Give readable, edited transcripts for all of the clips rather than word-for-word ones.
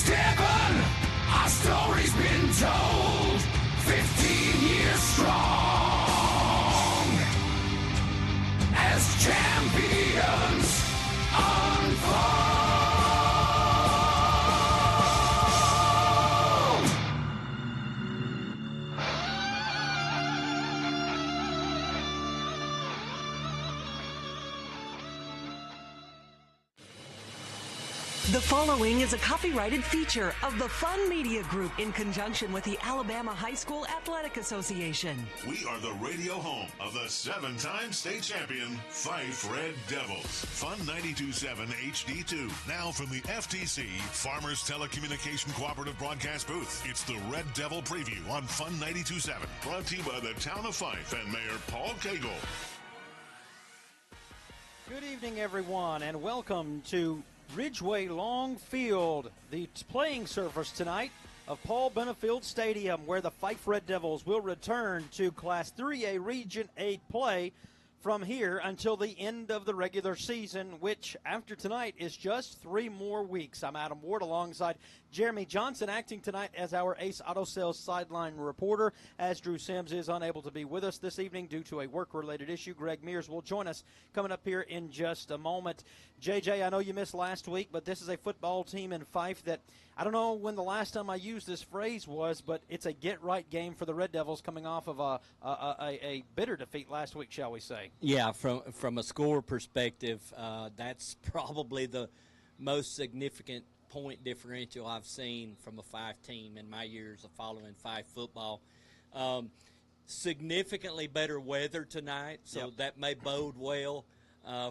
heaven, our story's been told. 15 years strong, as champions unfold. The following is a copyrighted feature of the Fun Media Group in conjunction with the Alabama High School Athletic Association. We are the radio home of the 7-time state champion Fyffe Red Devils. Fun 92.7 HD2. Now from the FTC Farmers Telecommunication Cooperative Broadcast Booth. It's the Red Devil Preview on Fun 92.7. Brought to you by the town of Fyffe and Mayor Paul Cagle. Good evening, everyone, and welcome to Ridgeway Long Field, the playing surface tonight of Paul Benefield Stadium, where the Fyffe Red Devils will return to Class 3A Region 8 play from here until the end of the regular season, which after tonight is just 3 more weeks. I'm Adam Ward alongside Jeremy Johnson, acting tonight as our Ace Auto Sales sideline reporter, as Drew Sims is unable to be with us this evening due to a work-related issue. Greg Mears will join us coming up here in just a moment. JJ, I know you missed last week, but this is a football team in Fyffe that I don't know when the last time I used this phrase was, but it's a get-right game for the Red Devils coming off of a bitter defeat last week, shall we say. Yeah, from a score perspective, that's probably the most significant point differential I've seen from a Fyffe team in my years of following Fyffe football. Significantly better weather tonight, so that may bode well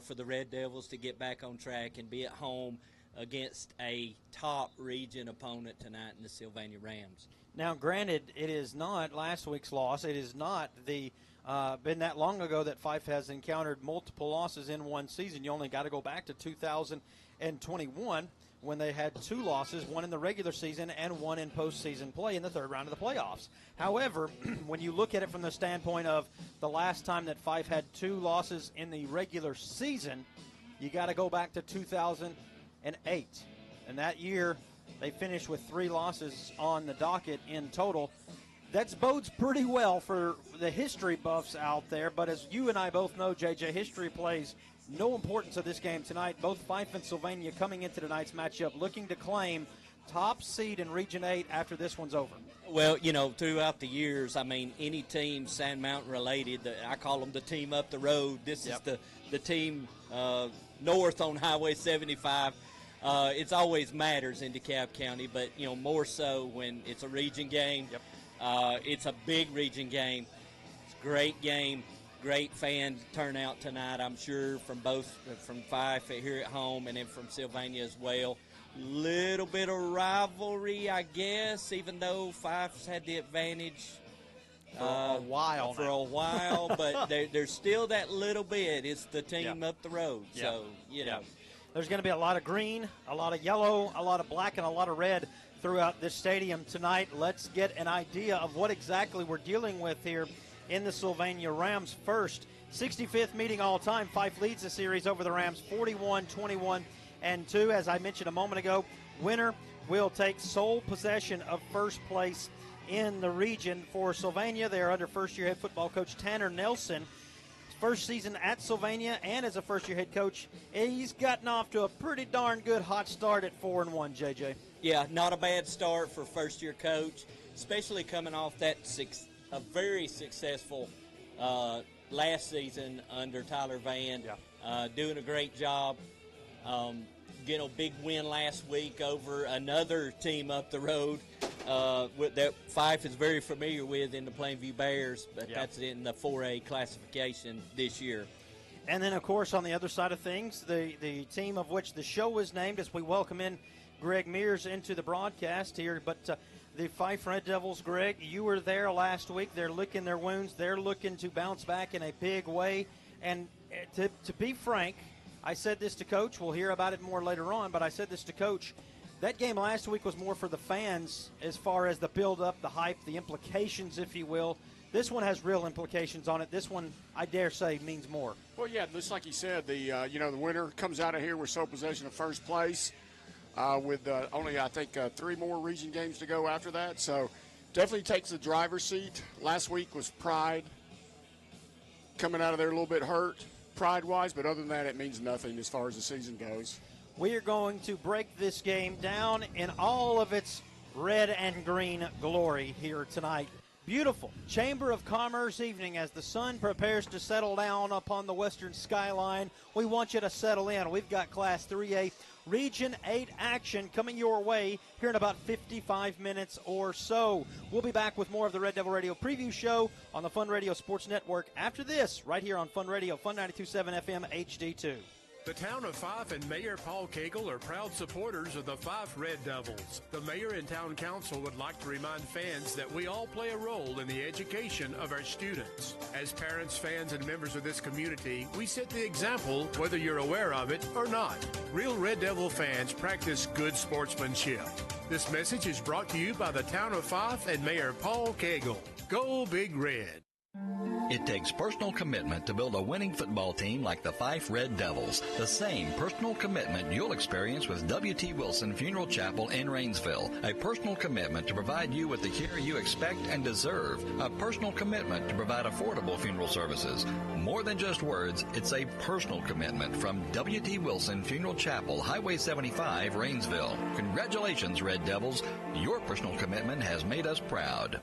for the Red Devils to get back on track and be at home against a top region opponent tonight in the Sylvania Rams. Now, granted, it is not last week's loss. It is not been that long ago that Fyffe has encountered multiple losses in one season. You only got to go back to 2021 when they had 2 losses, one in the regular season and one in postseason play in the third round of the playoffs. However, when you look at it from the standpoint of the last time that Fyffe had 2 losses in the regular season, you got to go back to 2008. And that year, they finished with 3 losses on the docket in total. That bodes pretty well for the history buffs out there. But as you and I both know, JJ, history plays no importance of this game tonight. Both Fyffe and Sylvania coming into tonight's matchup looking to claim top seed in Region 8 after this one's over. Well, you know, throughout the years, I mean, any team Sand Mountain related, I call them the team up the road. This is the team north on Highway 75. It's always matters in DeKalb County, but, you know, more so when it's a region game. It's a big region game. It's a great game. Great fan turnout tonight, I'm sure, from Fyffe here at home and then from Sylvania as well. Little bit of rivalry, I guess, even though Fyffe's had the advantage for a while, but there's still that little bit. It's the team up the road, so, you know. There's going to be a lot of green, a lot of yellow, a lot of black, and a lot of red throughout this stadium tonight. Let's get an idea of what exactly we're dealing with here in the Sylvania Rams. First, 65th meeting all time. Fyffe leads the series over the Rams 41-21-2. As I mentioned a moment ago, winner will take sole possession of first place in the region. For Sylvania, they are under first-year head football coach Tanner Nelson. First season at Sylvania and as a first-year head coach, he's gotten off to a pretty darn good hot start at 4-1, JJ. Yeah, not a bad start for first-year coach, especially coming off that a very successful last season under Tyler Van, doing a great job. Getting a big win last week over another team up the road that Fyffe is very familiar with in the Plainview Bears, but that's in the 4A classification this year. And then, of course, on the other side of things, the team of which the show is named as we welcome in Greg Mears into the broadcast here, but the Fyffe Red Devils, Greg, you were there last week. They're licking their wounds. They're looking to bounce back in a big way. And to be frank, I said this to Coach. We'll hear about it more later on, but I said this to Coach. That game last week was more for the fans as far as the build-up, the hype, the implications, if you will. This one has real implications on it. This one, I dare say, means more. Well, yeah, just like you said, the winner comes out of here with sole possession of first place. with only, I think, 3 more region games to go after that. So definitely takes the driver's seat. Last week was Pride coming out of there a little bit hurt Pride-wise, but other than that, it means nothing as far as the season goes. We are going to break this game down in all of its red and green glory here tonight. Beautiful Chamber of Commerce evening as the sun prepares to settle down upon the western skyline. We want you to settle in. We've got Class 3A Region 8 action coming your way here in about 55 minutes or so. We'll be back with more of the Red Devil Radio preview show on the Fun Radio Sports Network after this, right here on Fun Radio, Fun 92.7 FM HD2. The town of Fyffe and Mayor Paul Cagle are proud supporters of the Fyffe Red Devils. The mayor and town council would like to remind fans that we all play a role in the education of our students. As parents, fans, and members of this community, we set the example whether you're aware of it or not. Real Red Devil fans practice good sportsmanship. This message is brought to you by the town of Fyffe and Mayor Paul Cagle. Go Big Red. It takes personal commitment to build a winning football team like the Fyffe Red Devils. The same personal commitment you'll experience with W.T. Wilson Funeral Chapel in Rainsville. A personal commitment to provide you with the care you expect and deserve. A personal commitment to provide affordable funeral services. More than just words, it's a personal commitment from W.T. Wilson Funeral Chapel, Highway 75, Rainsville. Congratulations, Red Devils. Your personal commitment has made us proud.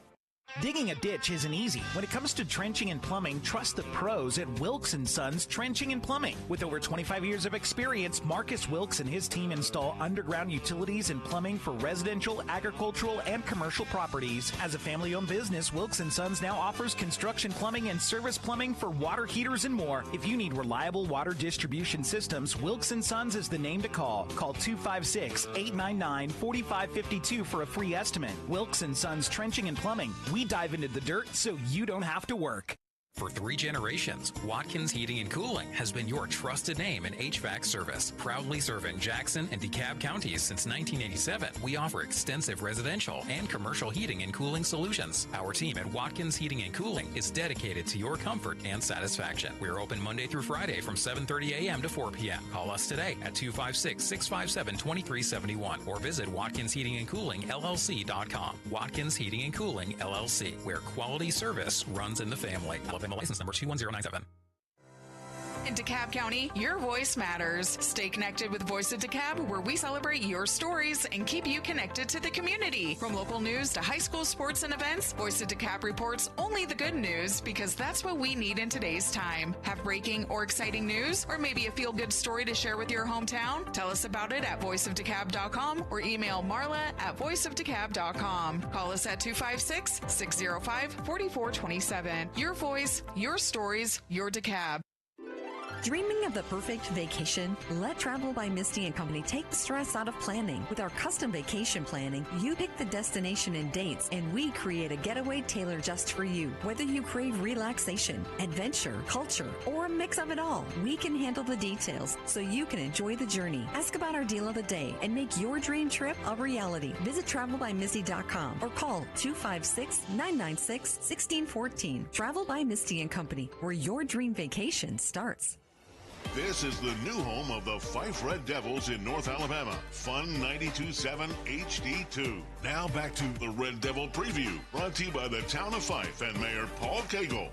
Digging a ditch isn't easy. When it comes to trenching and plumbing, trust the pros at Wilks & Sons Trenching and Plumbing. With over 25 years of experience, Marcus Wilks and his team install underground utilities and plumbing for residential, agricultural, and commercial properties. As a family-owned business, Wilks & Sons now offers construction plumbing and service plumbing for water heaters and more. If you need reliable water distribution systems, Wilks & Sons is the name to call. Call 256-899-4552 for a free estimate. Wilks & Sons Trenching and Plumbing. We dive into the dirt so you don't have to work. For 3 generations, Watkins Heating and Cooling has been your trusted name in HVAC service. Proudly serving Jackson and DeKalb counties since 1987, we offer extensive residential and commercial heating and cooling solutions. Our team at Watkins Heating and Cooling is dedicated to your comfort and satisfaction. We're open Monday through Friday from 7:30 a.m. to 4 p.m. Call us today at 256-657-2371 or visit WatkinsHeatingandCoolingLLC.com. Watkins Heating and Cooling LLC, where quality service runs in the family. Alabama license number 21097. In DeKalb County, your voice matters. Stay connected with Voice of DeKalb, where we celebrate your stories and keep you connected to the community. From local news to high school sports and events, Voice of DeKalb reports only the good news because that's what we need in today's time. Have breaking or exciting news or maybe a feel-good story to share with your hometown? Tell us about it at voiceofdecab.com or email Marla at voiceofdecab.com. Call us at 256-605-4427. Your voice, your stories, your DeKalb. Dreaming of the perfect vacation? Let Travel by Misty and Company take the stress out of planning. With our custom vacation planning, you pick the destination and dates, and we create a getaway tailored just for you. Whether you crave relaxation, adventure, culture, or a mix of it all, we can handle the details so you can enjoy the journey. Ask about our deal of the day and make your dream trip a reality. Visit travelbymisty.com or call 256-996-1614. Travel by Misty and Company, where your dream vacation starts. This is the new home of the Fyffe Red Devils in North Alabama. Fun 92.7 HD2. Now back to the Red Devil preview, brought to you by the town of Fyffe and Mayor Paul Cagle.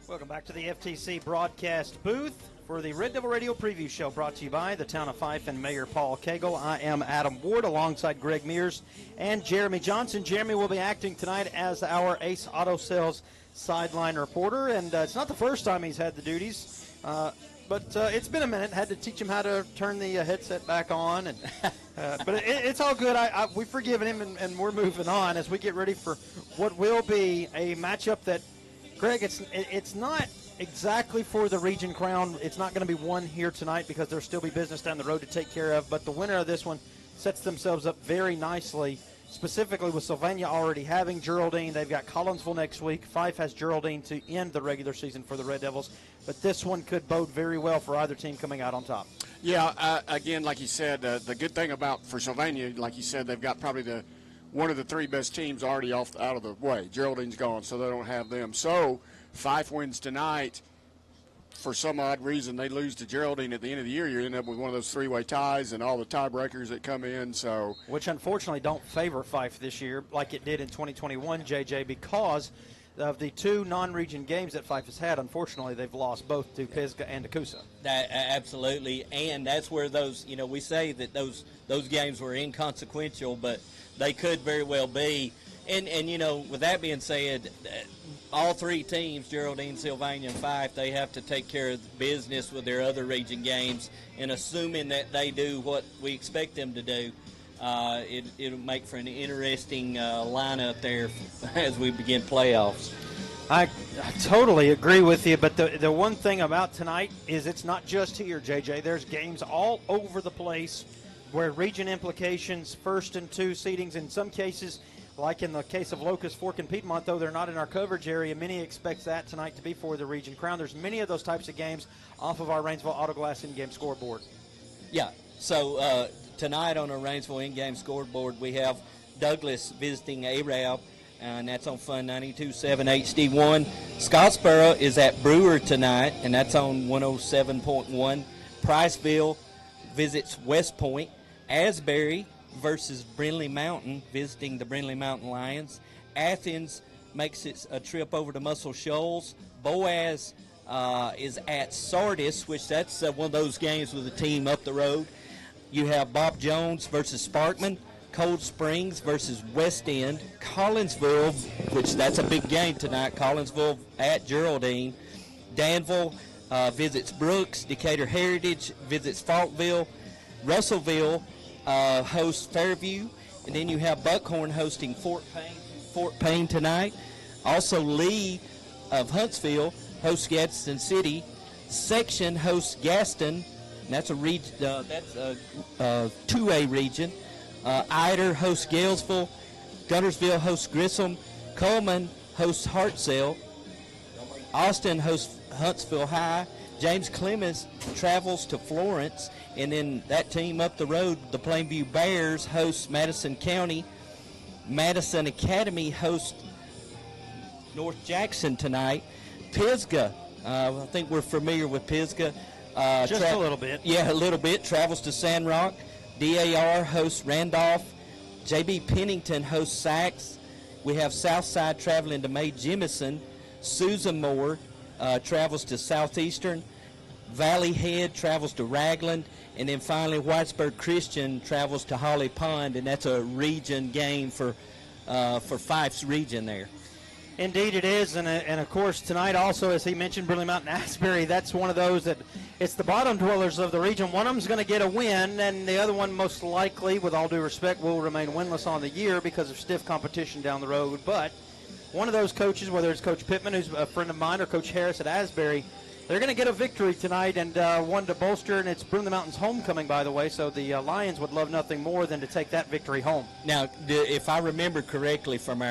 Welcome back to the FTC broadcast booth for the Red Devil Radio preview show, brought to you by the town of Fyffe and Mayor Paul Cagle. I am Adam Ward alongside Greg Mears and Jeremy Johnson. Jeremy will be acting tonight as our Ace Auto Sales sideline reporter, and it's not the first time he's had the duties, but it's been a minute. Had to teach him how to turn the headset back on, and but it's all good. We've forgiven him, and we're moving on as we get ready for what will be a matchup that, Greg, it's not exactly for the region crown. It's not going to be won here tonight because there'll still be business down the road to take care of, but the winner of this one sets themselves up very nicely, specifically with Sylvania already having Geraldine. They've got Collinsville next week. Fyffe has Geraldine to end the regular season for the Red Devils. But this one could bode very well for either team coming out on top. Yeah, again, like you said, the good thing for Sylvania, like you said, they've got probably one of the 3 best teams already out of the way. Geraldine's gone, so they don't have them. So Fyffe wins tonight. for some odd reason they lose to Geraldine at the end of the year, you end up with one of those three-way ties and all the tiebreakers that come in. So, which unfortunately don't favor Fyffe this year like it did in 2021, JJ, because of the two non-region games that Fyffe has had. Unfortunately, they've lost both to Pisgah and to Coosa. Absolutely, and that's where those, we say that those games were inconsequential, but they could very well be. And with that being said, all three teams, Geraldine, Sylvania, and Fyffe, they have to take care of business with their other region games, and assuming that they do what we expect them to do, it'll make for an interesting lineup there as we begin playoffs. I totally agree with you, but the one thing about tonight is it's not just here, JJ. There's games all over the place where region implications, first and two seedings, in some cases, like in the case of Locust Fork and Piedmont, though they're not in our coverage area, many expect that tonight to be for the region crown. There's many of those types of games off of our Rainsville Autoglass in-game scoreboard. Yeah, so tonight on our Rainsville in-game scoreboard, we have Douglas visiting Arab, and that's on Fun 92.7 HD1. Scottsboro is at Brewer tonight, and that's on 107.1. Priceville visits West Point. Asbury versus Brindley Mountain, visiting the Brindley Mountain Lions. Athens makes it a trip over to Muscle Shoals. Boaz is at Sardis, which that's one of those games with a team up the road. You have Bob Jones versus Sparkman. Cold Springs versus West End. Collinsville, which that's a big game tonight. Collinsville at Geraldine. Danville visits Brooks. Decatur Heritage visits Falkville. Russellville hosts Fairview, and then you have Buckhorn hosting Fort Payne tonight. Also, Lee of Huntsville hosts Gadsden City. Section hosts Gaston, and that's a 2A region. Ider hosts Galesville. Guntersville hosts Grissom. Coleman hosts Hartselle. Austin hosts Huntsville High. James Clemens travels to Florence, and then that team up the road, the Plainview Bears, hosts Madison County. Madison Academy hosts North Jackson tonight. Pisgah, I think we're familiar with Pisgah. Just a little bit. Yeah, a little bit. Travels to Sandrock. DAR hosts Randolph. JB Pennington hosts Sachs. We have Southside traveling to May Jemison. Susan Moore travels to Southeastern. Valley Head travels to Ragland, and then finally Whitesburg Christian travels to Holly Pond, and that's a region game for Fyffe's region there. Indeed it is, and of course tonight also, as he mentioned, Brindley Mountain Asbury, that's one of those that it's the bottom dwellers of the region. One of them's going to get a win, and the other one most likely, with all due respect, will remain winless on the year because of stiff competition down the road. But one of those coaches, whether it's Coach Pittman, who's a friend of mine, or Coach Harris at Asbury, they're going to get a victory tonight, and one to bolster, and it's Brindley Mountain's homecoming, by the way, so the Lions would love nothing more than to take that victory home. Now, if I remember correctly from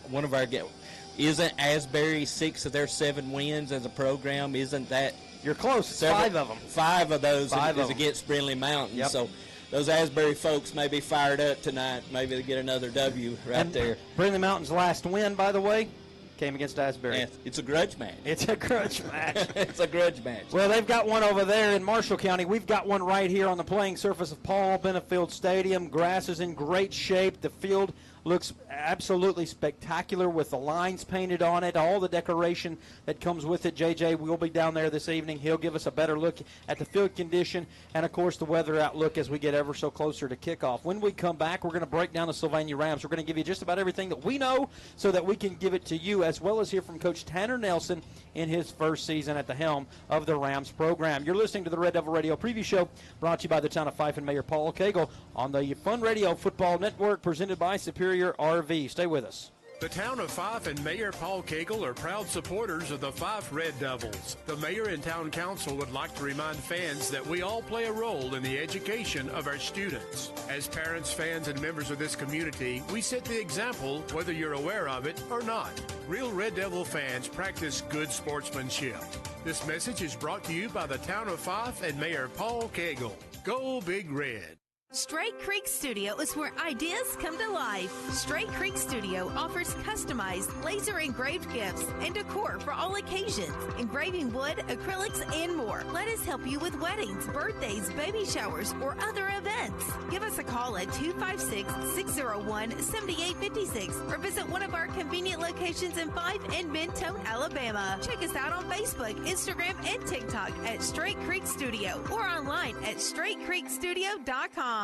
one of our games, isn't Asbury 6 of their 7 wins as a program? Isn't that? You're close. 5 of them. 5 of those is against Brindley Mountain. Yep. So those Asbury folks may be fired up tonight. Maybe they'll get another W there. Brindley Mountain's last win, by the way, came against Asbury. Yeah, it's a grudge match. It's a grudge match. It's a grudge match. Well, they've got one over there in Marshall County. We've got one right here on the playing surface of Paul Benefield Stadium. Grass is in great shape. The field looks absolutely spectacular with the lines painted on it, all the decoration that comes with it. JJ will be down there this evening. He'll give us a better look at the field condition and, of course, the weather outlook as we get ever so closer to kickoff. When we come back, we're going to break down the Sylvania Rams. We're going to give you just about everything that we know so that we can give it to you, as well as hear from Coach Tanner Nelson in his first season at the helm of the Rams program. You're listening to the Red Devil Radio Preview Show, brought to you by the town of Fyffe and Mayor Paul Cagle on the Fun Radio Football Network, presented by Superior RV. Stay with us. The town of Fyffe and Mayor Paul Cagle are proud supporters of the Fyffe Red Devils. The mayor and town council would like to remind fans that we all play a role in the education of our students. As parents, fans, and members of this community, we set the example whether you're aware of it or not. Real Red Devil fans practice good sportsmanship. This message is brought to you by the town of Fyffe and Mayor Paul Cagle. Go Big Red. Straight Creek Studio is where ideas come to life. Straight Creek Studio offers customized laser engraved gifts and decor for all occasions, engraving wood, acrylics, and more. Let us help you with weddings, birthdays, baby showers, or other events. Give us a call at 256-601-7856 or visit one of our convenient locations in Fyffe and Mentone, Alabama. Check us out on Facebook, Instagram, and TikTok at Straight Creek Studio or online at straightcreekstudio.com.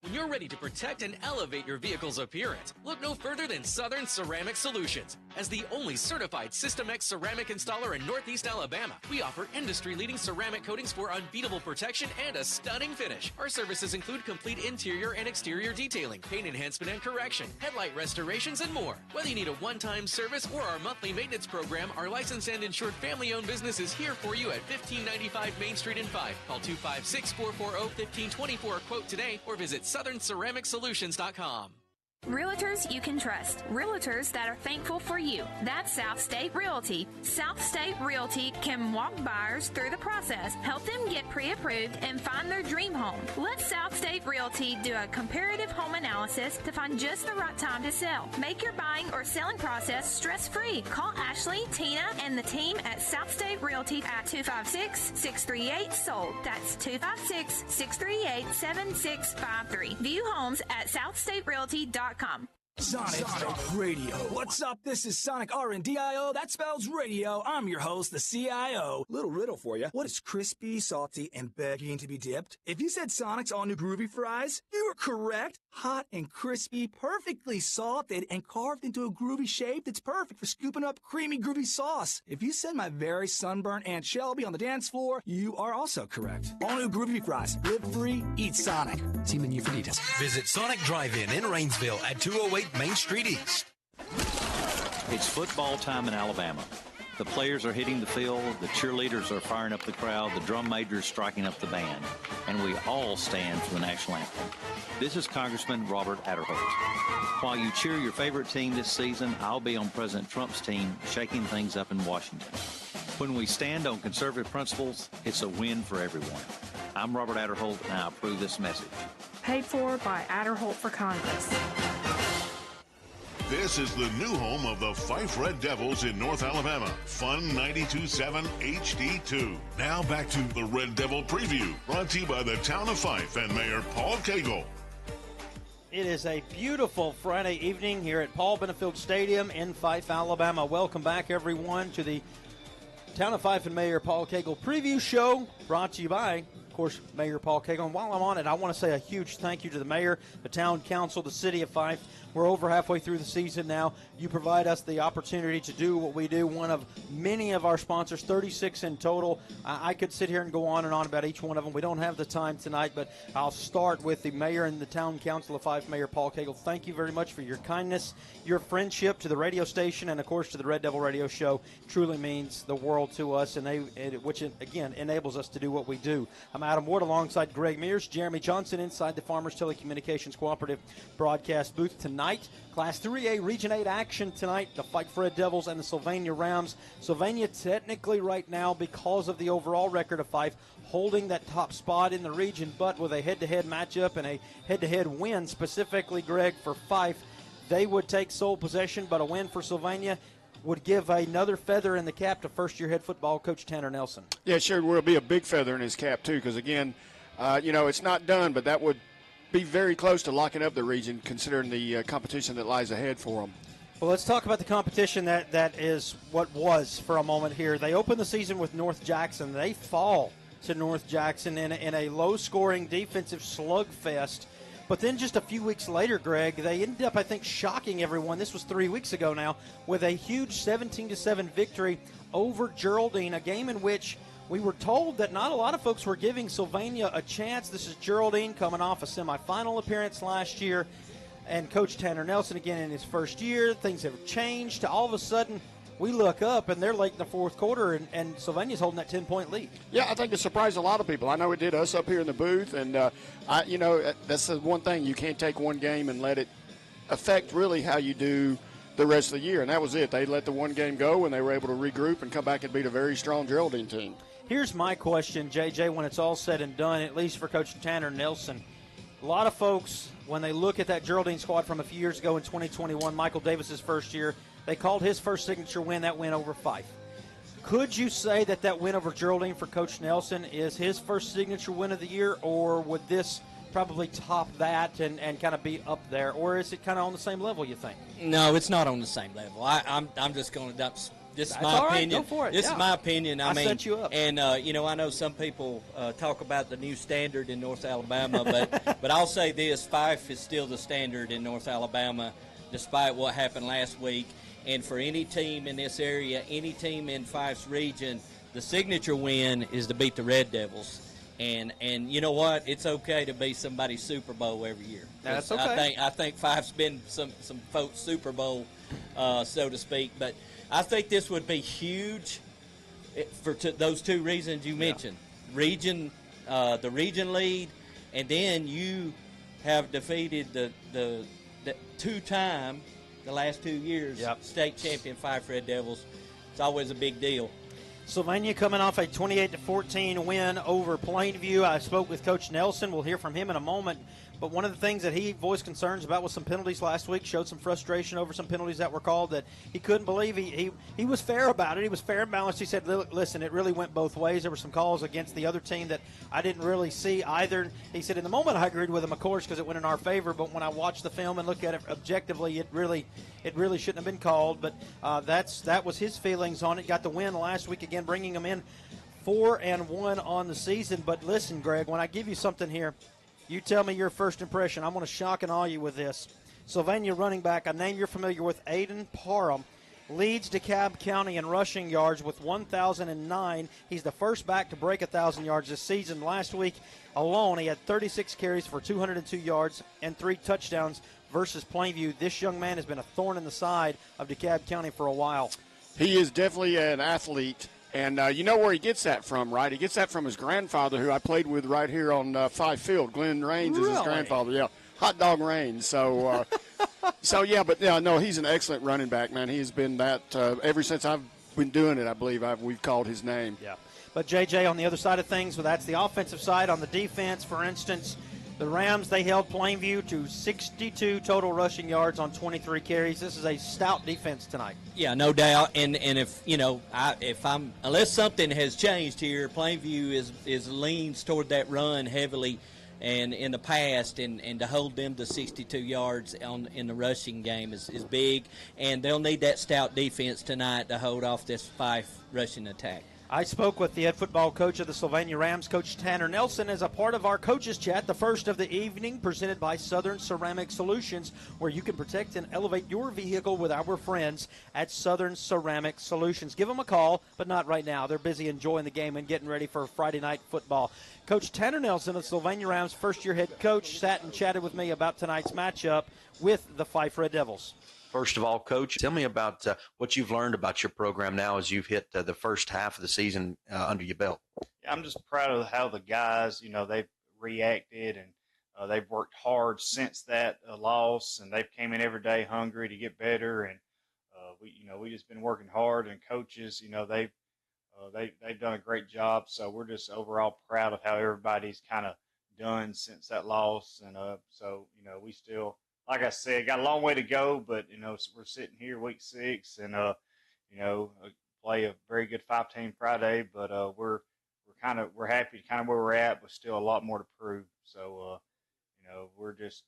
When you're ready to protect and elevate your vehicle's appearance, look no further than Southern Ceramic Solutions. As the only certified System X ceramic installer in Northeast Alabama, we offer industry-leading ceramic coatings for unbeatable protection and a stunning finish. Our services include complete interior and exterior detailing, paint enhancement and correction, headlight restorations, and more. Whether you need a one-time service or our monthly maintenance program, our licensed and insured family-owned business is here for you at 1595 Main Street in Fyffe. Call 256-440-1520 for a quote today or visit SouthernCeramicSolutions.com. Realtors you can trust. Realtors that are thankful for you. That's South State Realty. South State Realty can walk buyers through the process, help them get pre-approved, and find their dream home. Let South State Realty do a comparative home analysis to find just the right time to sell. Make your buying or selling process stress-free. Call Ashley, Tina, and the team at South State Realty at 256-638-SOLD. That's 256-638-7653. View homes at southstaterealty.com. Sonic Radio. What's up? This is Sonic RNDIO. That spells radio. I'm your host, the CIO. Little riddle for you. What is crispy, salty, and begging to be dipped? If you said Sonic's all new groovy fries, you were correct. Hot and crispy, perfectly salted, and carved into a groovy shape that's perfect for scooping up creamy, groovy sauce. If you said my very sunburnt Aunt Shelby on the dance floor, you are also correct. All new groovy fries. Live free, eat Sonic. See menu for details. Visit Sonic Drive-In in Rainsville at 208 Main Street East. It's football time in Alabama. The players are hitting the field, the cheerleaders are firing up the crowd, the drum major is striking up the band, and we all stand for the national anthem. This is Congressman Robert Adderholt. While you cheer your favorite team this season, I'll be on President Trump's team shaking things up in Washington. When we stand on conservative principles, it's a win for everyone. I'm Robert Adderholt, and I approve this message. Paid for by Adderholt for Congress. This is the new home of the Fyffe Red Devils in North Alabama. Fun 92.7 HD2. Now back to the Red Devil preview, brought to you by the town of Fyffe and Mayor Paul Cagle. It is a beautiful Friday evening here at Paul Benefield Stadium in Fyffe, Alabama. Welcome back, everyone, to the Town of Fyffe and Mayor Paul Cagle preview show, brought to you by, of course, Mayor Paul Cagle. And while I'm on it, I want to say a huge thank you to the mayor, the town council, the city of Fyffe. We're over halfway through the season now. You provide us the opportunity to do what we do. One of many of our sponsors, 36 in total. I could sit here and go on and on about each one of them. We don't have the time tonight, but I'll start with the mayor and the town council of Fyffe, Mayor Paul Cagle. Thank you very much for your kindness, your friendship to the radio station, and, of course, to the Red Devil Radio Show. Truly means the world to us, which, again, enables us to do what we do. I'm Adam Ward alongside Greg Mears, Jeremy Johnson inside the Farmers Telecommunications Cooperative broadcast booth tonight. Class 3A Region 8 action tonight, the Fyffe Red Devils and the Sylvania Rams. Sylvania technically right now, because of the overall record of Fyffe, holding that top spot in the region, but with a head-to-head matchup and a head-to-head win, specifically, Greg, for Fyffe, they would take sole possession, but a win for Sylvania would give another feather in the cap to first-year head football coach Tanner Nelson. Yeah, sure will be a big feather in his cap, too, because, again, it's not done, but that would be very close to locking up the region, considering the competition that lies ahead for them. Well, let's talk about the competition that is what was for a moment here. They opened the season with North Jackson. They fall to North Jackson in a low-scoring defensive slugfest. But then just a few weeks later, Greg, they ended up, I think, shocking everyone. This was 3 weeks ago now, with a huge 17-7 victory over Geraldine, a game in which we were told that not a lot of folks were giving Sylvania a chance. This is Geraldine coming off a semifinal appearance last year. And Coach Tanner Nelson, again, in his first year, things have changed. All of a sudden, we look up, and they're late in the fourth quarter, and Sylvania's holding that 10-point lead. Yeah, I think it surprised a lot of people. I know it did us up here in the booth, and, that's the one thing. You can't take one game and let it affect really how you do the rest of the year, and that was it. They let the one game go, and they were able to regroup and come back and beat a very strong Geraldine team. Here's my question, JJ, when it's all said and done, at least for Coach Tanner Nelson. A lot of folks, when they look at that Geraldine squad from a few years ago in 2021, Michael Davis's first year, they called his first signature win that win over Fyffe. Could you say that win over Geraldine for Coach Nelson is his first signature win of the year, or would this probably top that and kind of be up there, or is it kind of on the same level, you think? No, it's not on the same level. I'm just going to this is That's my all right. opinion. Go for it. This Yeah. is my opinion. I mean, set you up. And I know some people talk about the new standard in North Alabama, but I'll say this: Fyffe is still the standard in North Alabama, despite what happened last week. And for any team in this area, any team in Fyffe's region, the signature win is to beat the Red Devils. And you know what? It's okay to be somebody's Super Bowl every year. That's okay. I think Fyffe's been some folks' Super Bowl, so to speak. But I think this would be huge for those two reasons you mentioned. Region, the region lead, and then you have defeated the two-time, the last 2 years, state champion Fyffe Red Devils. It's always a big deal. Sylvania coming off a 28-14 win over Plainview. I spoke with Coach Nelson. We'll hear from him in a moment. But one of the things that he voiced concerns about was some penalties last week, showed some frustration over some penalties that were called that he couldn't believe. He was fair about it. He was fair and balanced. He said, listen, it really went both ways. There were some calls against the other team that I didn't really see either. He said, in the moment I agreed with him, of course, because it went in our favor. But when I watched the film and looked at it objectively, it really shouldn't have been called. But that was his feelings on it. Got the win last week again, bringing him in 4-1 on the season. But listen, Greg, when I give you something here, you tell me your first impression. I'm going to shock and awe you with this. Sylvania running back, a name you're familiar with, Aiden Parham, leads DeKalb County in rushing yards with 1,009. He's the first back to break 1,000 yards this season. Last week alone, he had 36 carries for 202 yards and 3 touchdowns versus Plainview. This young man has been a thorn in the side of DeKalb County for a while. He is definitely an athlete. And you know where he gets that from, right? He gets that from his grandfather, who I played with right here on Fyffe Field. Glenn Raines is his grandfather. Yeah, Hot Dog Raines. So, but no, he's an excellent running back, man. He's been that ever since I've been doing it. I believe we've called his name. Yeah. But JJ, on the other side of things, well, that's the offensive side. On the defense, for instance, the Rams, they held Plainview to 62 total rushing yards on 23 carries. This is a stout defense tonight. Yeah, no doubt. And if unless something has changed here, Plainview is leans toward that run heavily, and in the past, and to hold them to 62 yards in the rushing game is big, and they'll need that stout defense tonight to hold off this Fyffe rushing attack. I spoke with the head football coach of the Sylvania Rams, Coach Tanner Nelson, as a part of our coaches chat, the first of the evening, presented by Southern Ceramic Solutions, where you can protect and elevate your vehicle with our friends at Southern Ceramic Solutions. Give them a call, but not right now. They're busy enjoying the game and getting ready for Friday night football. Coach Tanner Nelson of Sylvania Rams, first-year head coach, sat and chatted with me about tonight's matchup with the Fyffe Red Devils. First of all, Coach, tell me about what you've learned about your program now as you've hit the first half of the season under your belt. Yeah, I'm just proud of how the guys, they've reacted, and they've worked hard since that loss, and they've came in every day hungry to get better. And we just been working hard, and coaches, they've done a great job. So we're just overall proud of how everybody's kind of done since that loss. And we still, like I said, got a long way to go, but, we're sitting here week 6 and, play a very good 5-team Friday, but we're happy kind of where we're at, but still a lot more to prove. So, we're just,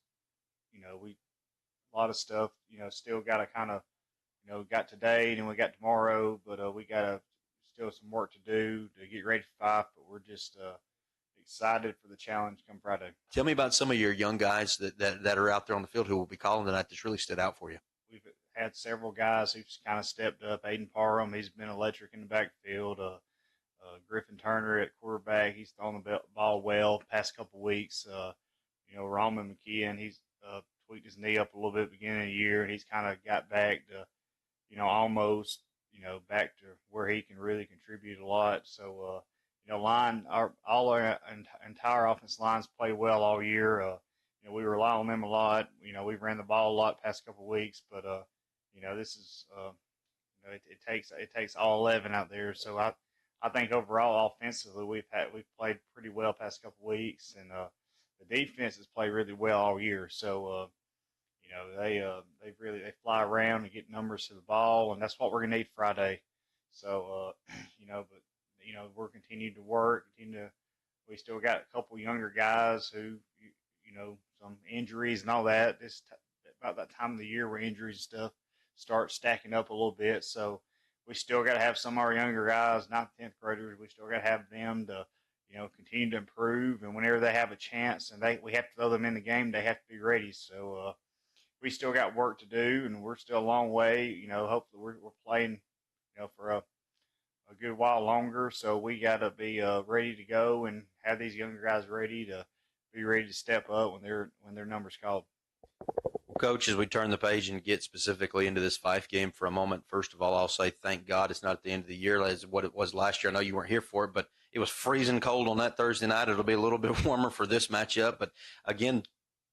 a lot of stuff, still got to kind of, got today and we got tomorrow, but we got still some work to do to get ready for Fyffe, but we're just excited for the challenge come Friday. Tell me about some of your young guys that are out there on the field who will be calling tonight that's really stood out for you. We've had several guys who've kind of stepped up. Aiden Parham, he's been electric in the backfield. Griffin Turner at quarterback, he's thrown the ball well the past couple of weeks. Roman McKeon, he's tweaked his knee up a little bit at the beginning of the year, and he's kind of got back to, almost, back to where he can really contribute a lot. So, all our entire offensive lines play well all year. We rely on them a lot. We've ran the ball a lot the past couple of weeks, but this is it takes all 11 out there. So I think overall offensively we've played pretty well the past couple of weeks, and the defense has played really well all year. So, they fly around and get numbers to the ball, and that's what we're gonna need Friday. So, we're continuing to work. We still got a couple younger guys who, some injuries and all that. About that time of the year where injuries and stuff start stacking up a little bit. So we still got to have some of our younger guys, 9th, 10th graders. We still got to have them to, continue to improve. And whenever they have a chance and we have to throw them in the game, they have to be ready. So we still got work to do, and we're still a long way. Hopefully we're playing, for a good while longer. So we got to be ready to go and have these younger guys ready to step up when their number's called. Coach, as we turn the page and get specifically into this Fyffe game for a moment, first of all, I'll say thank God it's not at the end of the year as what it was last year. I know you weren't here for it, but it was freezing cold on that Thursday night. It'll be a little bit warmer for this matchup. But, again,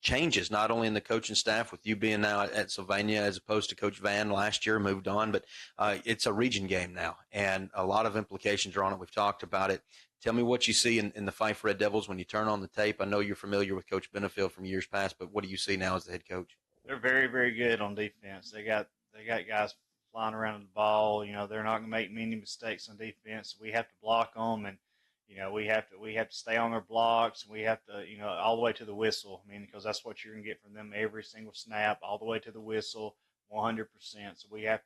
changes not only in the coaching staff with you being now at Sylvania as opposed to Coach Van last year, moved on, but it's a region game now, and a lot of implications are on it. We've talked about it. Tell me what you see in the Fyffe Red Devils when you turn on the tape. I know you're familiar with Coach Benefield from years past, but what do you see now as the head coach? They're very, very good on defense. They got guys flying around the ball. They're not going to make many mistakes on defense. We have to block them, and we have to stay on their blocks. We have to all the way to the whistle. Because that's what you're going to get from them every single snap, all the way to the whistle, 100%. So we have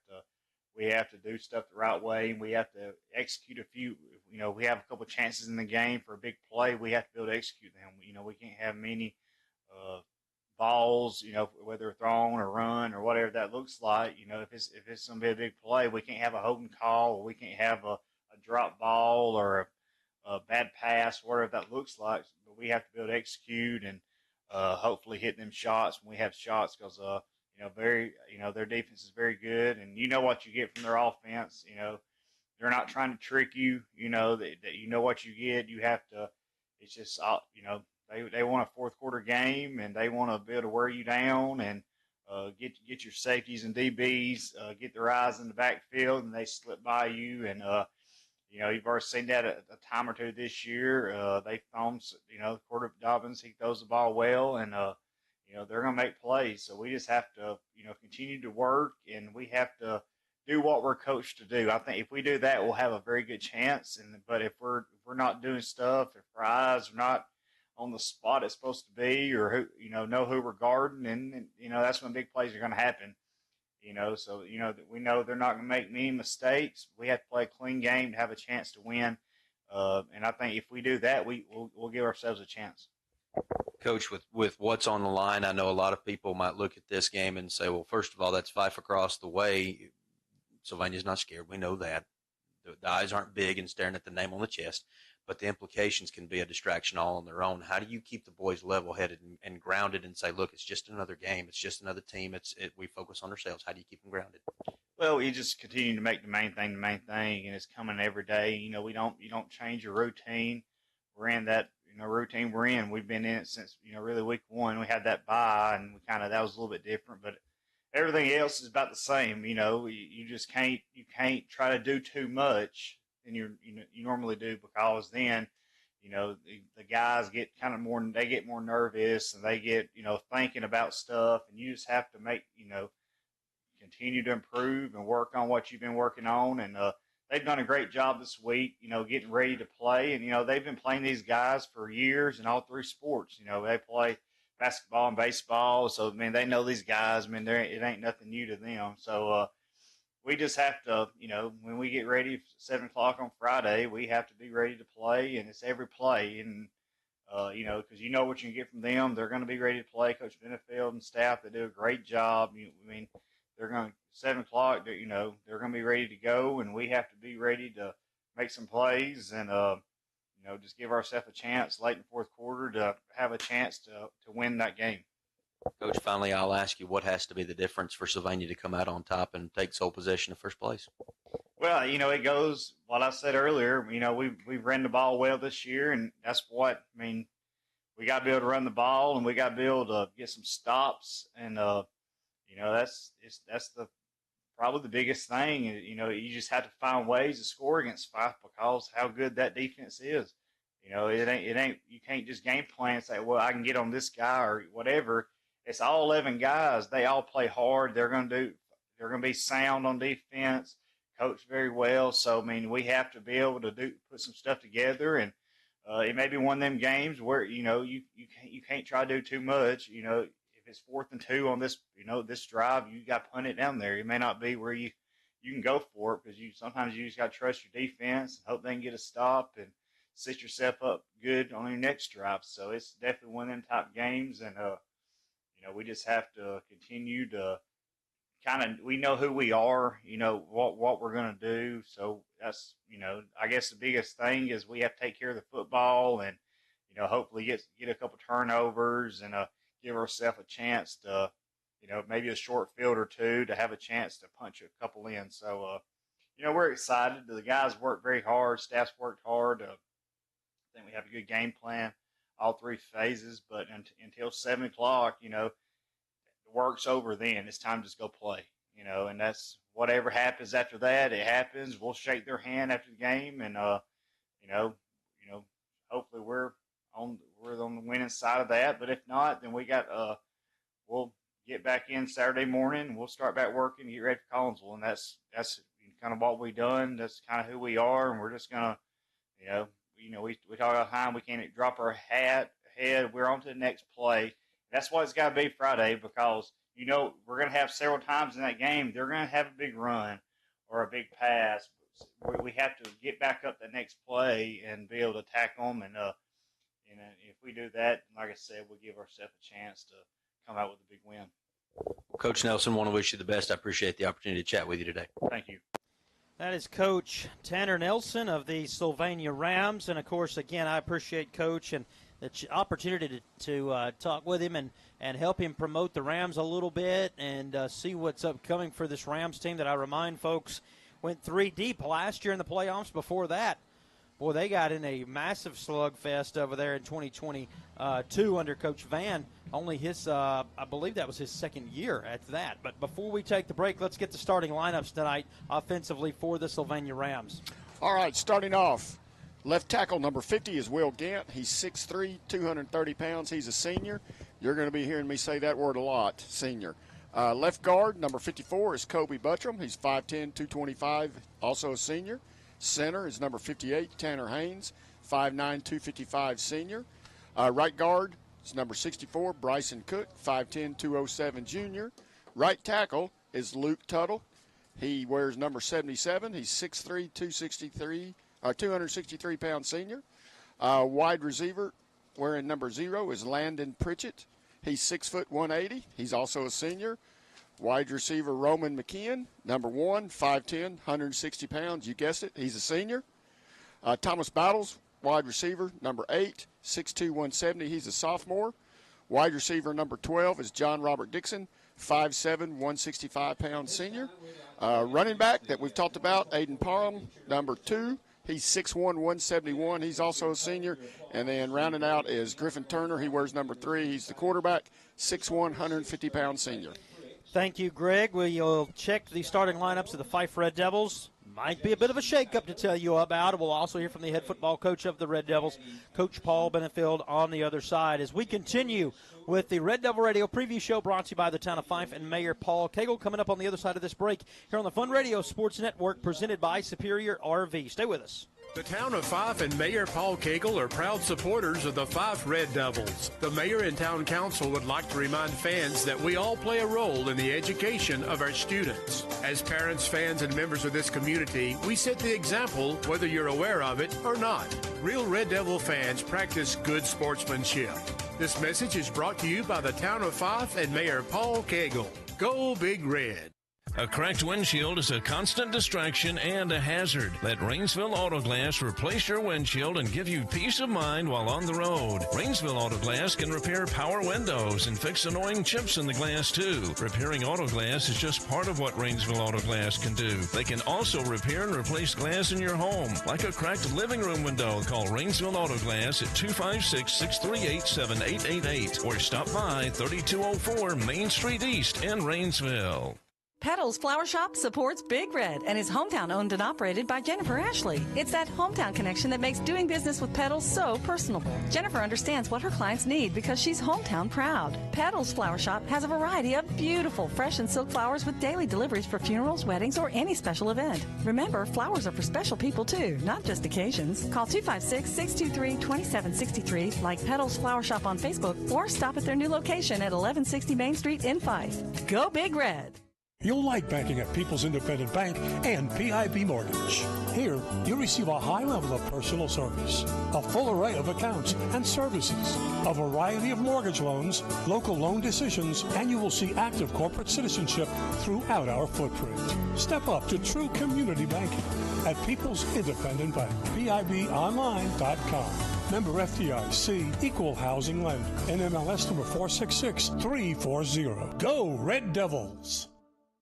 to do stuff the right way, and we have to execute a few. We have a couple of chances in the game for a big play. We have to be able to execute them. We can't have many balls, whether thrown or run or whatever that looks like. If it's going to be a big play, we can't have a holding call, or we can't have a drop ball or a bad pass, whatever that looks like. But we have to be able to execute and hopefully hit them shots when we have shots, because their defense is very good, and what you get from their offense. They're not trying to trick you. That what you get. You have to. It's just They want a fourth quarter game, and they want to be able to wear you down and get your safeties and DBs, get their eyes in the backfield, and they slip by you. And you've already seen that a time or two this year. They found quarterback Dobbins, he throws the ball well, and they're going to make plays. So we just have to continue to work, and we have to do what we're coached to do. I think if we do that, we'll have a very good chance. But if we're not doing stuff, if our eyes are not on the spot it's supposed to be, or know who we're guarding, and that's when big plays are going to happen. So we know they're not going to make many mistakes. We have to play a clean game to have a chance to win, and I think if we do that, we'll give ourselves a chance. Coach, with what's on the line, I know a lot of people might look at this game and say, well, first of all, that's Fyffe across the way. Sylvania's not scared. We know that. The eyes aren't big and staring at the name on the chest, but the implications can be a distraction all on their own. How do you keep the boys level-headed and grounded and say, look, it's just another game. It's just another team. We focus on ourselves. How do you keep them grounded? Well, you just continue to make the main thing, and it's coming every day. You don't change your routine. We're in that, routine we're in. We've been in it since, really week one. We had that bye, and that was a little bit different, but everything else is about the same. You just can't try to do too much than you normally do, because then, the guys get they get more nervous, and they get, thinking about stuff, and you just have to continue to improve and work on what you've been working on. And they've done a great job this week, getting ready to play. And, they've been playing these guys for years in all three sports. They play basketball and baseball. So, they know these guys. It ain't nothing new to them. So, we just have to, when we get ready for 7 o'clock on Friday, we have to be ready to play, and it's every play. And, because what you can get from them. They're going to be ready to play. Coach Benefield and staff, they do a great job. They're going to 7 o'clock. They're going to be ready to go, and we have to be ready to make some plays and just give ourselves a chance late in the fourth quarter to have a chance to win that game. Coach, finally, I'll ask you, what has to be the difference for Sylvania to come out on top and take sole possession of first place? Well, it goes what I said earlier. We've ran the ball well this year, and that's what we got to be able to run the ball, and we got to be able to get some stops, and that's probably the biggest thing. You just have to find ways to score against Fyffe because how good that defense is. It ain't. You can't just game plan and say, well, I can get on this guy or whatever. It's all 11 guys. They all play hard. They're going to be sound on defense, coach very well. So we have to be able to put some stuff together, and it may be one of them games where you can't try to do too much. If it's 4th and 2 on this this drive, you got to punt it down there. It may not be where you can go for it, because sometimes you just got to trust your defense and hope they can get a stop and set yourself up good on your next drive. So it's definitely one of them type games, and we just have to continue to we know who we are, what we're going to do. So that's, I guess the biggest thing is we have to take care of the football and, hopefully get a couple turnovers and give ourselves a chance to, maybe a short field or two to have a chance to punch a couple in. So, we're excited. The guys worked very hard. Staff's worked hard. I think we have a good game plan, all 3 phases. But until 7 o'clock, the work's over then. It's time to just go play, and that's whatever happens after that, it happens. We'll shake their hand after the game, and, hopefully we're on the winning side of that. But if not, then we'll get back in Saturday morning. We'll start back working, get ready for Collinsville, and that's kind of what we've done. That's kind of who we are, and we're just gonna, we talk all the time. We can't drop our head. We're on to the next play. That's what it's got to be Friday, because we're going to have several times in that game they're going to have a big run or a big pass. We have to get back up the next play and be able to attack them. And if we do that, like I said, we'll give ourselves a chance to come out with a big win. Coach Nelson, want to wish you the best. I appreciate the opportunity to chat with you today. Thank you. That is Coach Tanner Nelson of the Sylvania Rams. And, of course, again, I appreciate Coach and the opportunity to talk with him and help him promote the Rams a little bit and see what's upcoming for this Rams team that I remind folks went 3 deep last year in the playoffs. Before that, boy, they got in a massive slugfest over there in 2022 under Coach Van. Only his, I believe that was his 2nd year at that. But before we take the break, let's get the starting lineups tonight offensively for the Sylvania Rams. All right, starting off. Left tackle, number 50, is Will Gant. He's 6'3", 230 pounds. He's a senior. You're going to be hearing me say that word a lot, senior. Left guard, number 54, is Kobe Buttram. He's 5'10", 225, also a senior. Center is number 58, Tanner Haynes, 5'9", 255, senior. Right guard is number 64, Bryson Cook, 5'10", 207, junior. Right tackle is Luke Tuttle. He wears number 77. He's 6'3", 263-pound senior. Wide receiver wearing number 0 is Landon Pritchett. He's 6 foot 180. He's also a senior. Wide receiver Roman McKeon, number 1, 5'10", 160 pounds. You guessed it, he's a senior. Thomas Battles, wide receiver, number 8, 6'2", 170. He's a sophomore. Wide receiver number 12 is John Robert Dixon, 5'7", 165-pound senior. Running back that we've talked about, Aiden Parham, number 2. He's 6'1", 171. He's also a senior. And then rounding out is Griffin Turner. He wears number 3. He's the quarterback, 6'1", 150-pound senior. Thank you, Greg. We'll check the starting lineups of the Fyffe Red Devils. Might be a bit of a shakeup to tell you about. We'll also hear from the head football coach of the Red Devils, Coach Paul Benefield, on the other side. As we continue with the Red Devil Radio preview show brought to you by the town of Fyffe and Mayor Paul Cagle, coming up on the other side of this break here on the Fun Radio Sports Network, presented by Superior RV. Stay with us. The town of Fyffe and Mayor Paul Cagle are proud supporters of the Fyffe Red Devils. The mayor and town council would like to remind fans that we all play a role in the education of our students. As parents, fans, and members of this community, we set the example whether you're aware of it or not. Real Red Devil fans practice good sportsmanship. This message is brought to you by the town of Fyffe and Mayor Paul Cagle. Go Big Red. A cracked windshield is a constant distraction and a hazard. Let Rainsville Autoglass replace your windshield and give you peace of mind while on the road. Rainsville Autoglass can repair power windows and fix annoying chips in the glass too. Repairing autoglass is just part of what Rainsville Autoglass can do. They can also repair and replace glass in your home, like a cracked living room window. Call Rainsville Autoglass at 256-638-7888 or stop by 3204 Main Street East in Rainsville. Petals Flower Shop supports Big Red and is hometown owned and operated by Jennifer Ashley. It's that hometown connection that makes doing business with Petals so personable. Jennifer understands what her clients need because she's hometown proud. Petals Flower Shop has a variety of beautiful fresh and silk flowers with daily deliveries for funerals, weddings, or any special event. Remember, flowers are for special people too, not just occasions. Call 256-623-2763, like Petals Flower Shop on Facebook, or stop at their new location at 1160 Main Street in Fyffe. Go Big Red! You'll like banking at People's Independent Bank and PIB Mortgage. Here, you'll receive a high level of personal service, a full array of accounts and services, a variety of mortgage loans, local loan decisions, and you will see active corporate citizenship throughout our footprint. Step up to true community banking at People's Independent Bank, PIBonline.com. Member FDIC, Equal Housing Lender, NMLS number 466340. Go Red Devils!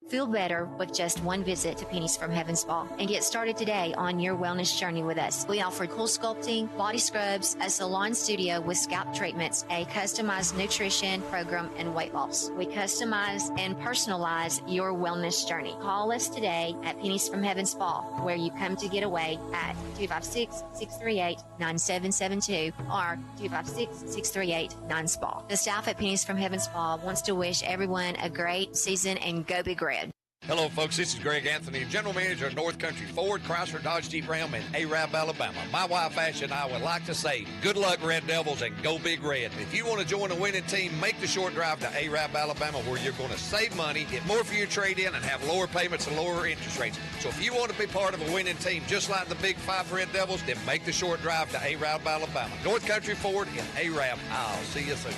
Feel better with just one visit to Pennies from Heaven Spa and get started today on your wellness journey with us. We offer cool sculpting, body scrubs, a salon studio with scalp treatments, a customized nutrition program, and weight loss. We customize and personalize your wellness journey. Call us today at Pennies from Heaven Spa, where you come to get away at 256-638-9772 or 256-638-9SPA. The staff at Pennies from Heaven Spa wants to wish everyone a great season and go Big Red. Hello, folks. This is Greg Anthony, General Manager of North Country Ford, Chrysler, Dodge, Jeep, Ram, and Arab, Alabama. My wife, Ashley, and I would like to say good luck, Red Devils, and go Big Red. If you want to join a winning team, make the short drive to Arab, Alabama, where you're going to save money, get more for your trade-in, and have lower payments and lower interest rates. So if you want to be part of a winning team, just like the Big Five Red Devils, then make the short drive to Arab, Alabama. North Country Ford and Arab. I'll see you soon.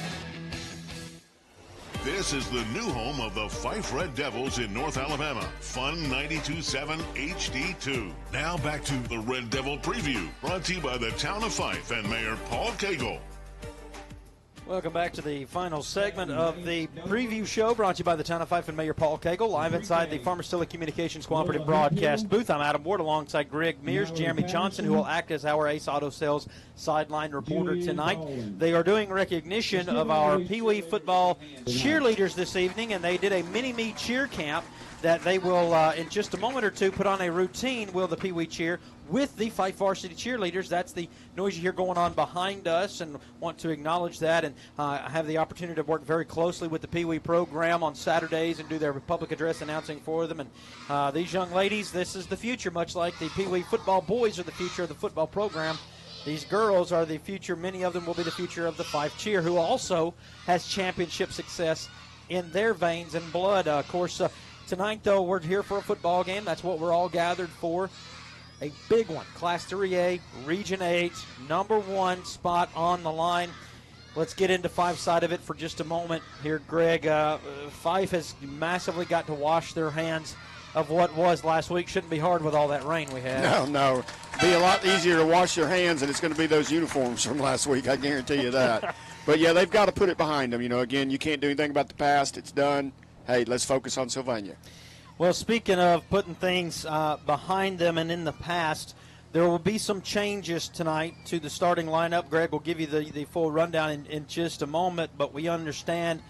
This is the new home of the Fyffe Red Devils in North Alabama. Fun 92.7 HD2. Now back to the Red Devil Preview, brought to you by the Town of Fyffe and Mayor Paul Cagle. Welcome back to the final segment of the preview show, brought to you by the Town of Fyffe and Mayor Paul Cagle, live inside the Farmers Telecommunications Cooperative Broadcast booth. I'm Adam Ward alongside Greg Mears, Jeremy Johnson, who will act as our Ace Auto Sales sideline reporter tonight. They are doing recognition of our Pee Wee football cheerleaders this evening, and they did a mini-me cheer camp that they will, in just a moment or two, put on a routine, will the Pee Wee cheer, with the Fyffe varsity cheerleaders. That's the noise you hear going on behind us, and want to acknowledge that, and have the opportunity to work very closely with the Pee Wee program on Saturdays and do their public address announcing for them. And these young ladies, this is the future, much like the Pee Wee football boys are the future of the football program. These girls are the future. Many of them will be the future of the Fyffe cheer, who also has championship success in their veins and blood. Of course, tonight, though, we're here for a football game. That's what we're all gathered for. A big one, Class 3A, Region 8, number 1 spot on the line. Let's get into Fyffe side of it for just a moment here, Greg. Fyffe has massively got to wash their hands of what was last week. Shouldn't be hard with all that rain we had. No. Be a lot easier to wash your hands, and it's going to be those uniforms from last week, I guarantee you that. But, yeah, they've got to put it behind them. You know, again, you can't do anything about the past. It's done. Hey, let's focus on Sylvania. Well, speaking of putting things behind them and in the past, there will be some changes tonight to the starting lineup. Greg will give you the full rundown in just a moment, but we understand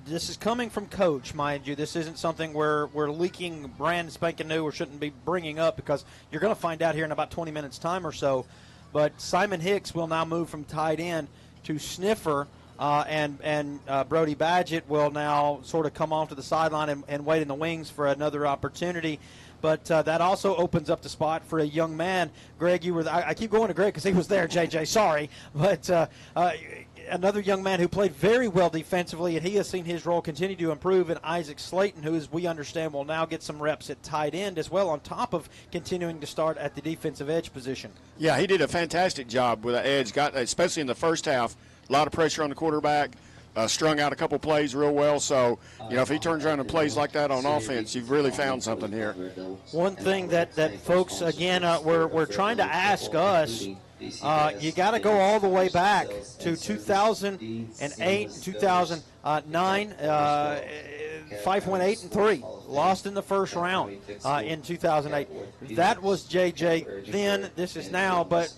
this is coming from Coach, mind you. This isn't something we're leaking brand spanking new or shouldn't be bringing up, because you're going to find out here in about 20 minutes' time or so. But Simon Hicks will now move from tight end to sniffer. And Brody Badgett will now sort of come off to the sideline and wait in the wings for another opportunity. But that also opens up the spot for a young man. Greg, you were I keep going to Greg because he was there, JJ, sorry. But another young man who played very well defensively, and he has seen his role continue to improve, and Isaac Slayton, who, as we understand, will now get some reps at tight end as well, on top of continuing to start at the defensive edge position. Yeah, he did a fantastic job with the edge, especially in the first half. A lot of pressure on the quarterback, strung out a couple plays real well. So, you know, if he turns around and plays like that on offense, you've really found something here. One thing that folks, again, we're trying to ask us, you got to go all the way back to 2008, 2009. Fyffe went 8-3, lost in the first round in 2008. That was JJ then. This is now. But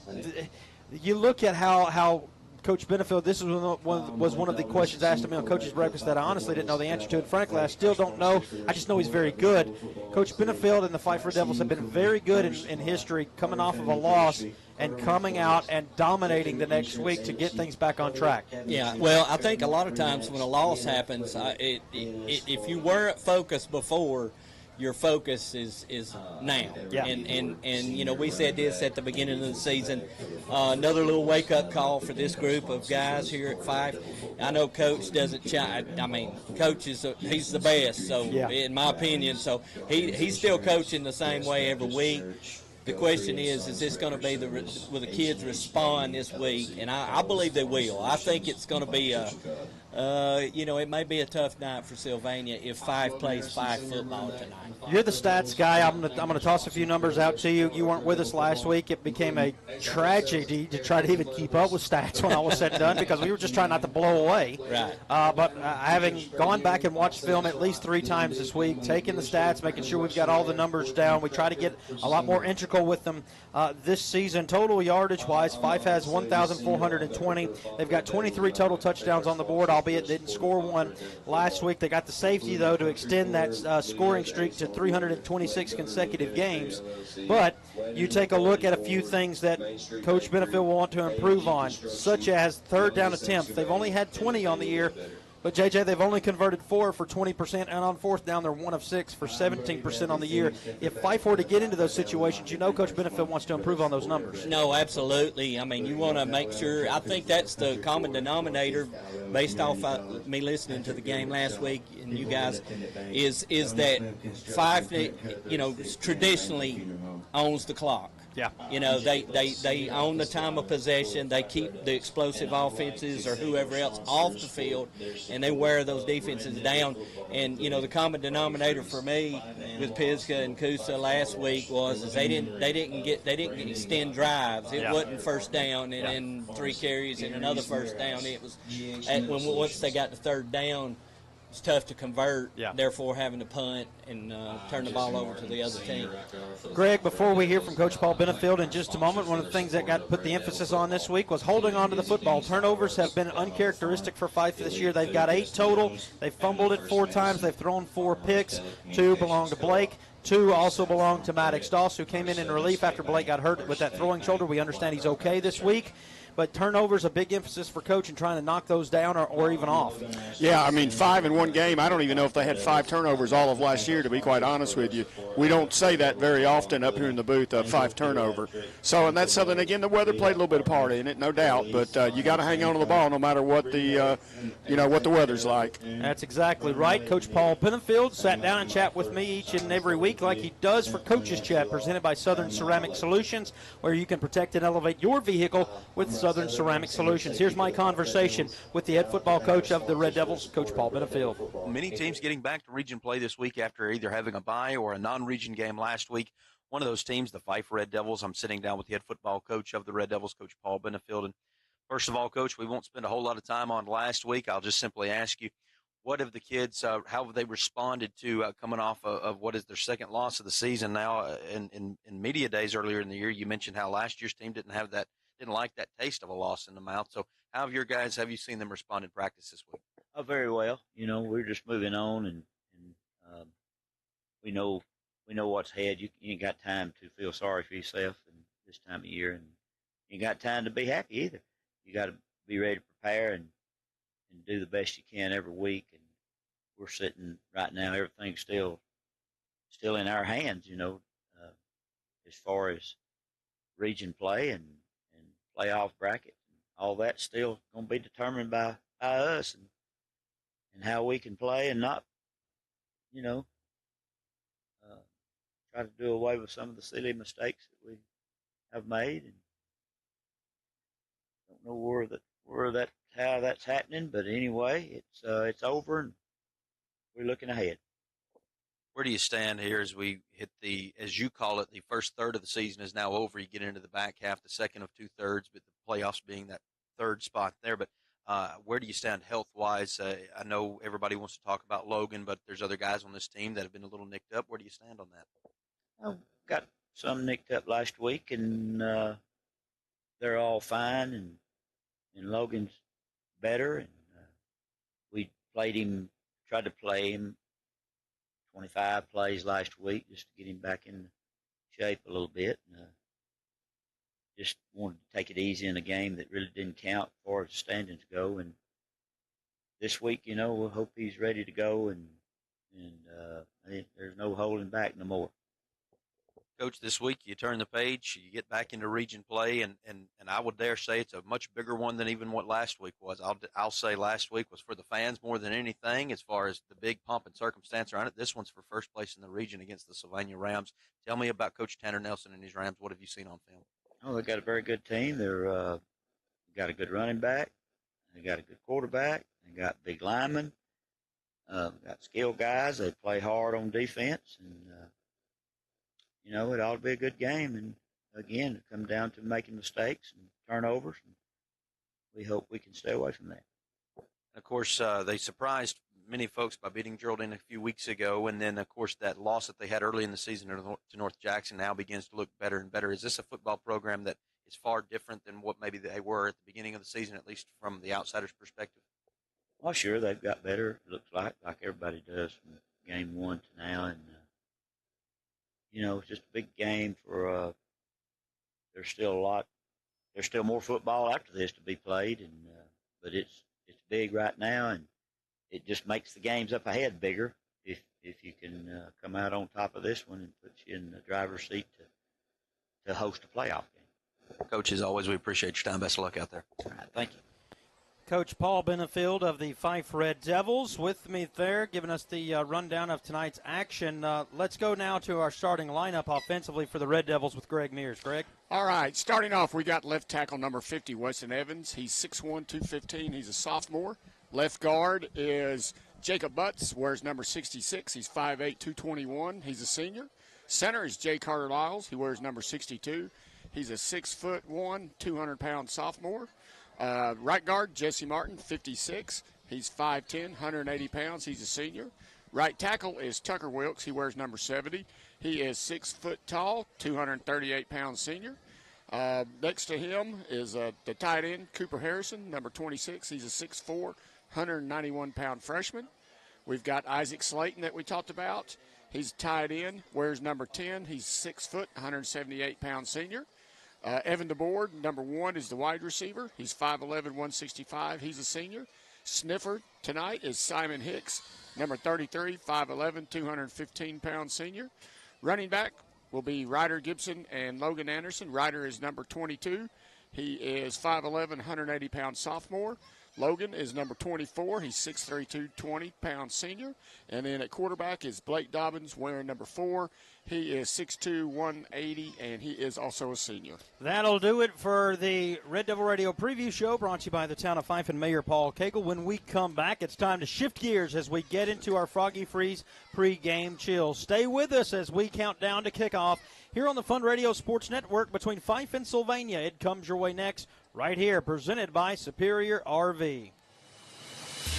you look at how Coach Benefield. This was one of the questions asked of me on Coach's Breakfast that I honestly didn't know the answer to. And frankly, I still don't know. I just know he's very good. Coach Benefield and the Fyffe Red Devils have been very good in history, coming off of a loss and coming out and dominating the next week to get things back on track. Yeah, well, I think a lot of times when a loss happens, if you weren't focused before, your focus is now. Yeah. And you know, we said this at the beginning of the season. Another little wake-up call for this group of guys here at Fyffe. I know Coach doesn't Coach he's the best, so in my opinion. So he's still coaching the same way every week. The question is this going to be will the kids respond this week? And I believe they will. I think it's going to be it may be a tough night for Sylvania if Fyffe plays Fyffe football tonight. You're the stats guy. I'm gonna toss a few numbers out to you. You weren't with us last week. It became a tragedy to try to even keep up with stats when all was said and done because we were just trying not to blow away. Right. But having gone back and watched film at least 3 times this week, taking the stats, making sure we've got all the numbers down, we try to get a lot more integral with them this season. Total yardage-wise, Fyffe has 1,420. They've got 23 total touchdowns on the board, albeit didn't score one last week. They got the safety, though, to extend that scoring streak to 326 consecutive games. But you take a look at a few things that Coach Benefield will want to improve on, such as third down attempts. They've only had 20 on the year. But, JJ, they've only converted 4 for 20%, and on fourth down, they're 1 of 6 for 17% on the year. If Fyffe were to get into those situations, you know Coach Benefield wants to improve on those numbers. No, absolutely. I mean, you want to make sure. I think that's the common denominator based off me listening to the game last week and you guys is that Fyffe, traditionally owns the clock. Yeah. You know, they own the time of possession. They keep the explosive offenses or whoever else off the field, and they wear those defenses down. And, the common denominator for me with Pisgah and Coosa last week was they didn't extend drives. It wasn't first down and then 3 carries and another first down. It was once they got to third down, it's tough to convert, therefore having to punt and turn the ball over to the other team. Greg, before we hear from Coach Paul Benefield in just a moment, one of the things that got put the emphasis on this week was holding on to the football. Turnovers have been uncharacteristic for Fyffe this year. They've got 8 total. They've fumbled it 4 times. They've thrown 4 picks. 2 belong to Blake. 2 also belong to Maddox Doss, who came in relief after Blake got hurt with that throwing shoulder. We understand he's okay this week. But turnovers a big emphasis for Coach in trying to knock those down or even off. Yeah, I mean, 5 in one game. I don't even know if they had 5 turnovers all of last year, to be quite honest with you. We don't say that very often up here in the booth, 5 turnover. So, and that's something, again, the weather played a little bit of part in it, no doubt. But you got to hang on to the ball no matter what the, what the weather's like. That's exactly right. Coach Paul Benefield sat down and chat with me each and every week like he does for Coach's Chat, presented by Southern Ceramic Solutions, where you can protect and elevate your vehicle with Southern Ceramic Solutions. Here's my conversation with the head football coach of the Red Devils, Coach Paul Benefield. Many teams getting back to region play this week after either having a bye or a non-region game last week. One of those teams, the Fyffe Red Devils. I'm sitting down with the head football coach of the Red Devils, Coach Paul Benefield. And first of all, Coach, we won't spend a whole lot of time on last week. I'll just simply ask you, what have the kids, how have they responded to coming off of what is their second loss of the season now? In media days earlier in the year, you mentioned how last year's team didn't like that taste of a loss in the mouth. So how have you seen them respond in practice this week? Oh, very well. We're just moving on, and we know what's ahead. You ain't got time to feel sorry for yourself in this time of year, and you ain't got time to be happy either. You got to be ready to prepare and do the best you can every week. And we're sitting right now, everything's still in our hands, as far as region play and playoff bracket. All that's still going to be determined by us and how we can play and not, try to do away with some of the silly mistakes that we have made. And don't know how that's happening, but anyway, it's over and we're looking ahead. Where do you stand here as we hit as you call it, the first third of the season is now over. You get into the back half, the second of 2/3, but the playoffs being that third spot there. But where do you stand health-wise? I know everybody wants to talk about Logan, but there's other guys on this team that have been a little nicked up. Where do you stand on that? I got some nicked up last week, and they're all fine Logan's better, and we tried to play him 25 plays last week just to get him back in shape a little bit. Just wanted to take it easy in a game that really didn't count as far as the standings go. And this week, we'll hope he's ready to go, and there's no holding back no more. Coach, this week you turn the page, you get back into region play, and I would dare say it's a much bigger one than even what last week was. I'll say last week was for the fans more than anything as far as the big pump and circumstance around it. This one's for first place in the region against the Sylvania Rams. Tell me about Coach Tanner Nelson and his Rams. What have you seen on film? Oh, they got a very good team. They're got a good running back. They got a good quarterback. They got big linemen. Got skilled guys. They play hard on defense, and it ought to be a good game. And again, it comes down to making mistakes and turnovers, and we hope we can stay away from that. Of course, they surprised many folks by beating Geraldine a few weeks ago, and then, of course, that loss that they had early in the season to North Jackson now begins to look better and better. Is this a football program that is far different than what maybe they were at the beginning of the season, at least from the outsider's perspective? Well, sure, they've got better, it looks like everybody does from game one to now, and it's just a big game for there's still more football after this to be played, and but it's big right now, and it just makes the games up ahead bigger if you can come out on top of this one and put you in the driver's seat to host a playoff game. Coach, as always, we appreciate your time. Best of luck out there. All right, thank you. Coach Paul Benefield of the Fyffe Red Devils with me there, giving us the rundown of tonight's action. Let's go now to our starting lineup offensively for the Red Devils with Greg Mears. Greg? All right, starting off, we got left tackle number 50, Weston Evans. He's 6'1", 215. He's a sophomore. Left guard is Jacob Butts, wears number 66. He's 5'8", 221. He's a senior. Center is Jay Carter Lyles. He wears number 62. He's a 6'1", 200-pound sophomore. Right guard, Jesse Martin, 56. He's 5'10", 180 pounds. He's a senior. Right tackle is Tucker Wilkes. He wears number 70. He is 6 foot tall, 238-pound senior. Next to him is the tight end, Cooper Harrison, number 26. He's a 6'4", 191-pound freshman. We've got Isaac Slayton that we talked about. He's tight end, wears number 10. He's 6 foot, 178-pound senior. Evan DeBoard, number 1, is the wide receiver. He's 5'11", 165. He's a senior. Sniffer tonight is Simon Hicks, number 33, 5'11", 215-pound senior. Running back will be Ryder Gibson and Logan Anderson. Ryder is number 22. He is 5'11", 180-pound sophomore. Logan is number 24. He's 6'3", 220-pound senior. And then at quarterback is Blake Dobbins, wearing number 4. He is 6'2", 180, and he is also a senior. That'll do it for the Red Devil Radio preview show, brought to you by the Town of Fyffe and Mayor Paul Cagle. When we come back, it's time to shift gears as we get into our Froggy Freeze pregame chill. Stay with us as we count down to kickoff here on the Fun Radio Sports Network between Fyffe and Sylvania. It comes your way next, right here, presented by Superior RV.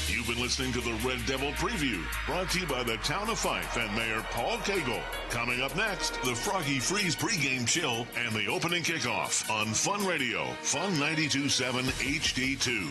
You've been listening to the Red Devil Preview, brought to you by the Town of Fyffe and Mayor Paul Cagle. Coming up next, the Froggy Freeze pregame chill and the opening kickoff on Fun Radio, Fun 92.7 HD2.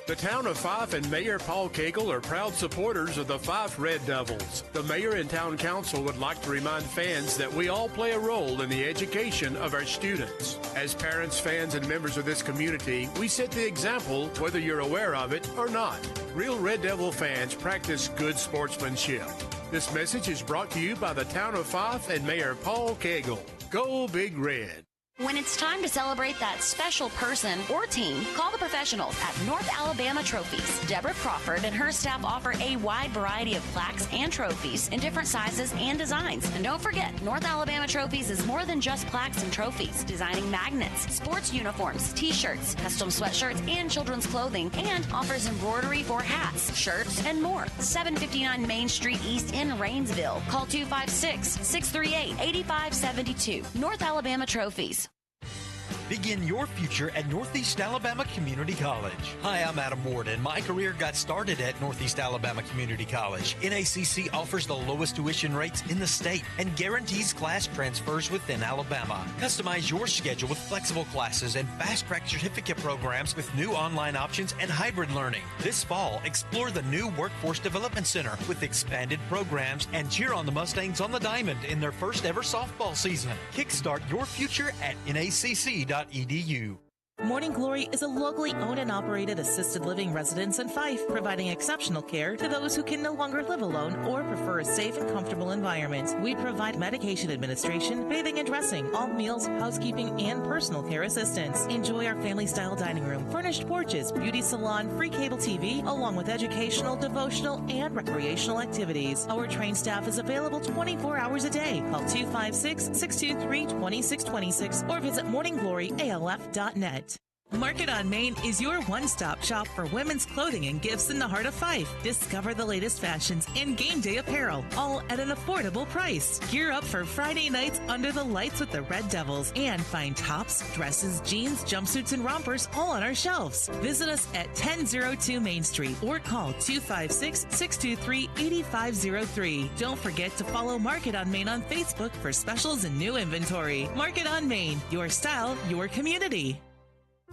The Town of Fyffe and Mayor Paul Cagle are proud supporters of the Fyffe Red Devils. The mayor and town council would like to remind fans that we all play a role in the education of our students. As parents, fans, and members of this community, we set the example whether you're aware of it or not. Real Red Devil fans practice good sportsmanship. This message is brought to you by the Town of Fyffe and Mayor Paul Cagle. Go Big Red. When it's time to celebrate that special person or team, call the professionals at North Alabama Trophies. Deborah Crawford and her staff offer a wide variety of plaques and trophies in different sizes and designs. And don't forget, North Alabama Trophies is more than just plaques and trophies, designing magnets, sports uniforms, t-shirts, custom sweatshirts, and children's clothing, and offers embroidery for hats, shirts, and more. 759 Main Street East in Rainsville. Call 256-638-8572. North Alabama Trophies. Begin your future at Northeast Alabama Community College. Hi, I'm Adam Ward, and my career got started at Northeast Alabama Community College. NACC offers the lowest tuition rates in the state and guarantees class transfers within Alabama. Customize your schedule with flexible classes and fast-track certificate programs with new online options and hybrid learning. This fall, explore the new Workforce Development Center with expanded programs and cheer on the Mustangs on the Diamond in their first ever softball season. Kickstart your future at nacc.edu. Morning Glory is a locally owned and operated assisted living residence in Fyffe, providing exceptional care to those who can no longer live alone or prefer a safe and comfortable environment. We provide medication administration, bathing and dressing, all meals, housekeeping, and personal care assistance. Enjoy our family-style dining room, furnished porches, beauty salon, free cable TV, along with educational, devotional, and recreational activities. Our trained staff is available 24 hours a day. Call 256-623-2626 or visit morninggloryalf.net. Market on Main is your one-stop shop for women's clothing and gifts in the heart of Fyffe. Discover the latest fashions and game day apparel, all at an affordable price. Gear up for Friday nights under the lights with the Red Devils and find tops, dresses, jeans, jumpsuits, and rompers all on our shelves. Visit us at 1002 Main Street or call 256-623-8503. Don't forget to follow Market on Main on Facebook for specials and new inventory. Market on Main, your style, your community.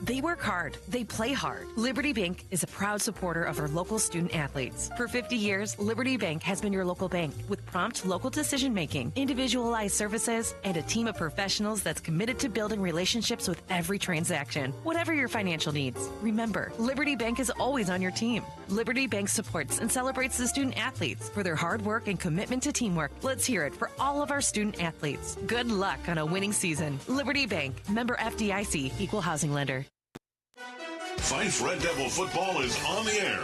They work hard. They play hard. Liberty Bank is a proud supporter of our local student athletes. For 50 years, Liberty Bank has been your local bank with prompt local decision-making, individualized services, and a team of professionals that's committed to building relationships with every transaction. Whatever your financial needs, remember, Liberty Bank is always on your team. Liberty Bank supports and celebrates the student athletes for their hard work and commitment to teamwork. Let's hear it for all of our student athletes. Good luck on a winning season. Liberty Bank, member FDIC, equal housing lender. Fyffe Red Devil football is on the air.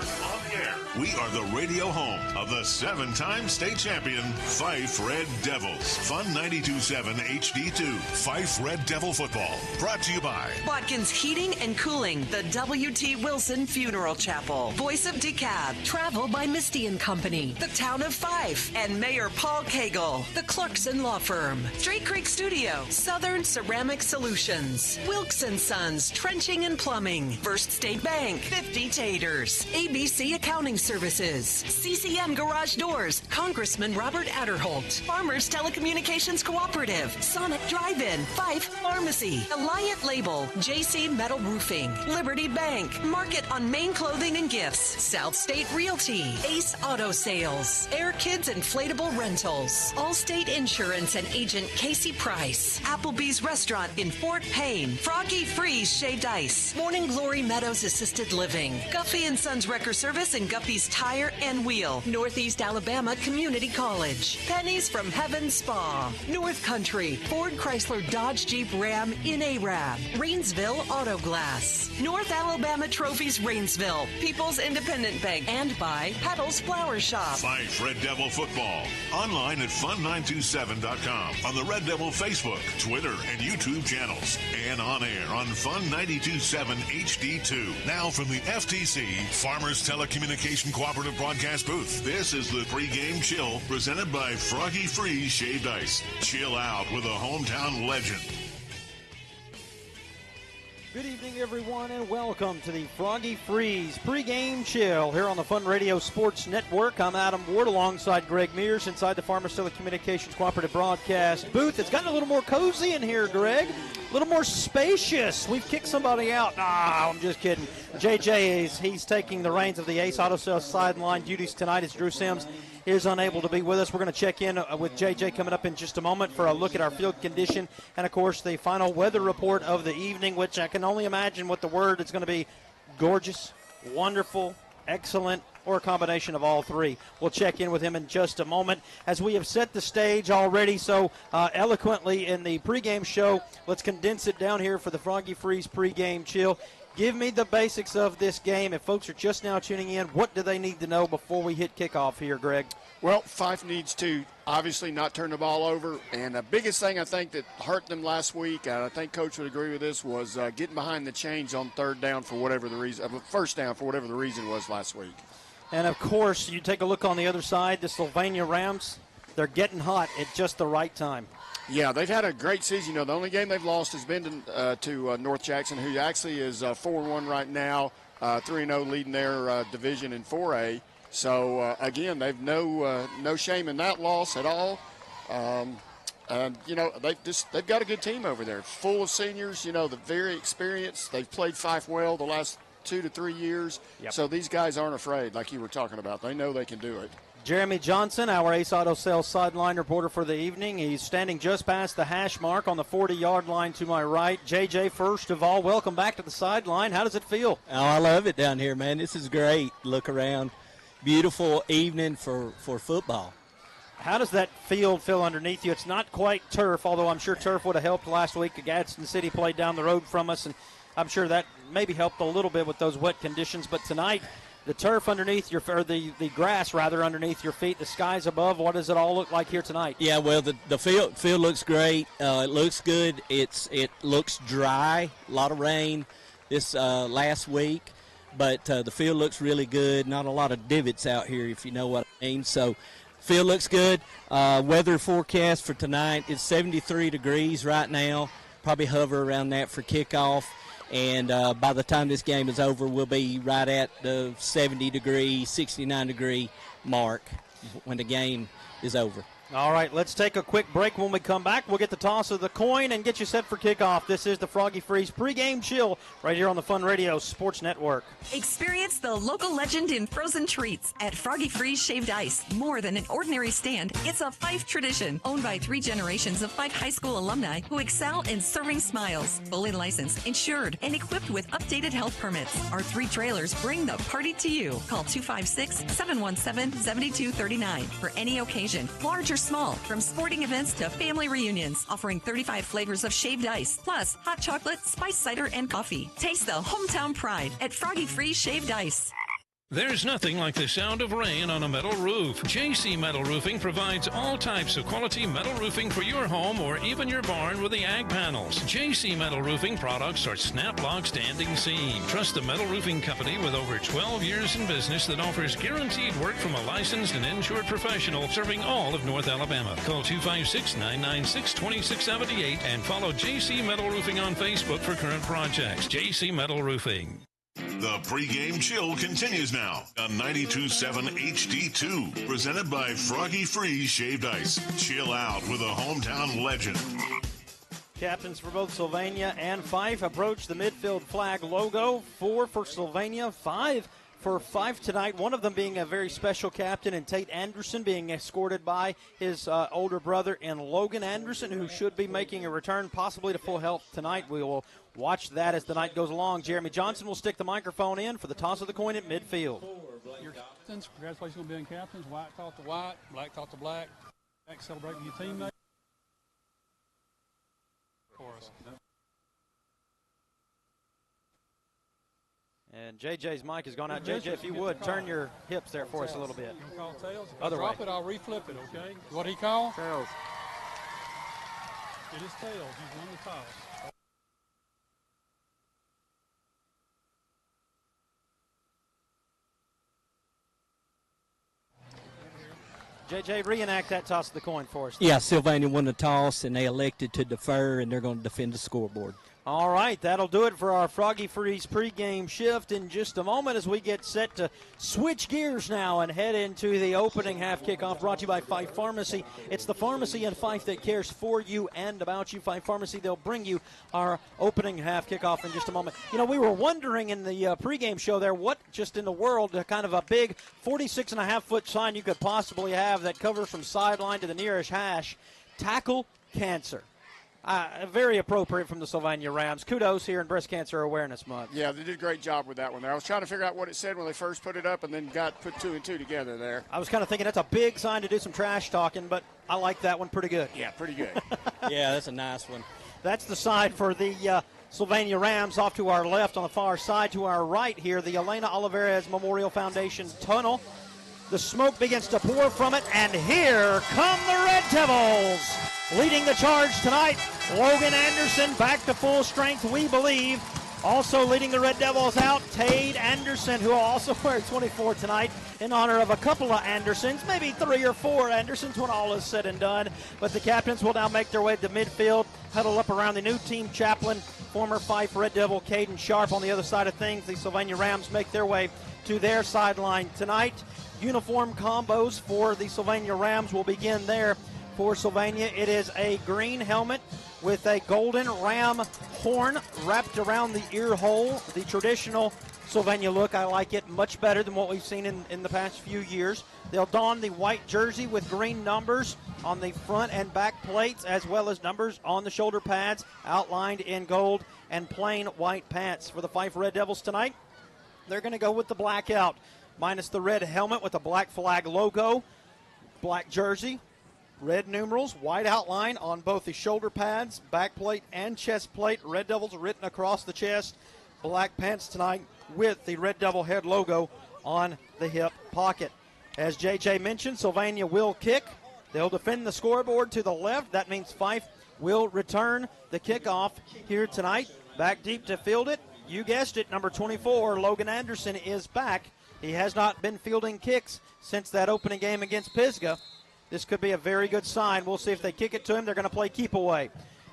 We are the radio home of the 7-time state champion Fyffe Red Devils. Fun 92.7 HD2. Fyffe Red Devil football. Brought to you by Watkins Heating and Cooling, the W.T. Wilson Funeral Chapel, Voice of DeKalb, Travel by Misty and Company, the Town of Fyffe, and Mayor Paul Cagle, the Clarkson Law Firm, Straight Creek Studio, Southern Ceramic Solutions, Wilkes & Sons Trenching and Plumbing, First State Bank, 50 Taters, ABC Accounting Services, CCM Garage Doors, Congressman Robert Adderholt, Farmers Telecommunications Cooperative, Sonic Drive-In, Fyffe Pharmacy, Alliant Label, JC Metal Roofing, Liberty Bank, Market on Main Clothing and Gifts, South State Realty, Ace Auto Sales, Air Kids Inflatable Rentals, Allstate Insurance and Agent Casey Price, Applebee's Restaurant in Fort Payne, Froggy Freeze Shaved Ice, Morning Glory Meadows Assisted Living, Guffey & Sons Wrecker Service and Guffey's Tire and Wheel, Northeast Alabama Community College, Pennies from Heaven Spa, North Country, Ford Chrysler Dodge Jeep Ram in Arab, Rainsville Auto Glass, North Alabama Trophies Rainsville, People's Independent Bank, and by Petal's Flower Shop. Fyffe Red Devil football. Online at fun927.com, on the Red Devil Facebook, Twitter, and YouTube channels, and on air on Fun 92.7 HD2. Now from the FTC, Farmers Telecommunication Cooperative Broadcast Booth, this is the pregame chill presented by Froggy Freeze Shaved Ice. Chill out with a hometown legend. Good evening, everyone, and welcome to the Froggy Freeze pregame chill here on the Fun Radio Sports Network. I'm Adam Ward alongside Greg Mears inside the Farmers Telecommunications Cooperative Broadcast booth. It's gotten a little more cozy in here, Greg. A little more spacious. We've kicked somebody out. Nah, I'm just kidding. JJ he's taking the reins of the Ace Auto Sales sideline duties tonight as Drew Sims is unable to be with us. We're going to check in with JJ coming up in just a moment for a look at our field condition and, of course, the final weather report of the evening, which I can only imagine what the word is going to be: gorgeous, wonderful, excellent, or a combination of all three. We'll check in with him in just a moment. As we have set the stage already so eloquently in the pregame show, let's condense it down here for the Froggy Freeze pregame chill. Give me the basics of this game. If folks are just now tuning in, what do they need to know before we hit kickoff here, Greg? Well, Fyffe needs to obviously not turn the ball over. And the biggest thing I think that hurt them last week, and I think Coach would agree with this, was getting behind the chains on third down for whatever the reason, first down for whatever the reason was last week. And, of course, you take a look on the other side, the Sylvania Rams, they're getting hot at just the right time. Yeah, they've had a great season. You know, the only game they've lost has been to North Jackson, who actually is 4-1 right now, 3-0 leading their division in 4A. So, again, they've no shame in that loss at all. You know, they've got a good team over there, full of seniors. You know, they're very experienced. They've played Fyffe well the last 2 to 3 years. Yep. So these guys aren't afraid, like you were talking about. They know they can do it. Jeremy Johnson, our Ace Auto Sales sideline reporter for the evening. He's standing just past the hash mark on the 40-yard line to my right. JJ, first of all, welcome back to the sideline. How does it feel? Oh, I love it down here, man. This is great. Look around. Beautiful evening for football. How does that field feel underneath you? It's not quite turf, although I'm sure turf would have helped last week. Gadsden City played down the road from us, and I'm sure that maybe helped a little bit with those wet conditions. But tonight, the turf underneath your, or the grass rather underneath your feet, the skies above. What does it all look like here tonight? Yeah, well, the field looks great. It looks good. It looks dry. A lot of rain this last week, but the field looks really good. Not a lot of divots out here, if you know what I mean. So, field looks good. Weather forecast for tonight is 73 degrees right now. Probably hover around that for kickoff. And by the time this game is over, we'll be right at the 70-degree, 69-degree mark when the game is over. All right, let's take a quick break. When we come back, we'll get the toss of the coin and get you set for kickoff. This is the Froggy Freeze pregame chill right here on the Fun Radio Sports Network. Experience the local legend in frozen treats at Froggy Freeze Shaved Ice. More than an ordinary stand, it's a Fyffe tradition owned by 3 generations of Fyffe High School alumni who excel in serving smiles. Fully licensed, insured, and equipped with updated health permits. Our 3 trailers bring the party to you. Call 256-717-7239 for any occasion, large or small, from sporting events to family reunions, offering 35 flavors of shaved ice, plus hot chocolate, spiced cider, and coffee. Taste the hometown pride at Froggy Freeze Shaved Ice. There's nothing like the sound of rain on a metal roof. JC Metal Roofing provides all types of quality metal roofing for your home or even your barn with the ag panels. JC Metal Roofing products are snap-lock standing seam. Trust the metal roofing company with over 12 years in business that offers guaranteed work from a licensed and insured professional serving all of North Alabama. Call 256-996-2678 and follow JC Metal Roofing on Facebook for current projects. JC Metal Roofing. The pregame chill continues now on 92.7 HD2, presented by Froggy Freeze Shaved Ice. Chill out with a hometown legend. Captains for both Sylvania and Fyffe approach the midfield flag logo. 4 for Sylvania, 5 for Fyffe tonight, one of them being a very special captain, and Tate Anderson being escorted by his older brother and Logan Anderson, who should be making a return possibly to full health tonight. We will watch that as the night goes along. Jeremy Johnson will stick the microphone in for the toss of the coin at midfield. Your captains, congratulations on being captains. White taught to white, black taught to black. Back celebrating your teammate. For us. And JJ's mic has gone out. JJ, if you would, turn your hips there for us a little bit. You call tails? If Other I drop way. it, I'll reflip it, okay? What did he call? Tails. It is tails. He's won the toss. JJ, reenact that toss of the coin for us. Yeah, Sylvania won the toss, and they elected to defer, and they're going to defend the scoreboard. All right, that'll do it for our Froggy Freeze pregame shift in just a moment as we get set to switch gears now and head into the opening half kickoff brought to you by Fyffe Pharmacy. It's the pharmacy in Fyffe that cares for you and about you. Fyffe Pharmacy, they'll bring you our opening half kickoff in just a moment. You know, we were wondering in the pregame show there what just in the world kind of a big 46.5-foot sign you could possibly have that covers from sideline to the nearest hash. Tackle cancer. Very appropriate from the Sylvania Rams. Kudos here in Breast Cancer Awareness Month. Yeah, they did a great job with that one there. I was trying to figure out what it said when they first put it up and then put 2 and 2 together there. I was kind of thinking that's a big sign to do some trash talking, but I like that one pretty good. Yeah, pretty good. Yeah, that's a nice one. That's the side for the Sylvania Rams. Off to our left on the far side, to our right here, the Elena Olivares Memorial Foundation tunnel. The smoke begins to pour from it, and here come the Red Devils. Leading the charge tonight, Logan Anderson back to full strength, we believe. Also leading the Red Devils out, Tade Anderson, who will also wear 24 tonight in honor of a couple of Andersons, maybe 3 or 4 Andersons when all is said and done. But the captains will now make their way to midfield, huddle up around the new team chaplain, former Fyffe Red Devil Caden Sharp. On the other side of things, the Sylvania Rams make their way to their sideline tonight. Uniform combos for the Sylvania Rams will begin there. For Sylvania, it is a green helmet with a golden ram horn wrapped around the ear hole. The traditional Sylvania look, I like it much better than what we've seen in the past few years. They'll don the white jersey with green numbers on the front and back plates, as well as numbers on the shoulder pads outlined in gold, and plain white pants. For the Fyffe Red Devils tonight, they're going to go with the blackout, minus the red helmet with the black flag logo, black jersey, red numerals, white outline on both the shoulder pads, back plate, and chest plate. Red Devils written across the chest. Black pants tonight with the Red Devil head logo on the hip pocket. As JJ mentioned, Sylvania will kick. They'll defend the scoreboard to the left. That means Fyffe will return the kickoff here tonight. Back deep to field it. You guessed it, number 24, Logan Anderson is back. He has not been fielding kicks since that opening game against Pisgah. This could be a very good sign. We'll see if they kick it to him. They're going to play keep away.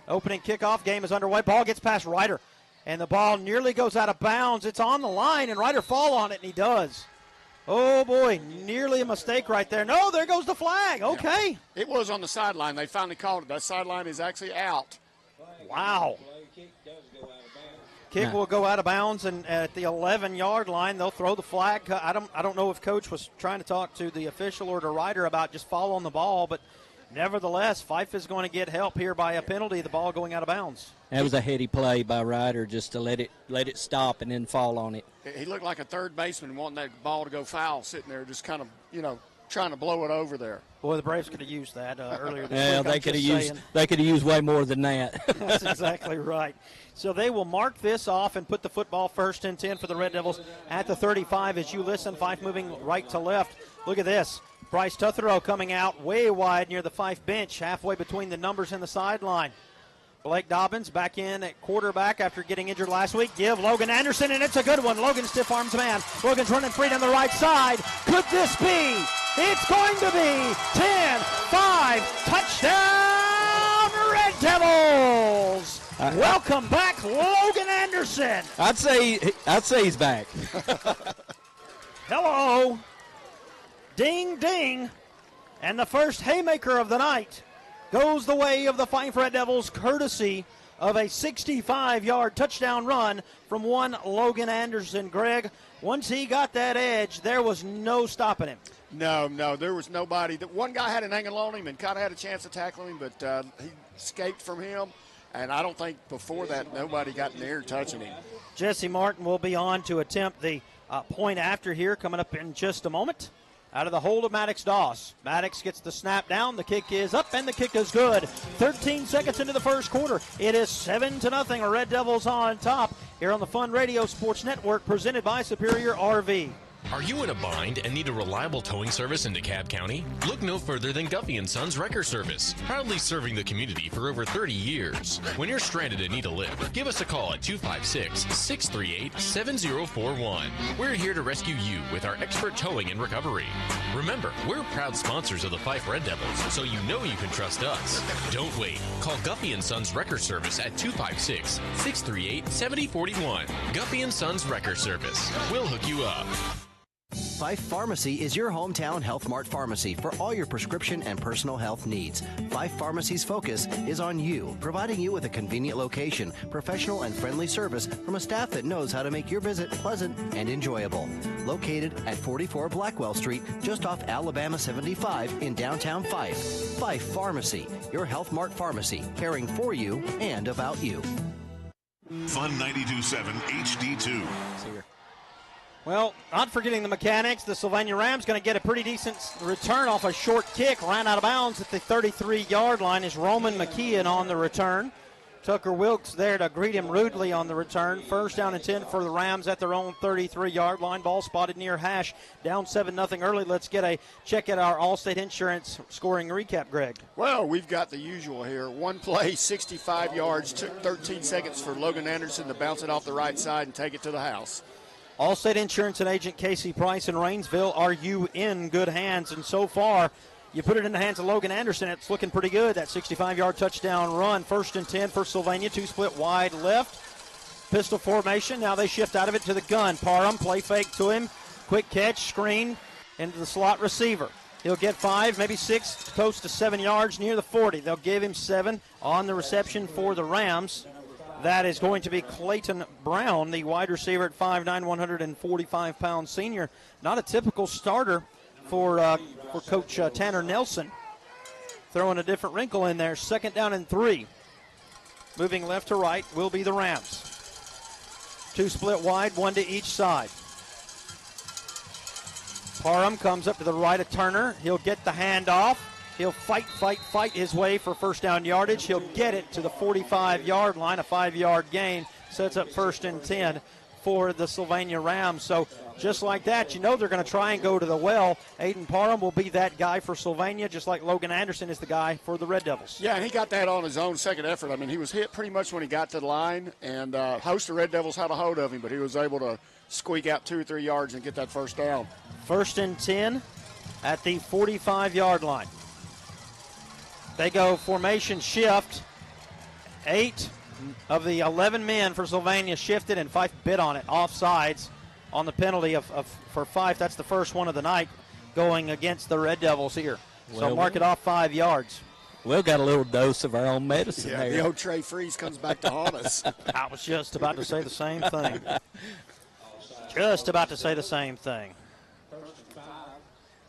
Opening kickoff, game is underway. Ball gets past Ryder, and the ball nearly goes out of bounds. It's on the line, and Ryder fall on it, and he does. Oh, boy, nearly a mistake right there. No, there goes the flag. Okay. Yeah. It was on the sideline. They finally called it. That sideline is actually out. Wow. Kick will go out of bounds, and at the 11-yard line, they'll throw the flag. I don't know if Coach was trying to talk to the official or to Ryder about just following the ball, but nevertheless, Fyffe is going to get help here by a penalty, the ball going out of bounds. That was a heady play by Ryder just to let it stop and then fall on it. He looked like a third baseman wanting that ball to go foul, sitting there just kind of, trying to blow it over there. Boy, the Braves could have used that earlier this week. They could have used way more than that. That's exactly right. So they will mark this off and put the football first and 10 for the Red Devils at the 35 as you listen. Fyffe moving right to left. Look at this. Bryce Tutherow coming out way wide near the Fyffe bench, halfway between the numbers and the sideline. Blake Dobbins back in at quarterback after getting injured last week. Give Logan Anderson, and it's a good one. Logan stiff arms man. Logan's running free down the right side. Could this be? It's going to be 10-5. Touchdown, Red Devils. Welcome back, Logan Anderson. I'd say he's back. Hello. Ding, ding. And the first haymaker of the night goes the way of the Fyffe Red Devils, courtesy of a 65-yard touchdown run from one Logan Anderson. Greg, once he got that edge, there was no stopping him. No, there was nobody. One guy had an angle on him and kind of had a chance to tackle him, but he escaped from him. And I don't think before that nobody got in the air touching him. Jesse Martin will be on to attempt the point after here coming up in just a moment. Out of the hold of Maddox Doss. Maddox gets the snap down. The kick is up, and the kick is good. 13 seconds into the first quarter. It is 7-0. Red Devils on top here on the Fun Radio Sports Network, presented by Superior RV. Are you in a bind and need a reliable towing service in DeKalb County? Look no further than Guffey & Sons Wrecker Service, proudly serving the community for over 30 years. When you're stranded and need a lift, give us a call at 256-638-7041. We're here to rescue you with our expert towing and recovery. Remember, we're proud sponsors of the Fyffe Red Devils, so you know you can trust us. Don't wait. Call Guffey & Sons Wrecker Service at 256-638-7041. Guffey & Sons Wrecker Service. We'll hook you up. Fyffe Pharmacy is your hometown Health Mart pharmacy for all your prescription and personal health needs. Fyffe Pharmacy's focus is on you, providing you with a convenient location, professional and friendly service from a staff that knows how to make your visit pleasant and enjoyable. Located at 44 Blackwell Street, just off Alabama 75 in downtown Fyffe. Fyffe Pharmacy, your Health Mart pharmacy, caring for you and about you. Fun 92.7 HD2. Well, not forgetting the mechanics, the Sylvania Rams going to get a pretty decent return off a short kick. Ran out of bounds at the 33-yard line is Roman McKeon on the return. Tucker Wilkes there to greet him rudely on the return. First down and 10 for the Rams at their own 33-yard line. Ball spotted near hash. Down 7-0 early. Let's get a check at our Allstate Insurance scoring recap, Greg. Well, we've got the usual here. One play, 65 yards. Took 13 seconds for Logan Anderson to bounce it off the right side and take it to the house. Allstate Insurance and agent Casey Price in Rainsville, are you in good hands? And so far, you put it in the hands of Logan Anderson. It's looking pretty good, that 65-yard touchdown run. First and 10 for Sylvania. Two split wide left. Pistol formation. Now they shift out of it to the gun. Parham, play fake to him. Quick catch, screen into the slot receiver. He'll get 5, maybe 6, close to 7 yards near the 40. They'll give him 7 on the reception for the Rams. That is going to be Clayton Brown, the wide receiver at 5'9", 145-pound senior. Not a typical starter for Coach Tanner Nelson. Throwing a different wrinkle in there. Second down and 3. Moving left to right will be the Rams. Two split wide, one to each side. Parham comes up to the right of Turner. He'll get the handoff. He'll fight his way for first down yardage. He'll get it to the 45-yard line, a 5-yard gain. Sets up first and 10 for the Sylvania Rams. So just like that, you know they're going to try and go to the well. Aiden Parham will be that guy for Sylvania, just like Logan Anderson is the guy for the Red Devils. Yeah, and he got that on his own second effort. I mean, he was hit pretty much when he got to the line, and a host of Red Devils had a hold of him, but he was able to squeak out 2 or 3 yards and get that first down. First and 10 at the 45-yard line. They go formation shift. 8 of the 11 men for Sylvania shifted, and Fyffe bid on it. Offsides on the penalty for Fyffe. That's the first one of the night going against the Red Devils here. So mark it off 5 yards. We've got a little dose of our own medicine there. The old Trey Freeze comes back to haunt us. I was just about to say the same thing. Just about to say the same thing.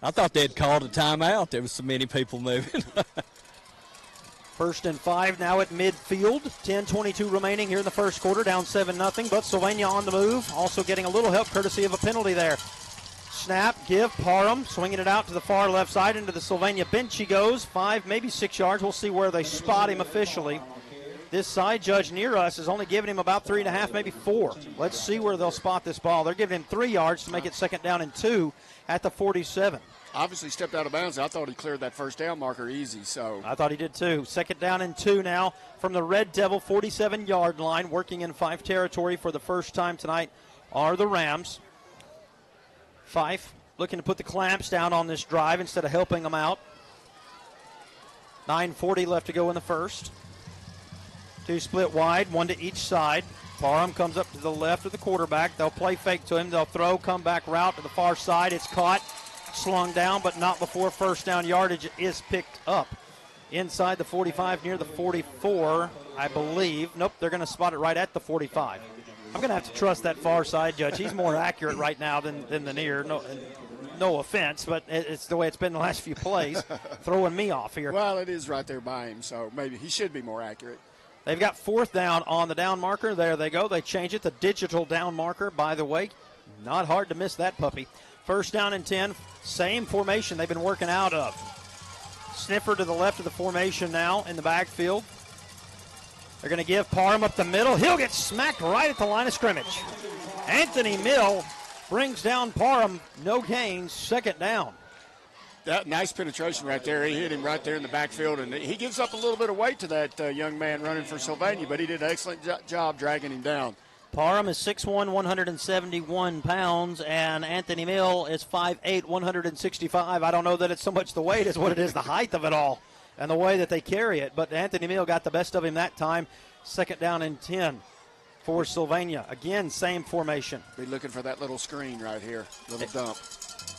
I thought they'd called a timeout. There was so many people moving. First and 5 now at midfield. 10:22 remaining here in the first quarter. Down 7-0. But Sylvania on the move. Also getting a little help courtesy of a penalty there. Snap, give, Parham. Swinging it out to the far left side into the Sylvania bench he goes. 5, maybe 6 yards. We'll see where they spot him officially. This side judge near us is only giving him about 3.5, maybe 4. Let's see where they'll spot this ball. They're giving him 3 yards to make it second down and 2 at the 47. Obviously stepped out of bounds. I thought he cleared that first down marker easy. So I thought he did too. Second down and 2 now from the Red Devil 47-yard line. Working in Fyffe territory for the first time tonight are the Rams. Fyffe looking to put the clamps down on this drive instead of helping them out. 9:40 left to go in the first. 2 split wide, 1 to each side. Parham comes up to the left of the quarterback. They'll play fake to him. They'll throw, come back route to the far side. It's caught. Slung down, but not before first down yardage is picked up. Inside the 45, near the 44, I believe. Nope, they're going to spot it right at the 45. I'm going to have to trust that far side judge. He's more accurate right now than the near. No offense, but it's the way it's been the last few plays. Throwing me off here. Well, it is right there by him, so maybe he should be more accurate. They've got fourth down on the down marker. There they go. They change it. The digital down marker, by the way. Not hard to miss that puppy. First down and 10. Same formation they've been working out of. Sniffer to the left of the formation now in the backfield. They're going to give Parham up the middle. He'll get smacked right at the line of scrimmage. Anthony Mill brings down Parham. No gains. Second down. That nice penetration right there. He hit him right there in the backfield, and he gives up a little bit of weight to that young man running for Sylvania, but he did an excellent job dragging him down. Parham is 6'1", 171 pounds, and Anthony Mill is 5'8", 165. I don't know that it's so much the weight as what it is the height of it all and the way that they carry it. But Anthony Mill got the best of him that time. Second down and 10 for Sylvania. Again, same formation. Be looking for that little screen right here, little dump.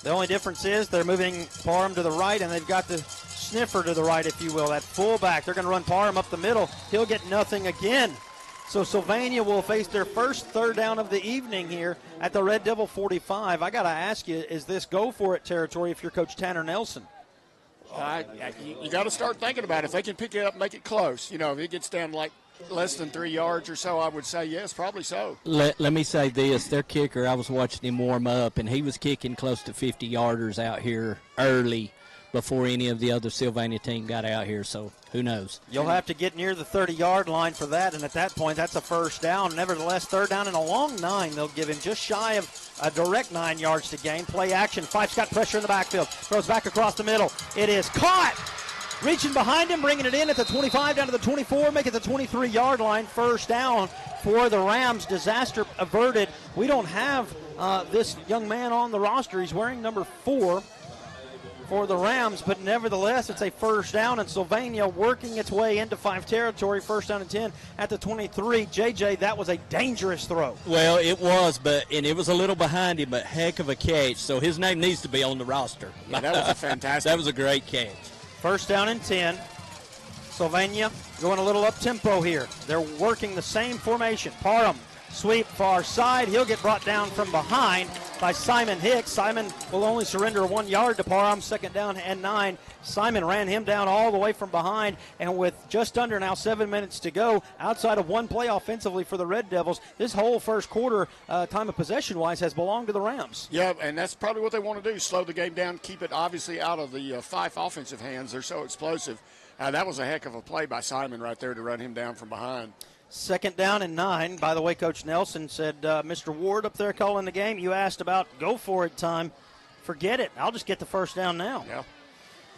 The only difference is they're moving Parham to the right, and they've got the sniffer to the right, if you will, that fullback. They're going to run Parham up the middle. He'll get nothing again. So Sylvania will face their first third down of the evening here at the Red Devil 45. I got to ask you, is this go-for-it territory if you're Coach Tanner Nelson? You got to start thinking about it. If they can pick it up and make it close, if it gets down like less than 3 yards or so, I would say yes, probably so. Let me say this. Their kicker, I was watching him warm up, and he was kicking close to 50-yarders out here early. before any of the other Sylvania team got out here. So who knows? You'll have to get near the 30-yard line for that, and at that point, that's a first down. Nevertheless, third down and a long 9. They'll give him just shy of a direct 9 yards to gain. Play action. Fyffe's got pressure in the backfield. Throws back across the middle. It is caught. Reaching behind him, bringing it in at the 25, down to the 24, make it the 23-yard line. First down for the Rams. Disaster averted. We don't have this young man on the roster. He's wearing number 4 for the Rams, but nevertheless, it's a first down, and Sylvania working its way into 5 territory. First down and 10 at the 23. JJ, that was a dangerous throw. Well, it was, and it was a little behind him, but heck of a catch. So his name needs to be on the roster. Yeah, that was a fantastic. That was a great catch. First down and 10. Sylvania going a little up-tempo here. They're working the same formation. Parham, sweep far side. He'll get brought down from behind by Simon Hicks. Simon will only surrender 1 yard to Parham. Second down and 9. Simon ran him down all the way from behind, and with just under now 7 minutes to go, outside of one play offensively for the Red Devils, this whole first quarter, time of possession-wise, has belonged to the Rams. Yeah, and that's probably what they want to do, slow the game down, keep it obviously out of the Fyffe offensive hands. They're so explosive. That was a heck of a play by Simon right there to run him down from behind. Second down and 9. By the way, Coach Nelson said, Mr. Ward up there calling the game, you asked about go for it time. Forget it. I'll just get the first down now. Yeah.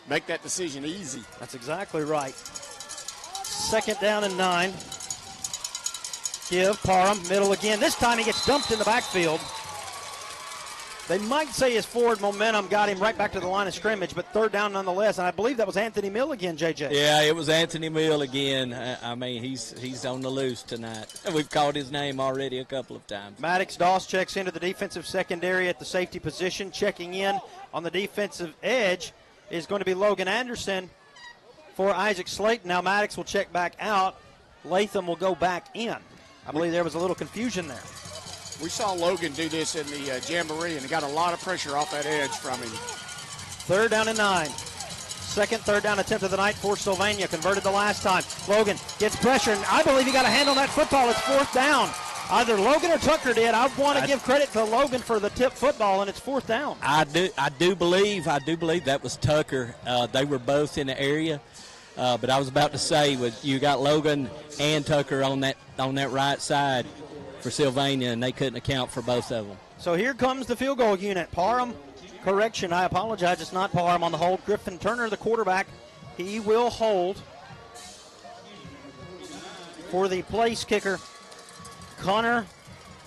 Make that decision easy. That's exactly right. Second down and 9. Give Parham, middle again. This time he gets dumped in the backfield. They might say his forward momentum got him right back to the line of scrimmage, but third down nonetheless. And I believe that was Anthony Mill again, JJ. Yeah, it was Anthony Mill again. I mean, he's on the loose tonight. We've called his name already a couple of times. Maddox Doss checks into the defensive secondary at the safety position. Checking in on the defensive edge is going to be Logan Anderson for Isaac Slayton. Now Maddox will check back out. Latham will go back in. I believe there was a little confusion there. We saw Logan do this in the Jamboree, and he got a lot of pressure off that edge from him. Third down and 9. Second third down attempt of the night for Sylvania. Converted the last time. Logan gets pressure, and I believe he got a hand on that football. It's fourth down. Either Logan or Tucker did. I want to give credit to Logan for the tip football, and it's fourth down. I do believe that was Tucker. They were both in the area. But I was about to say, you got Logan and Tucker on that right side for Sylvania, and they couldn't account for both of them. So here comes the field goal unit. Parham, correction, I apologize, it's not Parham on the hold. Griffin Turner, the quarterback, he will hold for the place kicker. Connor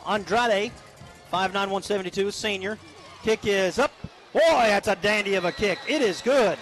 Andrade, 5'9", 172, senior. Kick is up. Boy, that's a dandy of a kick. It is good.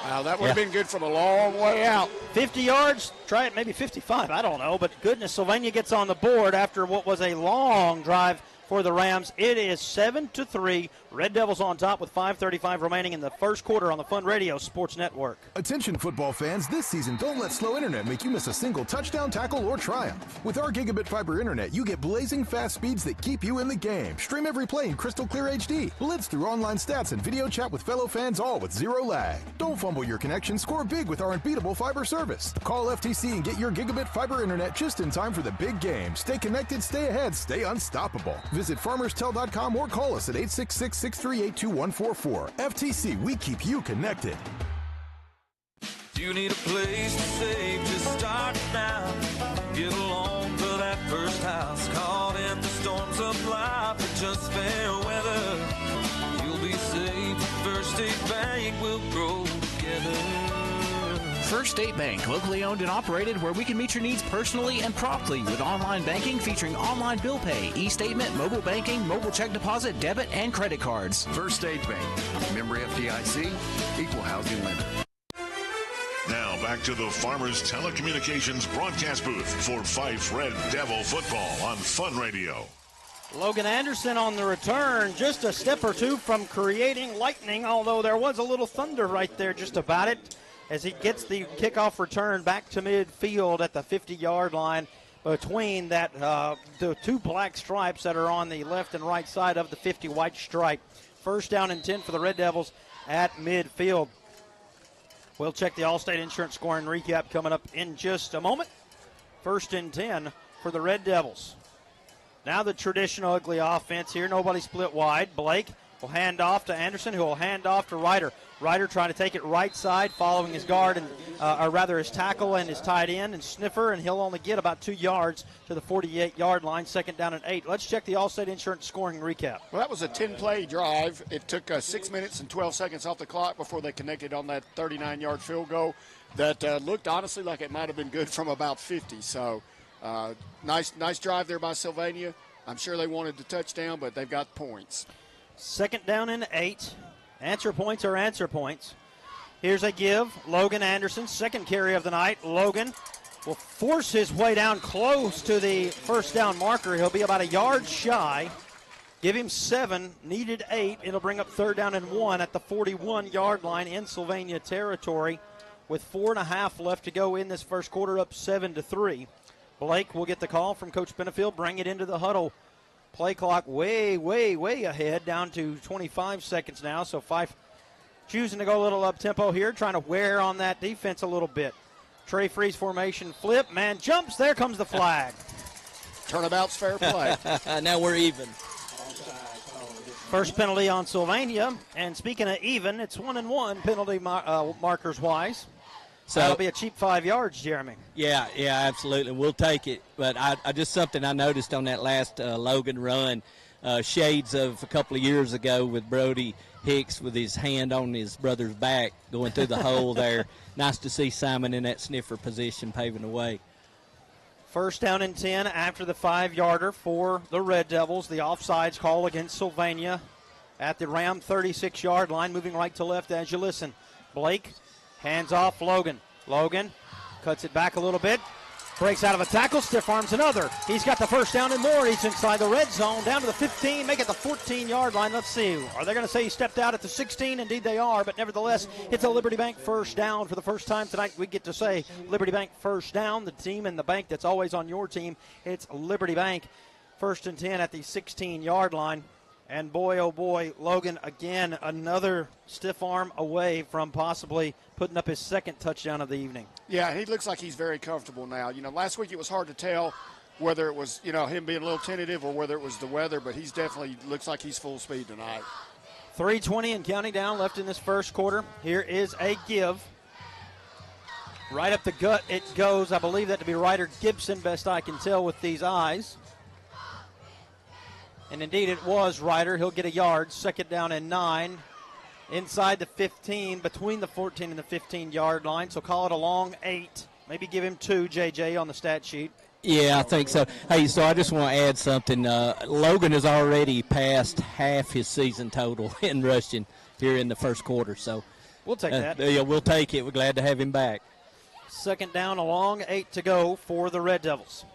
Wow, that would have been good from a long way out. 50 yards, try it maybe 55, I don't know. But goodness, Sylvania gets on the board after what was a long drive for the Rams. It is 7-3. Red Devils on top with 5:35 remaining in the first quarter on the Fun Radio Sports Network. Attention football fans, this season don't let slow internet make you miss a single touchdown, tackle, or triumph. With our gigabit fiber internet, you get blazing fast speeds that keep you in the game. Stream every play in crystal clear HD. Blitz through online stats and video chat with fellow fans, all with zero lag. Don't fumble your connection. Score big with our unbeatable fiber service. Call FTC and get your gigabit fiber internet just in time for the big game. Stay connected, stay ahead, stay unstoppable. Visit farmerstel.com or call us at 866-638-2144. FTC, we keep you connected. Do you need a place to save? Just start now. Get a loan for that first house. Caught in the storms of life or just fair weather. You'll be safe. First State Bank will grow together. First State Bank, locally owned and operated, where we can meet your needs personally and promptly with online banking featuring online bill pay, e-statement, mobile banking, mobile check deposit, debit, and credit cards. First State Bank, member FDIC, equal housing lender. Now back to the Farmers Telecommunications broadcast booth for Fyffe Red Devil football on Fun Radio. Logan Anderson on the return, just a step or two from creating lightning, although there was a little thunder right there just about it, as he gets the kickoff return back to midfield at the 50-yard line between that the two black stripes that are on the left and right side of the 50 white stripe. First down and 10 for the Red Devils at midfield. We'll check the Allstate Insurance scoring recap coming up in just a moment. First and 10 for the Red Devils. Now the traditional ugly offense here. Nobody split wide. Blake will hand off to Anderson, who will hand off to Ryder. Ryder trying to take it right side, following his guard, and or rather his tackle and his tight end and sniffer, and he'll only get about 2 yards to the 48-yard line, 2nd down and 8. Let's check the Allstate Insurance scoring recap. Well, that was a 10-play drive. It took 6 minutes and 12 seconds off the clock before they connected on that 39-yard field goal that looked honestly like it might have been good from about 50. So nice drive there by Sylvania. I'm sure they wanted the touchdown, but they've got points. 2nd down and 8. Answer points are answer points. Here's a give. Logan Anderson, 2nd carry of the night. Logan will force his way down close to the 1st down marker. He'll be about a yard shy. Give him 7, needed 8. It'll bring up 3rd down and 1 at the 41-yard line in Sylvania territory with 4.5 left to go in this first quarter, up 7-3. Blake will get the call from Coach Benefield, bring it into the huddle. Play clock way ahead, down to 25 seconds now. So Fyffe choosing to go a little up-tempo here, trying to wear on that defense a little bit. Trey freeze formation, flip, man jumps, there comes the flag. Turnabout's fair play. Now we're even. First penalty on Sylvania, and speaking of even, it's 1-1 penalty markers-wise. So that'll be a cheap 5 yards, Jeremy. Yeah, absolutely. We'll take it. But I just something I noticed on that last Logan run, shades of a couple of years ago with Brody Hicks with his hand on his brother's back going through the hole there. Nice to see Simon in that sniffer position paving the way. 1st down and 10 after the 5-yarder for the Red Devils. The offsides call against Sylvania at the Ram 36-yard line, moving right to left as you listen. Blake hands off Logan. Logan cuts it back a little bit. Breaks out of a tackle, stiff arms another. He's got the 1st down and more. He's inside the red zone, down to the 15, make it the 14-yard line. Let's see. Are they going to say he stepped out at the 16? Indeed they are, but nevertheless, it's a Liberty Bank 1st down for the first time tonight. We get to say Liberty Bank 1st down, the team and the bank that's always on your team. It's Liberty Bank 1st and 10 at the 16-yard line. And boy, oh boy, Logan again, another stiff arm away from possibly putting up his 2nd touchdown of the evening. Yeah, he looks like he's very comfortable now. Last week it was hard to tell whether it was, him being a little tentative or whether it was the weather, but he's definitely looks like he's full speed tonight. 3:20 and counting down left in this first quarter. Here is a give. Right up the gut it goes. I believe that to be Ryder Gibson, best I can tell with these eyes. And indeed it was Ryder. He'll get a yard. 2nd down and 9. Inside the 15, between the 14 and the 15-yard line. So call it a long 8. Maybe give him 2, JJ, on the stat sheet. Yeah, I think so. Hey, so I just want to add something. Logan has already passed half his season total in rushing here in the first quarter. So we'll take that. Yeah, we'll take it. We're glad to have him back. 2nd down, a long 8 to go for the Red Devils.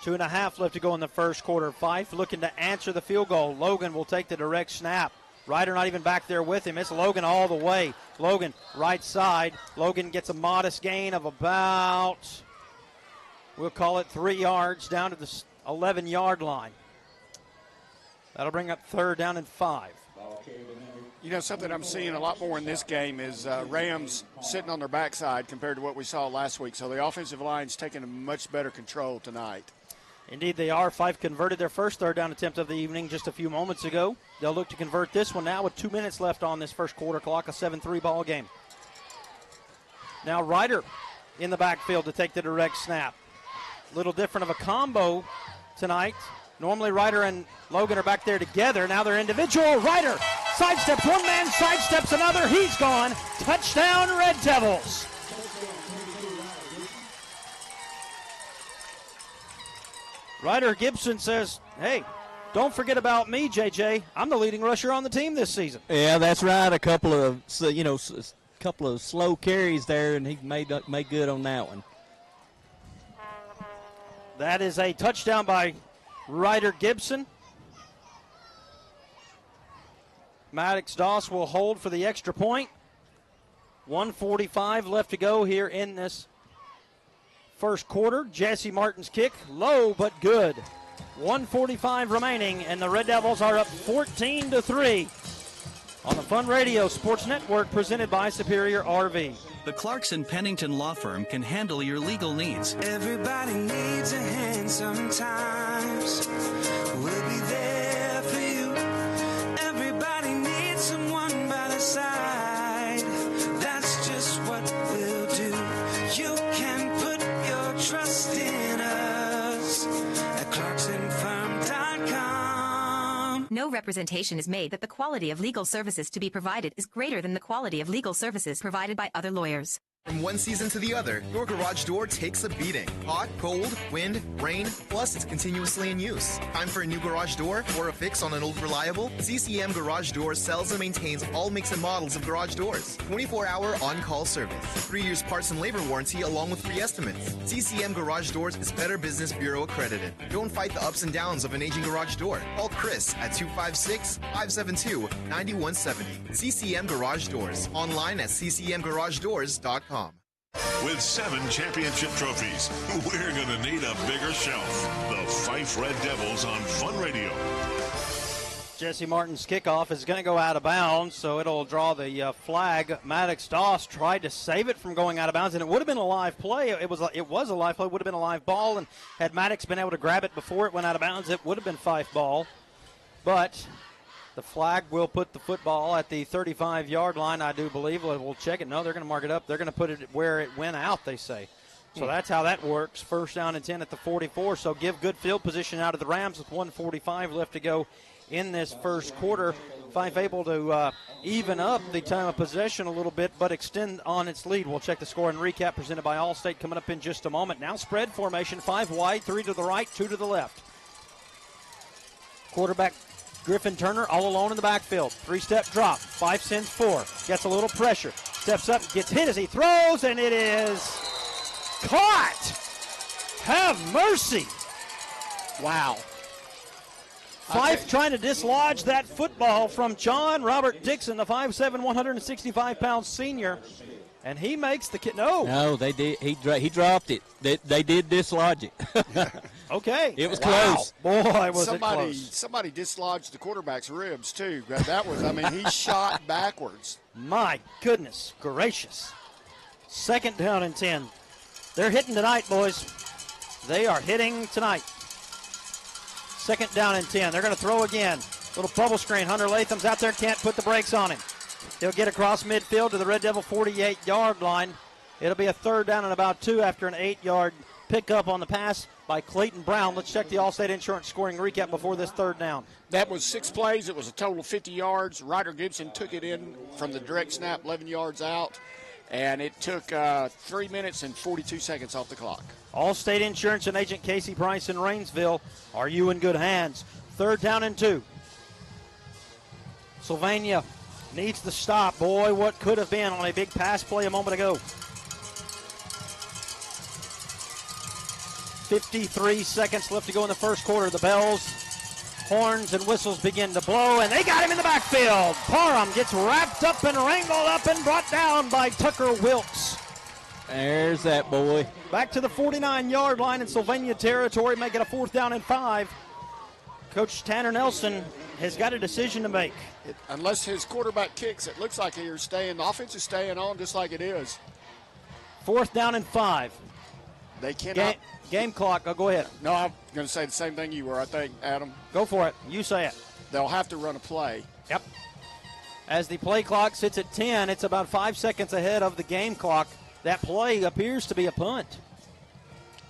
2.5 left to go in the first quarter. Fyffe looking to answer the field goal. Logan will take the direct snap. Ryder not even back there with him. It's Logan all the way. Logan right side. Logan gets a modest gain of about, we'll call it 3 yards down to the 11-yard line. That'll bring up 3rd down and 5. Something I'm seeing a lot more in this game is Rams sitting on their backside compared to what we saw last week. So the offensive line's taking a much better control tonight. Indeed they are. Fyffe converted their first 3rd down attempt of the evening just a few moments ago. They'll look to convert this one now with 2 minutes left on this first quarter clock, a 7-3 ball game. Now Ryder in the backfield to take the direct snap. A little different of a combo tonight. Normally Ryder and Logan are back there together. Now they're individual. Ryder sidesteps one man, sidesteps another. He's gone. Touchdown, Red Devils. Ryder Gibson says, hey, don't forget about me, JJ. I'm the leading rusher on the team this season. Yeah, that's right. A couple of slow carries there, and he made good on that one. That is a touchdown by Ryder Gibson. Maddox Doss will hold for the extra point. 1:45 left to go here in this first quarter. Jesse Martin's kick, low but good. 1:45 remaining, and the Red Devils are up 14-3 on the Fun Radio Sports Network, presented by Superior RV. The Clarkson Pennington Law Firm can handle your legal needs. Everybody needs a hand sometimes. We'll be there for you. No representation is made that the quality of legal services to be provided is greater than the quality of legal services provided by other lawyers. From one season to the other, your garage door takes a beating. Hot, cold, wind, rain, plus it's continuously in use. Time for a new garage door or a fix on an old reliable? CCM Garage Doors sells and maintains all makes and models of garage doors. 24-hour on-call service. 3 years parts and labor warranty along with free estimates. CCM Garage Doors is Better Business Bureau accredited. Don't fight the ups and downs of an aging garage door. Call Chris at 256-572-9170. CCM Garage Doors. Online at ccmgaragedoors.com. With 7 championship trophies, we're going to need a bigger shelf. The Fyffe Red Devils on Fun Radio. Jesse Martin's kickoff is going to go out of bounds, so it'll draw the flag. Maddox Doss tried to save it from going out of bounds, and it would have been a live play. It was a live play. It would have been a live ball, and had Maddox been able to grab it before it went out of bounds, it would have been Fyffe ball. But the flag will put the football at the 35-yard line, I do believe. We'll check it. No, they're going to mark it up. They're going to put it where it went out, they say. So that's how that works. First down and 10 at the 44. So give good field position out of the Rams with 1:45 left to go in this first quarter. Fyffe able to even up the time of possession a little bit, but extend on its lead. We'll check the score and recap presented by Allstate coming up in just a moment. Now spread formation, 5 wide, 3 to the right, 2 to the left. Quarterback Griffin Turner all alone in the backfield. 3-step drop. 5 sends 4. Gets a little pressure. Steps up, gets hit as he throws, and it is caught. Have mercy. Wow. Fyffe trying to dislodge that football from John Robert Dixon, the 5'7", 165-pound senior. And he makes the No, they did. He dropped it. They did dislodge it. Okay. It was close. Boy, was it close. Somebody dislodged the quarterback's ribs, too. That was, he shot backwards. My goodness gracious. 2nd down and 10. They're hitting tonight, boys. They are hitting tonight. 2nd down and 10. They're going to throw again. Little bubble screen. Hunter Latham's out there, can't put the brakes on him. He'll get across midfield to the Red Devil 48-yard line. It'll be a 3rd down and about 2 after an 8-yard pickup on the pass by Clayton Brown. Let's check the Allstate Insurance scoring recap before this 3rd down. That was 6 plays. It was a total of 50 yards. Ryder Gibson took it in from the direct snap, 11 yards out, and it took 3 minutes and 42 seconds off the clock. Allstate Insurance and Agent Casey Price in Rainsville. Are you in good hands? 3rd down and 2. Sylvania needs the stop. Boy, what could have been on a big pass play a moment ago. 53 seconds left to go in the first quarter. The bells, horns, and whistles begin to blow, and they got him in the backfield. Parham gets wrapped up and wrangled up and brought down by Tucker Wilkes. There's that boy. Back to the 49-yard line in Sylvania territory, make it a 4th down and 5. Coach Tanner Nelson has got a decision to make. Unless his quarterback kicks, it looks like the offense is staying on just like it is. 4th down and 5. They cannot. Game clock. Oh, go ahead. No, I'm going to say the same thing you were, I think, Adam. Go for it. You say it. They'll have to run a play. Yep. As the play clock sits at 10, it's about 5 seconds ahead of the game clock. That play appears to be a punt.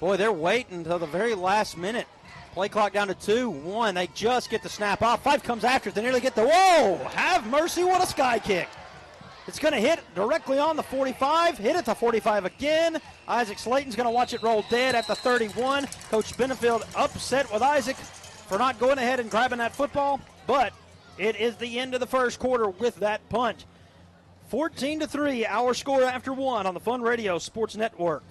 Boy, they're waiting until the very last minute. Play clock down to 2-1. They just get the snap off. Fyffe comes after it. They nearly get the, whoa, have mercy, what a sky kick. It's going to hit directly on the 45, hit at the 45 again. Isaac Slayton's going to watch it roll dead at the 31. Coach Benefield upset with Isaac for not going ahead and grabbing that football, but it is the end of the first quarter with that punt. 14-3, our score after 1 on the Fun Radio Sports Network.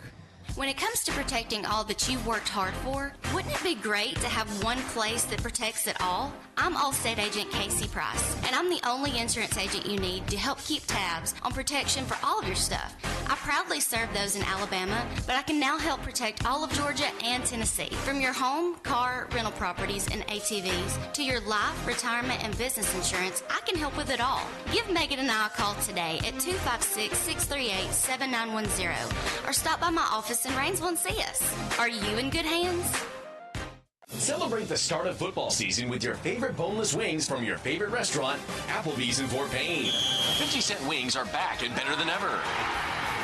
When it comes to protecting all that you've worked hard for, wouldn't it be great to have one place that protects it all? I'm Allstate Agent Casey Price, and I'm the only insurance agent you need to help keep tabs on protection for all of your stuff. I proudly served those in Alabama, but I can now help protect all of Georgia and Tennessee. From your home, car, rental properties, and ATVs, to your life, retirement, and business insurance, I can help with it all. Give Megan and I a call today at 256-638-7910, or stop by my office in Rainsville and see us. Are you in good hands? Celebrate the start of football season with your favorite boneless wings from your favorite restaurant, Applebee's in Fort Payne. 50-cent wings are back and better than ever.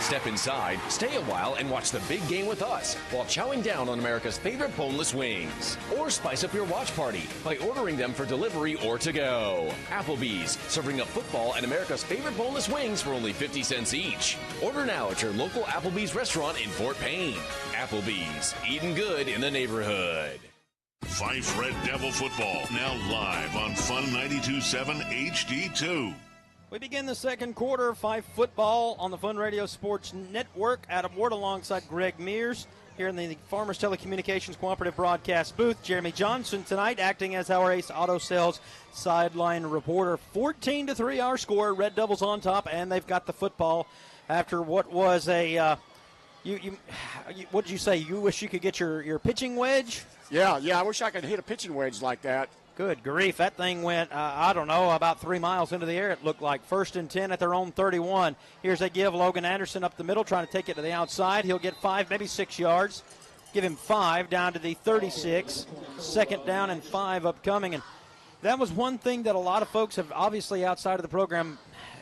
Step inside, stay a while, and watch the big game with us while chowing down on America's favorite boneless wings. Or spice up your watch party by ordering them for delivery or to go. Applebee's, serving up football and America's favorite boneless wings for only 50 cents each. Order now at your local Applebee's restaurant in Fort Payne. Applebee's, eating good in the neighborhood. Fyffe Red Devil football, now live on Fun 92.7 HD2. We begin the second quarter of Fyffe football on the Fun Radio Sports Network. Adam Ward alongside Greg Mears here in the Farmers Telecommunications Cooperative Broadcast booth. Jeremy Johnson tonight acting as our Ace Auto Sales sideline reporter. 14-3 our score. Red Devils on top, and they've got the football after what was a what did you say? You wish you could get your pitching wedge? Yeah, I wish I could hit a pitching wedge like that. Good grief. That thing went, about 3 miles into the air, it looked like. 1st and 10 at their own 31. Here's a give. Logan Anderson up the middle, trying to take it to the outside. He'll get 5, maybe 6 yards. Give him 5 down to the 36. 2nd down and 5 upcoming. And that was one thing that a lot of folks have obviously outside of the program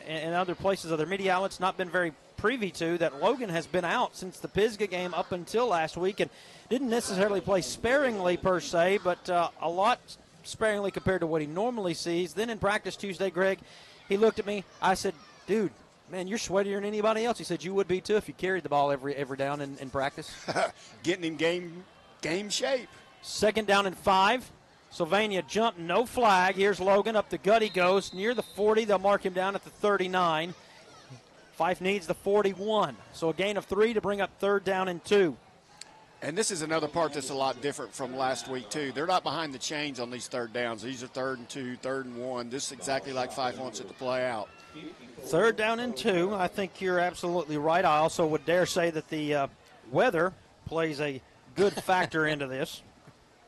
and other places, other media outlets, not been very privy to, that Logan has been out since the Pisgah game up until last week and didn't necessarily play sparingly per se, but a lot sparingly compared to what he normally sees. Then in practice Tuesday, Greg, he looked at me. I said, dude, man, you're sweatier than anybody else. He said, you would be too if you carried the ball every down in practice. Getting in game shape. 2nd down and 5. Sylvania jump, no flag. Here's Logan. Up the gut he goes. Near the 40. They'll mark him down at the 39. Fyffe needs the 41. So a gain of 3 to bring up 3rd down and 2. And this is another part that's a lot different from last week, too. They're not behind the chains on these 3rd downs. These are 3rd and 2, 3rd and 1. This is exactly like Fyffe wants it to play out. 3rd down and 2. I think you're absolutely right. I also would dare say that the weather plays a good factor into this.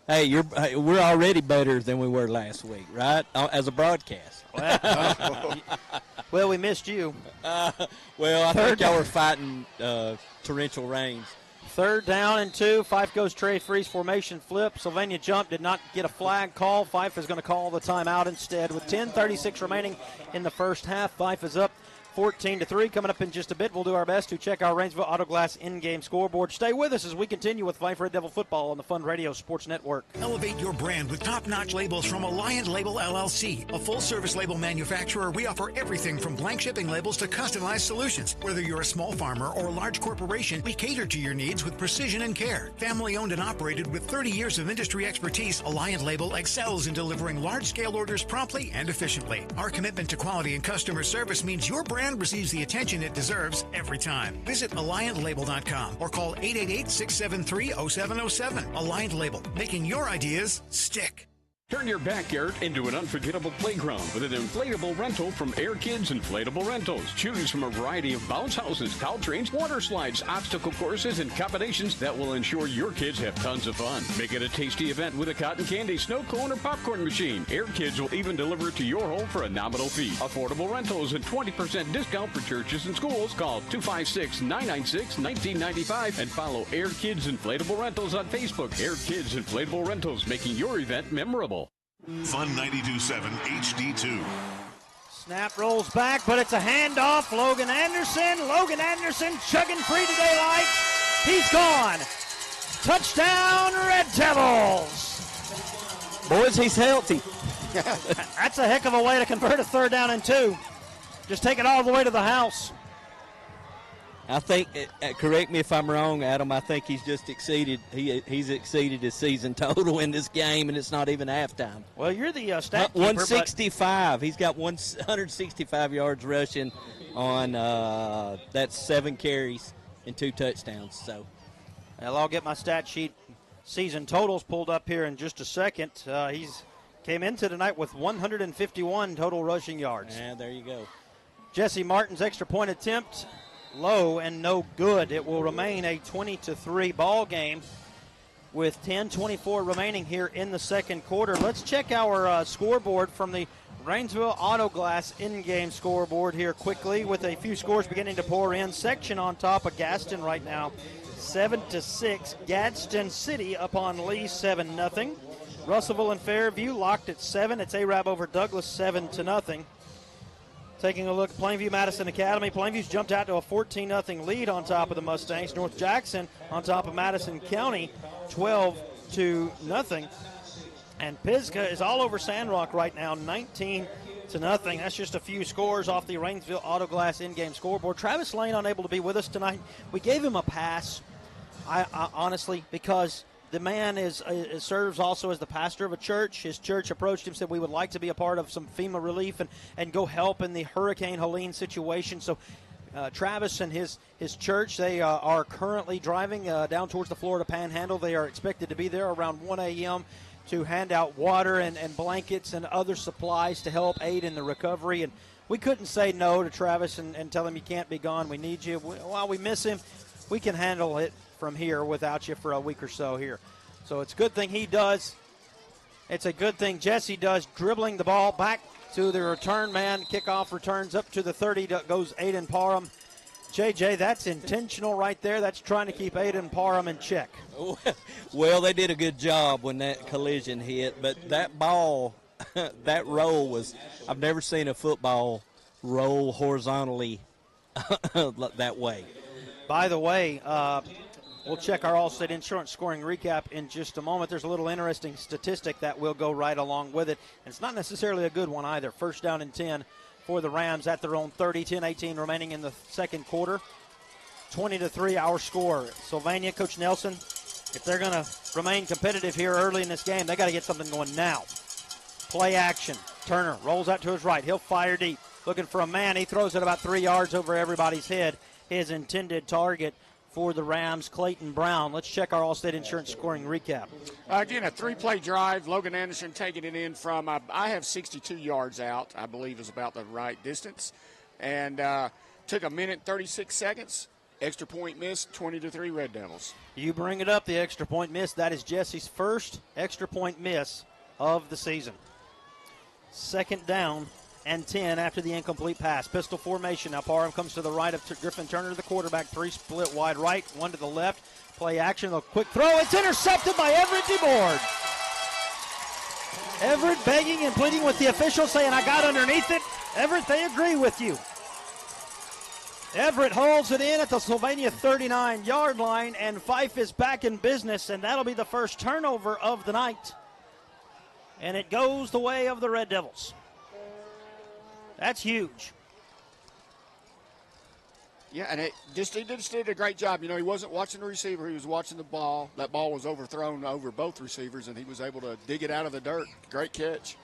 Hey, we're already better than we were last week, right? As a broadcast. Well, we missed you. Well, I think y'all were fighting torrential rains. 3rd down and 2. Fyffe goes Trey Freeze formation flip. Sylvania jump, did not get a flag call. Fyffe is going to call the timeout instead. With 10:36 remaining in the first half, Fyffe is up 14-3. Coming up in just a bit, we'll do our best to check our Rainsville Auto Glass in-game scoreboard. Stay with us as we continue with Fyffe Red Devil football on the Fun Radio Sports Network. Elevate your brand with top-notch labels from Alliant Label LLC, a full-service label manufacturer. We offer everything from blank shipping labels to customized solutions. Whether you're a small farmer or a large corporation, we cater to your needs with precision and care. Family-owned and operated with 30 years of industry expertise, Alliant Label excels in delivering large-scale orders promptly and efficiently. Our commitment to quality and customer service means your brand receives the attention it deserves every time. Visit AlliantLabel.com or call 888-673-0707. Alliant Label, making your ideas stick. Turn your backyard into an unforgettable playground with an inflatable rental from Air Kids Inflatable Rentals. Choose from a variety of bounce houses, cow trains, water slides, obstacle courses, and combinations that will ensure your kids have tons of fun. Make it a tasty event with a cotton candy, snow cone, or popcorn machine. Air Kids will even deliver it to your home for a nominal fee. Affordable rentals and 20% discount for churches and schools. Call 256-996-1995 and follow Air Kids Inflatable Rentals on Facebook. Air Kids Inflatable Rentals, making your event memorable. Fun 92.7 HD2. Snap rolls back, but it's a handoff. Logan Anderson chugging free to daylight. He's gone. Touchdown, Red Devils. Boys, he's healthy. That's a heck of a way to convert a 3rd down and 2. Just take it all the way to the house. I think, correct me if I'm wrong, Adam, I think he's just exceeded. He's exceeded his season total in this game, and it's not even halftime. Well, you're the stat keeper. 165. He's got 165 yards rushing on that's 7 carries and 2 touchdowns. So, well, I'll get my stat sheet season totals pulled up here in just a second. He's came into tonight with 151 total rushing yards. Yeah, there you go. Jesse Martin's extra point attempt, low and no good. It will remain a 20-3 ball game with 10:24 remaining here in the second quarter. Let's check our scoreboard from the Rainsville Auto Glass in-game scoreboard here quickly with a few scores beginning to pour in. Section on top of Gaston right now, 7-6. Gadsden City upon Lee, 7-0. Russellville and Fairview locked at 7. It's Arab over Douglas, 7-0. Taking a look at Plainview Madison Academy. Plainview's jumped out to a 14-0 lead on top of the Mustangs. North Jackson on top of Madison County, 12-0. And Pisgah is all over Sandrock right now, 19-0. That's just a few scores off the Rainsville Autoglass in-game scoreboard. Travis Lane unable to be with us tonight. We gave him a pass, I honestly, because the man serves also as the pastor of a church. His church approached him, said we would like to be a part of some FEMA relief and go help in the Hurricane Helene situation. So Travis and his church, they are currently driving down towards the Florida Panhandle. They are expected to be there around 1 a.m. to hand out water and blankets and other supplies to help aid in the recovery. And we couldn't say no to Travis and tell him you can't be gone. We need you. While we miss him, we can handle it from here without you for a week or so here. So it's a good thing he does. It's a good thing Jesse does, dribbling the ball back to the return man. Kickoff returns up to the 30, goes Aiden Parham. JJ, that's intentional right there. That's trying to keep Aiden Parham in check. Well, they did a good job when that collision hit, but that ball, that roll was, I've never seen a football roll horizontally that way. By the way, we'll check our Allstate Insurance scoring recap in just a moment. There's a little interesting statistic that will go right along with it. And it's not necessarily a good one either. First down and 10 for the Rams at their own 30, 10-18 remaining in the second quarter. 20-3 our score. Sylvania, Coach Nelson, if they're going to remain competitive here early in this game, they got to get something going now. Play action. Turner rolls out to his right. He'll fire deep. Looking for a man. He throws it about 3 yards over everybody's head. His intended target for the Rams, Clayton Brown. Let's check our Allstate Insurance scoring recap. Again, a 3-play drive. Logan Anderson taking it in from, I have 62 yards out, I believe is about the right distance. And took a minute 36 seconds. Extra point miss, 20-3 Red Devils. You bring it up, the extra point miss. That is Jesse's first extra point miss of the season. Second down and 10 after the incomplete pass. Pistol formation. Now Parham comes to the right of Griffin Turner, the quarterback. 3 split wide right, 1 to the left. Play action, a quick throw. It's intercepted by Everett DeBoard. Everett begging and pleading with the officials, saying, I got underneath it. Everett, they agree with you. Everett holds it in at the Sylvania 39-yard line, and Fyffe is back in business, and that'll be the first turnover of the night. And it goes the way of the Red Devils. That's huge. Yeah, and he just did a great job. You know, he wasn't watching the receiver. He was watching the ball. That ball was overthrown over both receivers, and he was able to dig it out of the dirt. Great catch.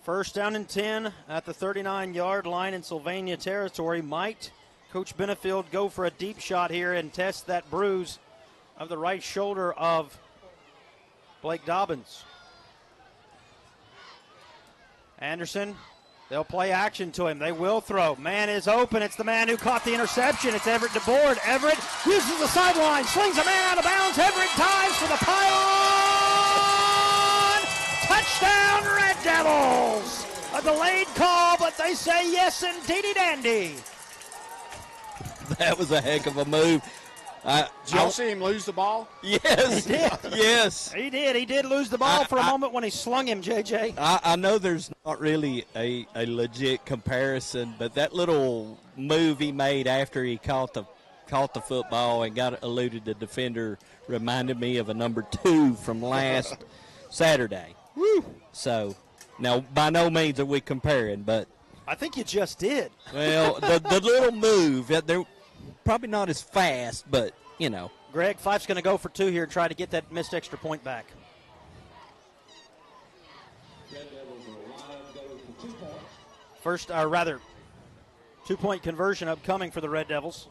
First down and 10 at the 39-yard line in Sylvania territory. Might Coach Benefield go for a deep shot here and test that bruise of the right shoulder of Blake Dobbins. Anderson, they'll play action to him. They will throw. Man is open. It's the man who caught the interception. It's Everett DeBoard. Everett uses the sideline, slings a man out of bounds. Everett dives for the pylon. Touchdown, Red Devils. A delayed call, but they say yes, indeedy dandy. That was a heck of a move. Did y'all see him lose the ball? Yes. He did. Yes. He did. He did lose the ball for a moment when he slung him, JJ. I know there's not really a legit comparison, but that little move he made after he caught the football and got eluded the defender reminded me of a number 2 from last Saturday. Woo. So, now, by no means are we comparing, but. I think you just did. Well, the little move, they're probably not as fast, but, you know. Greg, Fyffe's going to go for 2 here and try to get that missed extra point back. First, or rather, 2-point conversion upcoming for the Red Devils.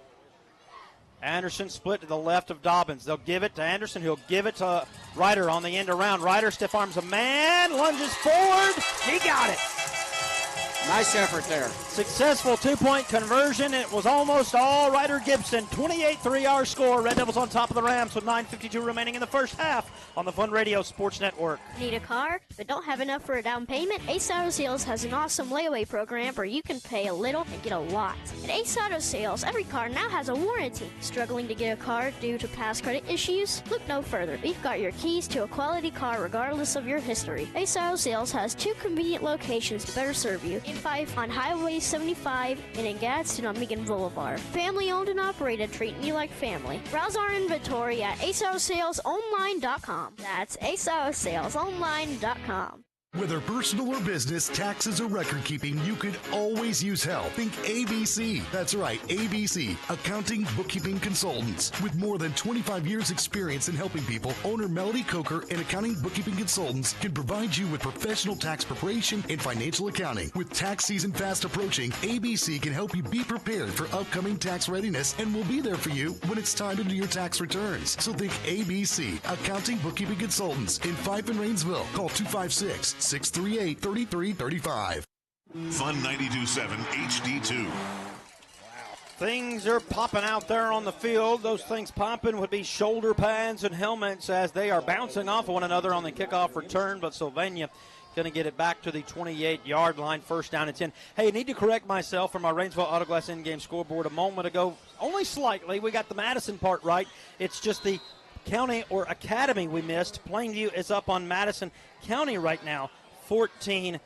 Anderson split to the left of Dobbins. They'll give it to Anderson. He'll give it to Ryder on the end around. Ryder stiff arms a man, lunges forward. He got it. Nice effort there. Successful 2-point conversion. It was almost all Ryder Gibson. 28-3 our score. Red Devils on top of the Rams with 9:52 remaining in the first half on the Fun Radio Sports Network. Need a car but don't have enough for a down payment? Ace Auto Sales has an awesome layaway program where you can pay a little and get a lot. At Ace Auto Sales, every car now has a warranty. Struggling to get a car due to past credit issues? Look no further. We've got your keys to a quality car regardless of your history. Ace Auto Sales has 2 convenient locations to better serve you. In Fyffe on Highway 75 and in Gadsden on Meegan Boulevard. Family owned and operated, treating you like family. Browse our inventory at aceautosalesonline.com. That's aceautosalesonline.com. Whether personal or business, taxes or record keeping, you could always use help. Think ABC. That's right, ABC, Accounting Bookkeeping Consultants. With more than 25 years experience in helping people, owner Melody Coker and Accounting Bookkeeping Consultants can provide you with professional tax preparation and financial accounting. With tax season fast approaching, ABC can help you be prepared for upcoming tax readiness and will be there for you when it's time to do your tax returns. So think ABC, Accounting Bookkeeping Consultants in Fyffe and Rainsville. Call 256-638-3335. Fun 92.7 HD2. Things are popping out there on the field. Those things popping would be shoulder pads and helmets as they are bouncing off of one another on the kickoff return, but Sylvania going to get it back to the 28-yard line, first down and 10. Hey, I need to correct myself from our Rainsville Autoglass in-game scoreboard a moment ago, only slightly. We got the Madison part right. It's just the county or academy we missed. Plainview is up on Madison County right now, 14-0.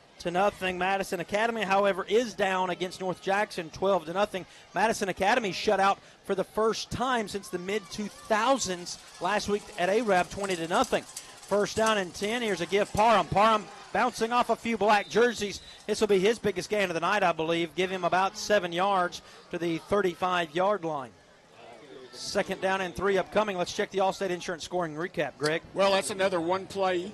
Madison Academy, however, is down against North Jackson, 12-0. Madison Academy shut out for the first time since the mid-2000s last week at Arab, 20-0. First down and 10. Here's a give. Parham bouncing off a few black jerseys. This will be his biggest gain of the night, I believe. Give him about 7 yards to the 35-yard line. Second down and 3 upcoming. Let's check the Allstate Insurance scoring recap, Greg. Well, that's another one play.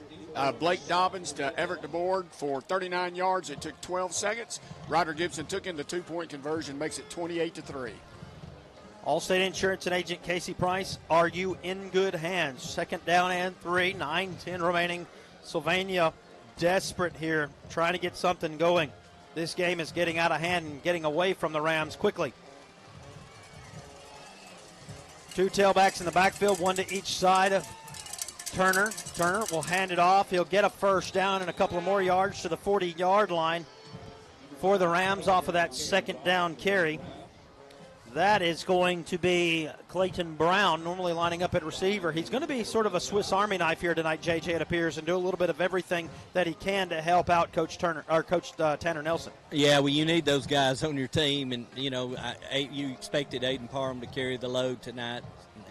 Blake Dobbins to Everett DeBoard for 39 yards. It took 12 seconds. Ryder Gibson took in the 2-point conversion, makes it 28-3. Allstate Insurance and agent Casey Price, are you in good hands? Second down and 3, 9-10 remaining. Sylvania desperate here, trying to get something going. This game is getting out of hand and getting away from the Rams quickly. Two tailbacks in the backfield, one to each side of Turner. Turner will hand it off. He'll get a first down and a couple of more yards to the 40-yard line for the Rams off of that second down carry. That is going to be Clayton Brown, normally lining up at receiver. He's going to be sort of a Swiss Army knife here tonight, JJ, it appears, and do a little bit of everything that he can to help out Coach Turner or Coach Tanner Nelson. Yeah, well, you need those guys on your team, and you expected Aiden Parham to carry the load tonight.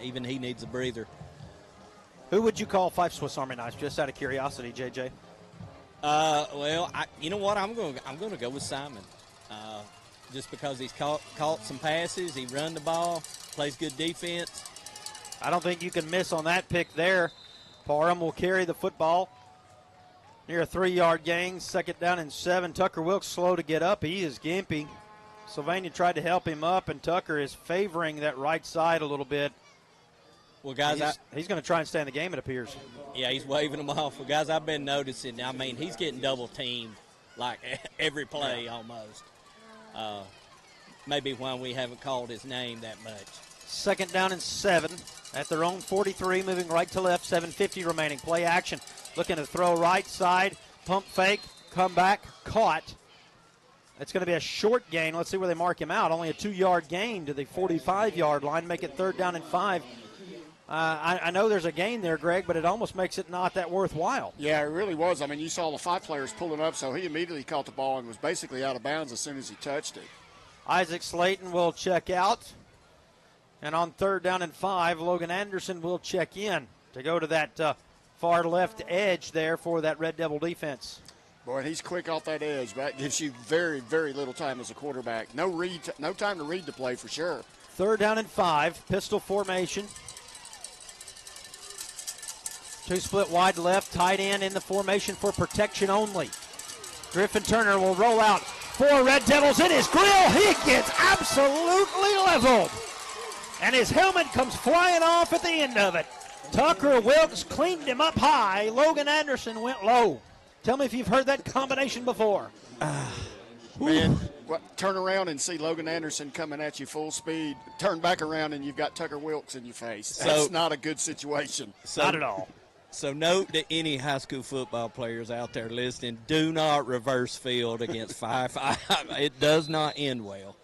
Even he needs a breather. Who would you call Fyffe Swiss Army knives? Just out of curiosity, JJ. Well, you know what? I'm going to go with Simon. Just because he's caught some passes, he run the ball, plays good defense. I don't think you can miss on that pick there. Parham will carry the football near a 3-yard gain. Second down and 7. Tucker Wilkes slow to get up. He is gimpy. Sylvania tried to help him up, and Tucker is favoring that right side a little bit. Well, guys, he's going to try and stay in the game, it appears. Yeah, he's waving them off. Well, guys, I've been noticing. I mean, he's getting double-teamed like every play almost. Maybe why we haven't called his name that much. Second down and 7 at their own 43, moving right to left, 7:50 remaining. Play action, looking to throw right side, pump fake, come back, caught. It's going to be a short gain. Let's see where they mark him out. Only a 2-yard gain to the 45-yard line, make it third down and 5. I know there's a gain there, Greg, but it almost makes it not that worthwhile. Yeah, it really was. I mean, you saw the 5 players pulling up, so he immediately caught the ball and was basically out of bounds as soon as he touched it. Isaac Slayton will check out. And on third down and 5, Logan Anderson will check in to go to that far left edge there for that Red Devil defense. Boy, he's quick off that edge. That gives you very, very little time as a quarterback. No time to read the play for sure. Third down and 5, pistol formation. 2 split wide left, tight end in the formation for protection only. Griffin Turner will roll out for Red Devils. It is Grill. He gets absolutely leveled. And his helmet comes flying off at the end of it. Tucker Wilkes cleaned him up high. Logan Anderson went low. Tell me if you've heard that combination before. Man, turn around and see Logan Anderson coming at you full speed. Turn back around and you've got Tucker Wilkes in your face. That's not a good situation. Not at all. So note to any high school football players out there listening, do not reverse field against Fyffe. It does not end well.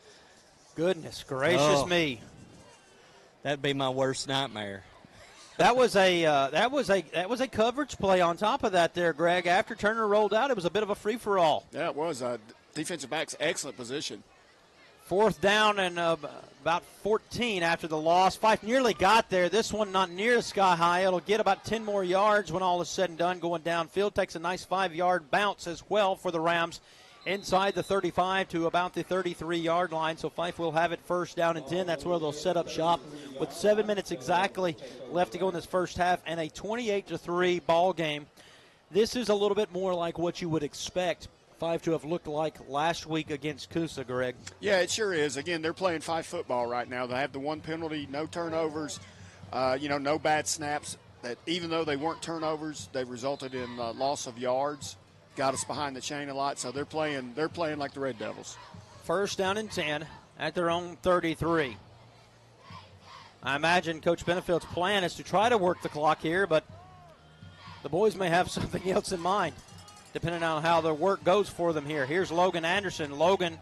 Goodness gracious me. That'd be my worst nightmare. That was a coverage play on top of that there, Greg. After Turner rolled out, it was a bit of a free-for-all. Yeah, it was. defensive back's excellent position. Fourth down and about 14 after the loss. Fyffe nearly got there. This one not near sky high. It'll get about 10 more yards when all is said and done going downfield. Takes a nice 5-yard bounce as well for the Rams inside the 35 to about the 33-yard line. So Fyffe will have it first down and 10. That's where they'll set up shop with 7 minutes exactly left to go in this first half and a 28-3 ball game. This is a little bit more like what you would expect Fyffe to have looked like last week against Coosa, Greg. Yeah, it sure is. Again, they're playing Fyffe football right now. They have the one penalty, no turnovers, no bad snaps. That even though they weren't turnovers, they resulted in loss of yards, got us behind the chain a lot. So they're playing like the Red Devils. First down and 10 at their own 33. I imagine Coach Benefield's plan is to try to work the clock here, but the boys may have something else in mind, depending on how the work goes for them here. Here's Logan Anderson. Logan,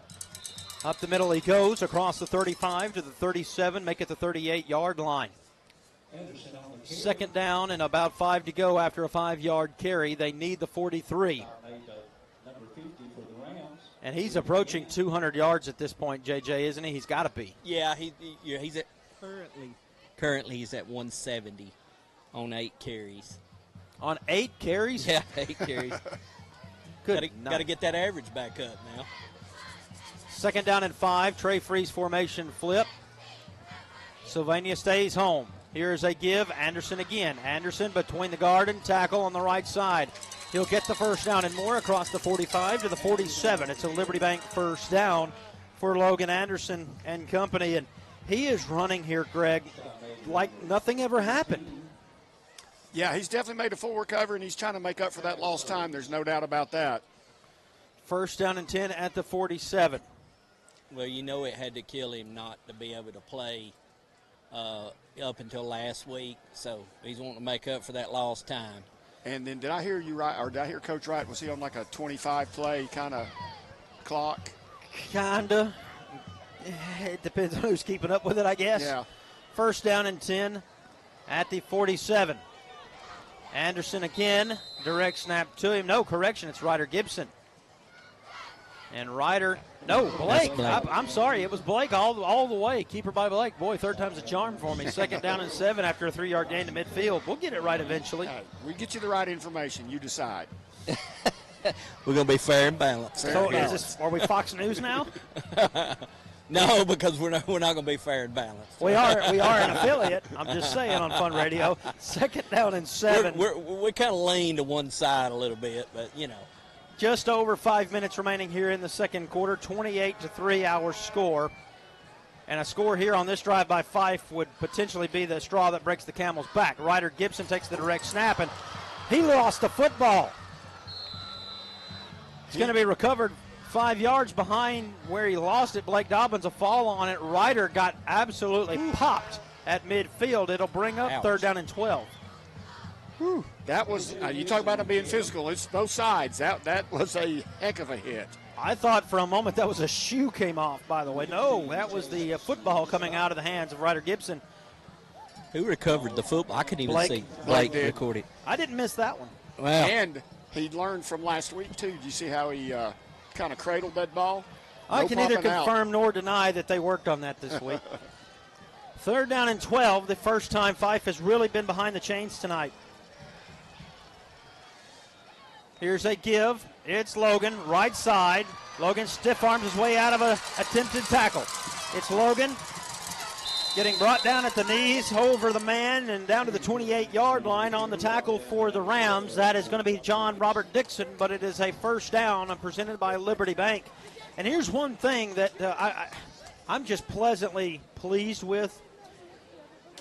up the middle he goes, across the 35 to the 37, make it the 38-yard line. Second down and about 5 to go after a 5-yard carry. They need the 43. And he's approaching 200 yards at this point, JJ, isn't he? He's got to be. Yeah, he's at currently he's at 170 on 8 carries. On 8 carries? Yeah, 8 carries. Good. Got to get that average back up now. Second down and 5. Trey Freeze formation flip. Sylvania stays home. Here's a give. Anderson again. Anderson between the guard and tackle on the right side. He'll get the first down and more across the 45 to the 47. It's a Liberty Bank first down for Logan Anderson and company. And he is running here, Greg, like nothing ever happened. Yeah, he's definitely made a full recovery, and he's trying to make up for that lost time. There's no doubt about that. First down and 10 at the 47. Well, it had to kill him not to be able to play up until last week, so he's wanting to make up for that lost time. And then did I hear you right, or did I hear Coach right? Was he on like a 25-play kind of clock? Kinda. It depends on who's keeping up with it, I guess. Yeah. First down and 10 at the 47. Anderson again, direct snap to him. No, correction, it's Ryder Gibson. And Ryder, no, Blake. I'm sorry, it was Blake all the way. Keeper by Blake. Boy, third time's a charm for me. Second down and 7 after a 3-yard gain to midfield. We'll get it right eventually. We get you the right information. You decide. We're going to be fair and balanced. So are we Fox News now? No, because we're not going to be fair and balanced. We are an affiliate. I'm just saying on Fun Radio. Second down and 7. We kind of lean to one side a little bit, but Just over 5 minutes remaining here in the second quarter. 28-3 our score. And a score here on this drive by Fyffe would potentially be the straw that breaks the camel's back. Ryder Gibson takes the direct snap, and he lost the football. It's going to be recovered 5 yards behind where he lost it. Blake Dobbins, a fall on it. Ryder got absolutely popped at midfield. It'll bring up third down and 12. Whew. That was, you talk about it being physical. It's both sides. That was a heck of a hit. I thought for a moment that was a shoe came off, by the way. No, that was the football coming out of the hands of Ryder Gibson. Who recovered the football? I couldn't even see. Blake recorded. I didn't miss that one. Wow. And he learned from last week, too. Did you see how he kind of cradled that ball? I can neither confirm nor deny that they worked on that this week. Third down and 12, the first time Fyffe has really been behind the chains tonight. Here's a give. It's Logan, right side. Logan stiff arms his way out of an attempted tackle. It's Logan getting brought down at the knees, over the man, and down to the 28-yard line on the tackle for the Rams. That is going to be John Robert Dixon, but it is a first down and presented by Liberty Bank. And here's one thing that I'm just pleasantly pleased with.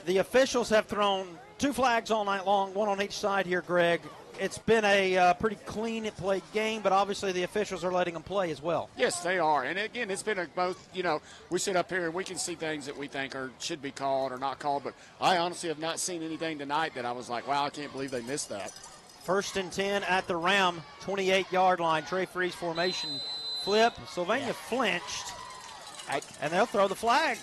The officials have thrown 2 flags all night long, one on each side here, Greg. It's been a pretty clean played game, but obviously the officials are letting them play as well. Yes, they are. And, again, it's been both, we sit up here and we can see things that we think should be called or not called, but I honestly have not seen anything tonight that I was like, wow, I can't believe they missed that. First and 10 at the Ram, 28-yard line. Trey Freeze formation flip. Sylvania flinched, and they'll throw the flag.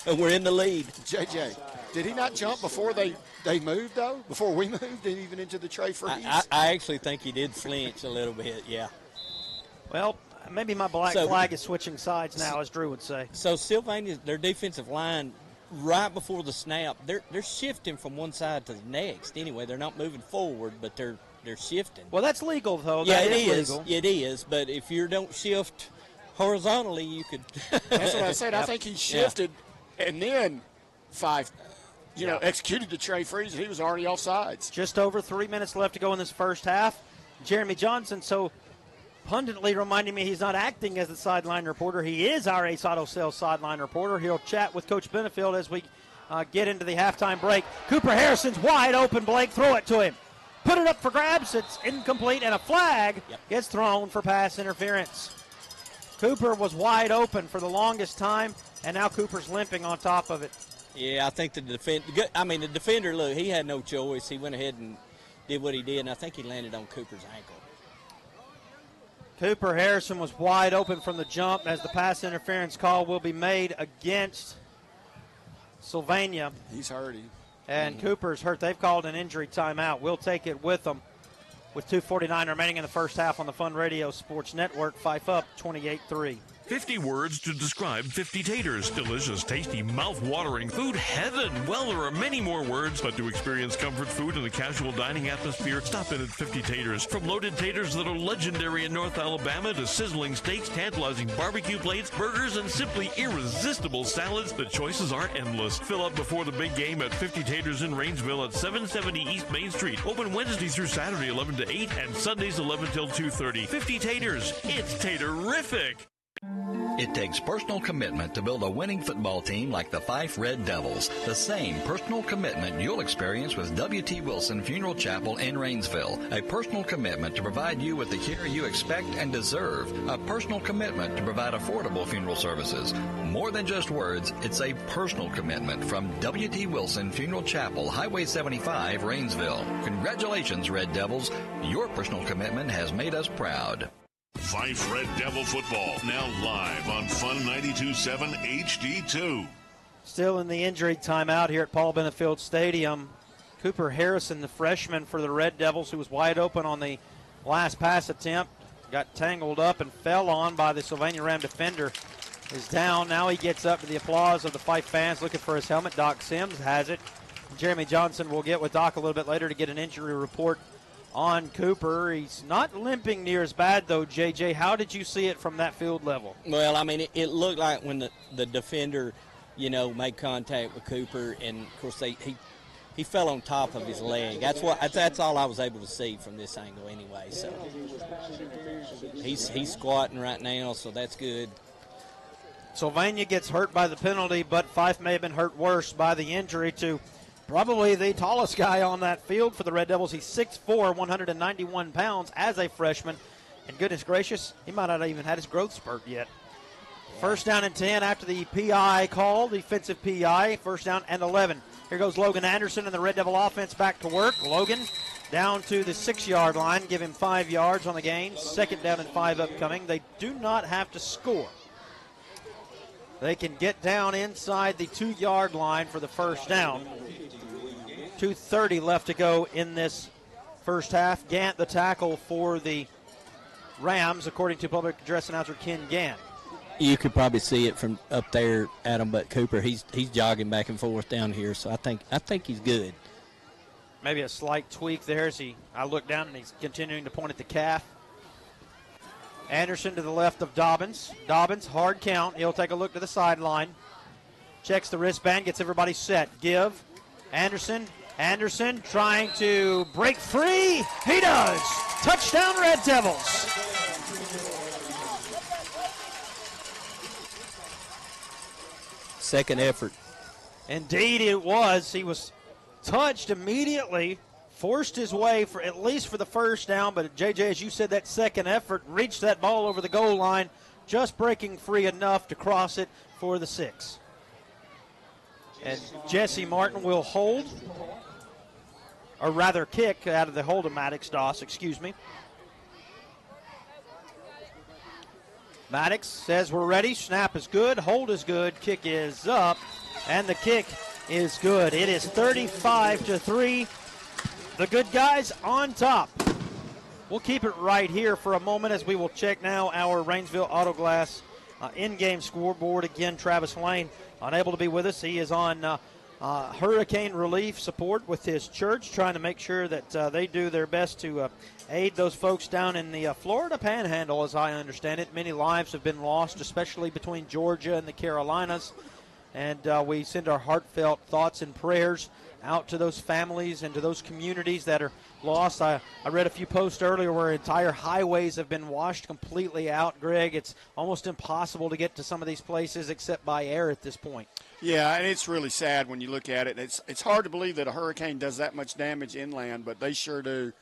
We're in the lead. JJ, did he not jump before they moved, though? Before we moved, even into the Trey Freeze? I actually think he did flinch a little bit, yeah. Well, Maybe my black flag is switching sides now, as Drew would say. So Sylvania, their defensive line, right before the snap, they're shifting from one side to the next. Anyway, they're not moving forward, but they're shifting. Well, that's legal, though. Yeah, that it is. legal. It is. But if you don't shift horizontally, you could. That's what I said. I think he shifted, and then Fyffe, executed the Trey Freeze, and he was already off sides. Just over 3 minutes left to go in this first half. Jeremy Johnson, so punditly reminding me he's not acting as the sideline reporter. He is our Ace Auto Sales sideline reporter. He'll chat with Coach Benefield as we get into the halftime break. Cooper Harrison's wide open, Blake. Throw it to him. Put it up for grabs. It's incomplete, and a flag gets thrown for pass interference. Cooper was wide open for the longest time, and now Cooper's limping on top of it. Yeah, I think the defender, look, he had no choice. He went ahead and did what he did, and I think he landed on Cooper's ankle. Cooper Harrison was wide open from the jump as the pass interference call will be made against Sylvania. He's hurt. And Cooper's hurt. They've called an injury timeout. We'll take it with them. With 2:49 remaining in the first half on the Fun Radio Sports Network, Fyffe up 28-3. 50 words to describe 50 taters. Delicious, tasty, mouth-watering food heaven. Well, there are many more words, but to experience comfort food in a casual dining atmosphere, stop in at 50 taters. From loaded taters that are legendary in North Alabama to sizzling steaks, tantalizing barbecue plates, burgers, and simply irresistible salads, the choices are endless. Fill up before the big game at 50 Taters in Rainsville at 770 East Main Street. Open Wednesday through Saturday 11 to 8 and Sundays 11 till 2:30. 50 Taters. It's taterific. It takes personal commitment to build a winning football team like the Fyffe Red Devils. The same personal commitment you'll experience with W.T. Wilson Funeral Chapel in Rainsville. A personal commitment to provide you with the care you expect and deserve. A personal commitment to provide affordable funeral services. More than just words, it's a personal commitment from W.T. Wilson Funeral Chapel, Highway 75, Rainsville. Congratulations, Red Devils. Your personal commitment has made us proud. Fyffe Red Devil football, now live on Fun 92.7 HD2. Still in the injury timeout here at Paul Benefield Stadium. Cooper Harrison, the freshman for the Red Devils, who was wide open on the last pass attempt, got tangled up and fell on by the Sylvania Ram defender, is down. Now he gets up to the applause of the Fyffe fans looking for his helmet. Doc Sims has it. Jeremy Johnson will get with Doc a little bit later to get an injury report on Cooper. He's not limping near as bad, though, JJ. How did you see it from that field level? Well, I mean, it looked like when the defender, made contact with Cooper, and, of course, he fell on top of his leg. That's all I was able to see from this angle anyway. So he's squatting right now, so that's good. Sylvania gets hurt by the penalty, but Fyffe may have been hurt worse by the injury to probably the tallest guy on that field for the Red Devils. He's 6'4", 191 pounds as a freshman. And goodness gracious, he might not have even had his growth spurt yet. First down and 10 after the PI call, defensive PI, first down and 11. Here goes Logan Anderson and the Red Devil offense back to work. Logan down to the 6-yard line, give him 5 yards on the gain. Second down and 5 upcoming. They do not have to score. They can get down inside the 2-yard line for the first down. 2:30 left to go in this first half. Gant, the tackle for the Rams, according to public address announcer Ken Gant. You could probably see it from up there, Adam, but Cooper, he's jogging back and forth down here, so I think he's good. Maybe a slight tweak there as I look down and he's continuing to point at the calf. Anderson to the left of Dobbins. Dobbins, hard count. He'll take a look to the sideline. Checks the wristband, gets everybody set. Give. Anderson trying to break free. He does. Touchdown, Red Devils. Second effort. Indeed it was. He was touched immediately, forced his way for at least for the first down, but JJ, as you said, that second effort reached that ball over the goal line, just breaking free enough to cross it for the 6. And Jesse Martin will hold, or rather kick out of the hold-o-matics, DOS, excuse me. Maddox says we're ready. Snap is good. Hold is good. Kick is up. And the kick is good. It is 35-3. The good guys on top. We'll keep it right here for a moment as we will check now our Rainsville Auto Glass in-game scoreboard. Again, Travis Lane unable to be with us. He is on hurricane relief support with his church, trying to make sure that they do their best to aid those folks down in the Florida Panhandle, as I understand it. Many lives have been lost, especially between Georgia and the Carolinas. And we send our heartfelt thoughts and prayers out to those families and to those communities that are lost. I read a few posts earlier where entire highways have been washed completely out, Greg. It's almost impossible to get to some of these places except by air at this point. Yeah, and it's really sad when you look at it. It's hard to believe that a hurricane does that much damage inland, but they sure do.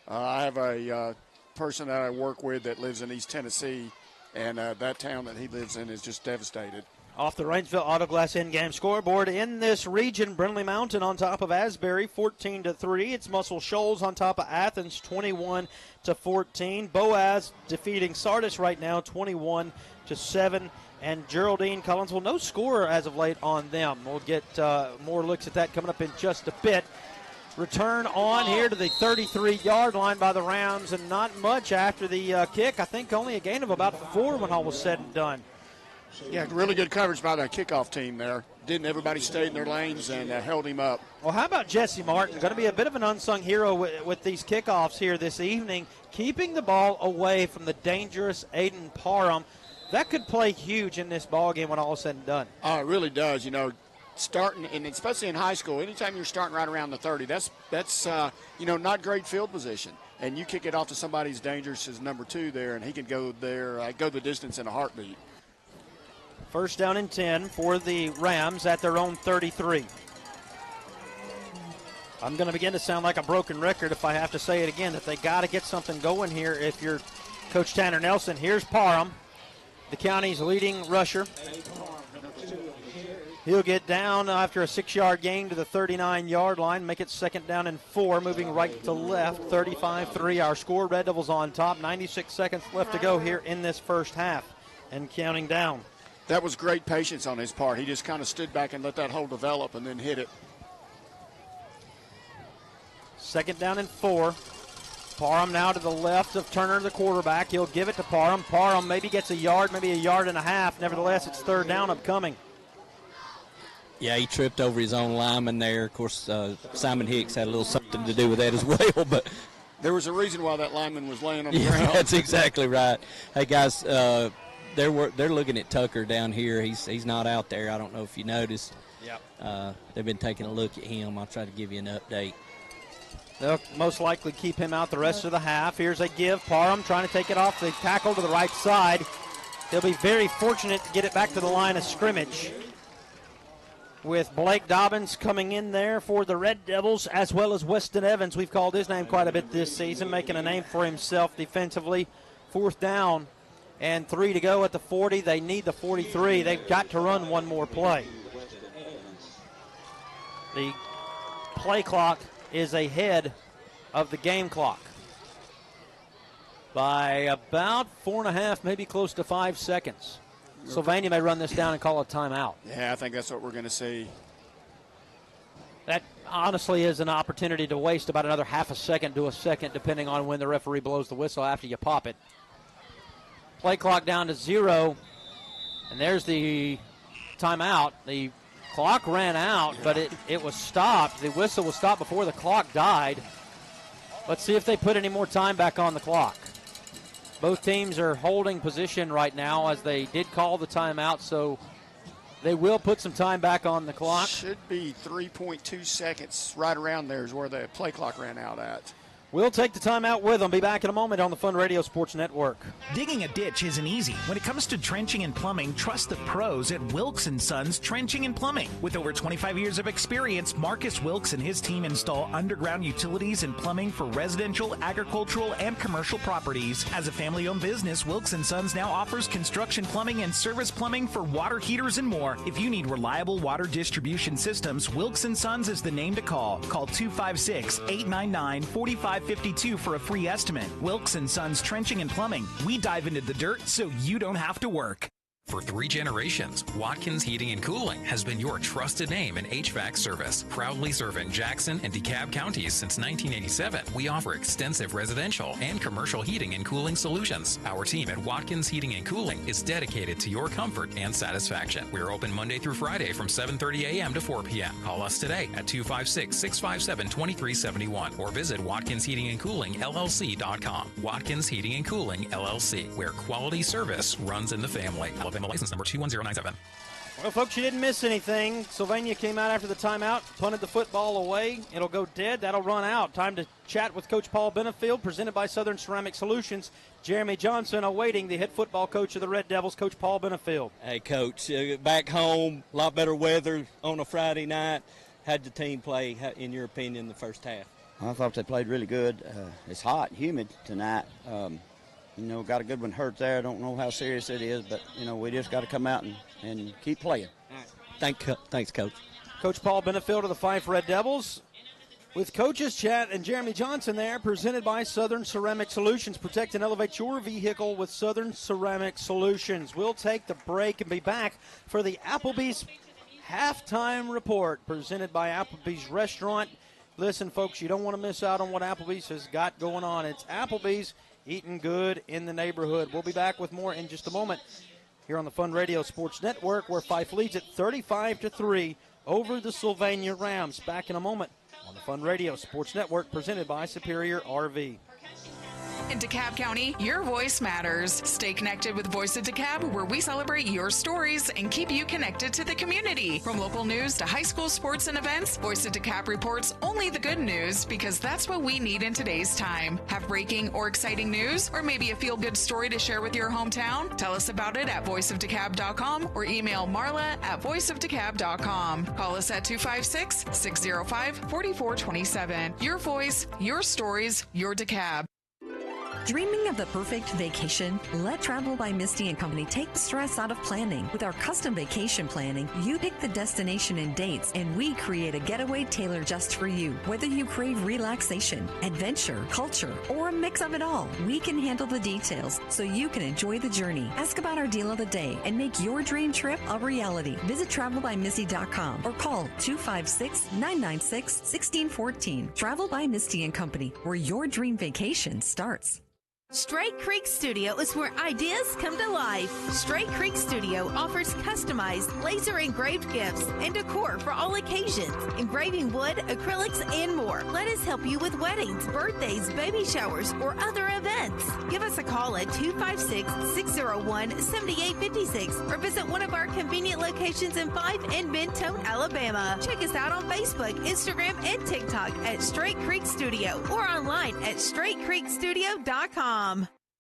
I have a person that I work with that lives in East Tennessee, and that town that he lives in is just devastated. Off the Rainsville Auto Glass in-game scoreboard in this region, Brindley Mountain on top of Asbury, 14-3. It's Muscle Shoals on top of Athens, 21-14. Boaz defeating Sardis right now, 21-7. And Geraldine Collinsville, no score as of late on them. We'll get more looks at that coming up in just a bit. Return on here to the 33-yard line by the Rams, and not much after the kick. I think only a gain of about 4 when all was said and done. Yeah, really good coverage by the kickoff team there. Didn't everybody stay in their lanes and held him up. Well, how about Jesse Martin? Going to be a bit of an unsung hero with these kickoffs here this evening, keeping the ball away from the dangerous Aiden Parham. That could play huge in this ball game when all is said and done. Oh, it really does. You know, starting, and especially in high school, anytime you're starting right around the 30, that's not great field position. And you kick it off to somebody as dangerous as number 2 there, and he can go there, go the distance in a heartbeat. First down and 10 for the Rams at their own 33. I'm going to begin to sound like a broken record if I have to say it again, that they got to get something going here if you're Coach Tanner Nelson. Here's Parham, the county's leading rusher. He'll get down after a 6-yard gain to the 39-yard line, make it second down and 4, moving right to left, 35-3 our score. Red Devils on top, 96 seconds left to go here in this first half and counting down. That was great patience on his part. He just kind of stood back and let that hole develop and then hit it. Second down and 4. Parham now to the left of Turner, the quarterback. He'll give it to Parham. Parham maybe gets a yard, maybe a yard and a half. Nevertheless, it's third down upcoming. Yeah, he tripped over his own lineman there. Of course, Simon Hicks had a little something to do with that as well. But there was a reason why that lineman was laying on the ground. That's exactly right. Hey, guys, they're looking at Tucker down here. He's not out there. I don't know if you noticed. Yep. They've been taking a look at him. I'll try to give you an update. They'll most likely keep him out the rest of the half. Here's a give. Parham trying to take it off the tackle to the right side. They'll be very fortunate to get it back to the line of scrimmage, with Blake Dobbins coming in there for the Red Devils, as well as Weston Evans. We've called his name quite a bit this season, making a name for himself defensively. Fourth down and 3 to go at the 40. They need the 43. They've got to run one more play. The play clock is ahead of the game clock by about 4.5, maybe close to 5 seconds. Sylvania may run this down and call a timeout. Yeah, I think that's what we're going to see. That honestly is an opportunity to waste about another half a second to a second, depending on when the referee blows the whistle after you pop it. Play clock down to 0, and there's the timeout. The clock ran out, but it was stopped. The whistle was stopped before the clock died. Let's see if they put any more time back on the clock. Both teams are holding position right now as they did call the timeout, so they will put some time back on the clock. Should be 3.2 seconds. Right around there is where the play clock ran out at. We'll take the timeout with them. Be back in a moment on the Fun Radio Sports Network. Digging a ditch isn't easy. When it comes to trenching and plumbing, trust the pros at Wilkes & Sons Trenching and Plumbing. With over 25 years of experience, Marcus Wilkes and his team install underground utilities and plumbing for residential, agricultural, and commercial properties. As a family-owned business, Wilkes & Sons now offers construction plumbing and service plumbing for water heaters and more. If you need reliable water distribution systems, Wilkes & Sons is the name to call. Call 256-899-4552 for a free estimate. Wilkes & Sons Trenching and Plumbing. We dive into the dirt so you don't have to work. For 3 generations, Watkins Heating and Cooling has been your trusted name in HVAC service. Proudly serving Jackson and DeKalb counties since 1987, we offer extensive residential and commercial heating and cooling solutions. Our team at Watkins Heating and Cooling is dedicated to your comfort and satisfaction. We're open Monday through Friday from 7:30 a.m. to 4 p.m. Call us today at 256-657-2371 or visit WatkinsHeatingandCoolingLLC.com. Watkins Heating and Cooling LLC, where quality service runs in the family. Alabama license number 21097. Well, folks, you didn't miss anything. Sylvania came out after the timeout, punted the football away. It'll go dead. That'll run out. Time to chat with Coach Paul Benefield, presented by Southern Ceramic Solutions. Jeremy Johnson awaiting the head football coach of the Red Devils, Coach Paul Benefield. Hey, Coach, back home, a lot better weather on a Friday night. How'd the team play, in your opinion, the first half? I thought they played really good. It's hot, humid tonight. Got a good one hurt there. I don't know how serious it is, but, we just got to come out and keep playing. Thanks, Coach. Coach Paul Benefield of the Fyffe Red Devils with Coaches Chat and Jeremy Johnson there, presented by Southern Ceramic Solutions. Protect and elevate your vehicle with Southern Ceramic Solutions. We'll take the break and be back for the Applebee's halftime report, presented by Applebee's Restaurant. Listen, folks, you don't want to miss out on what Applebee's has got going on. It's Applebee's eating good in the neighborhood. We'll be back with more in just a moment here on the Fun Radio Sports Network, where Fyffe leads at 35-3 over the Sylvania Rams. Back in a moment on the Fun Radio Sports Network, presented by Superior RV. In DeKalb County, your voice matters. Stay connected with Voice of DeKalb, where we celebrate your stories and keep you connected to the community. From local news to high school sports and events, Voice of DeKalb reports only the good news, because that's what we need in today's time. Have breaking or exciting news, or maybe a feel-good story to share with your hometown? Tell us about it at voiceofdecab.com or email Marla at voiceofdecab.com. Call us at 256-605-4427. Your voice, your stories, your DeKalb. Dreaming of the perfect vacation? Let Travel by Misty & Company take the stress out of planning. With our custom vacation planning, you pick the destination and dates, and we create a getaway tailored just for you. Whether you crave relaxation, adventure, culture, or a mix of it all, we can handle the details so you can enjoy the journey. Ask about our deal of the day and make your dream trip a reality. Visit travelbymisty.com or call 256-996-1614. Travel by Misty & Company, where your dream vacation starts. Straight Creek Studio is where ideas come to life. Straight Creek Studio offers customized laser engraved gifts and decor for all occasions, engraving wood, acrylics, and more. Let us help you with weddings, birthdays, baby showers, or other events. Give us a call at 256-601-7856 or visit one of our convenient locations in Fyffe and Benton, Alabama. Check us out on Facebook, Instagram, and TikTok at Straight Creek Studio or online at straightcreekstudio.com.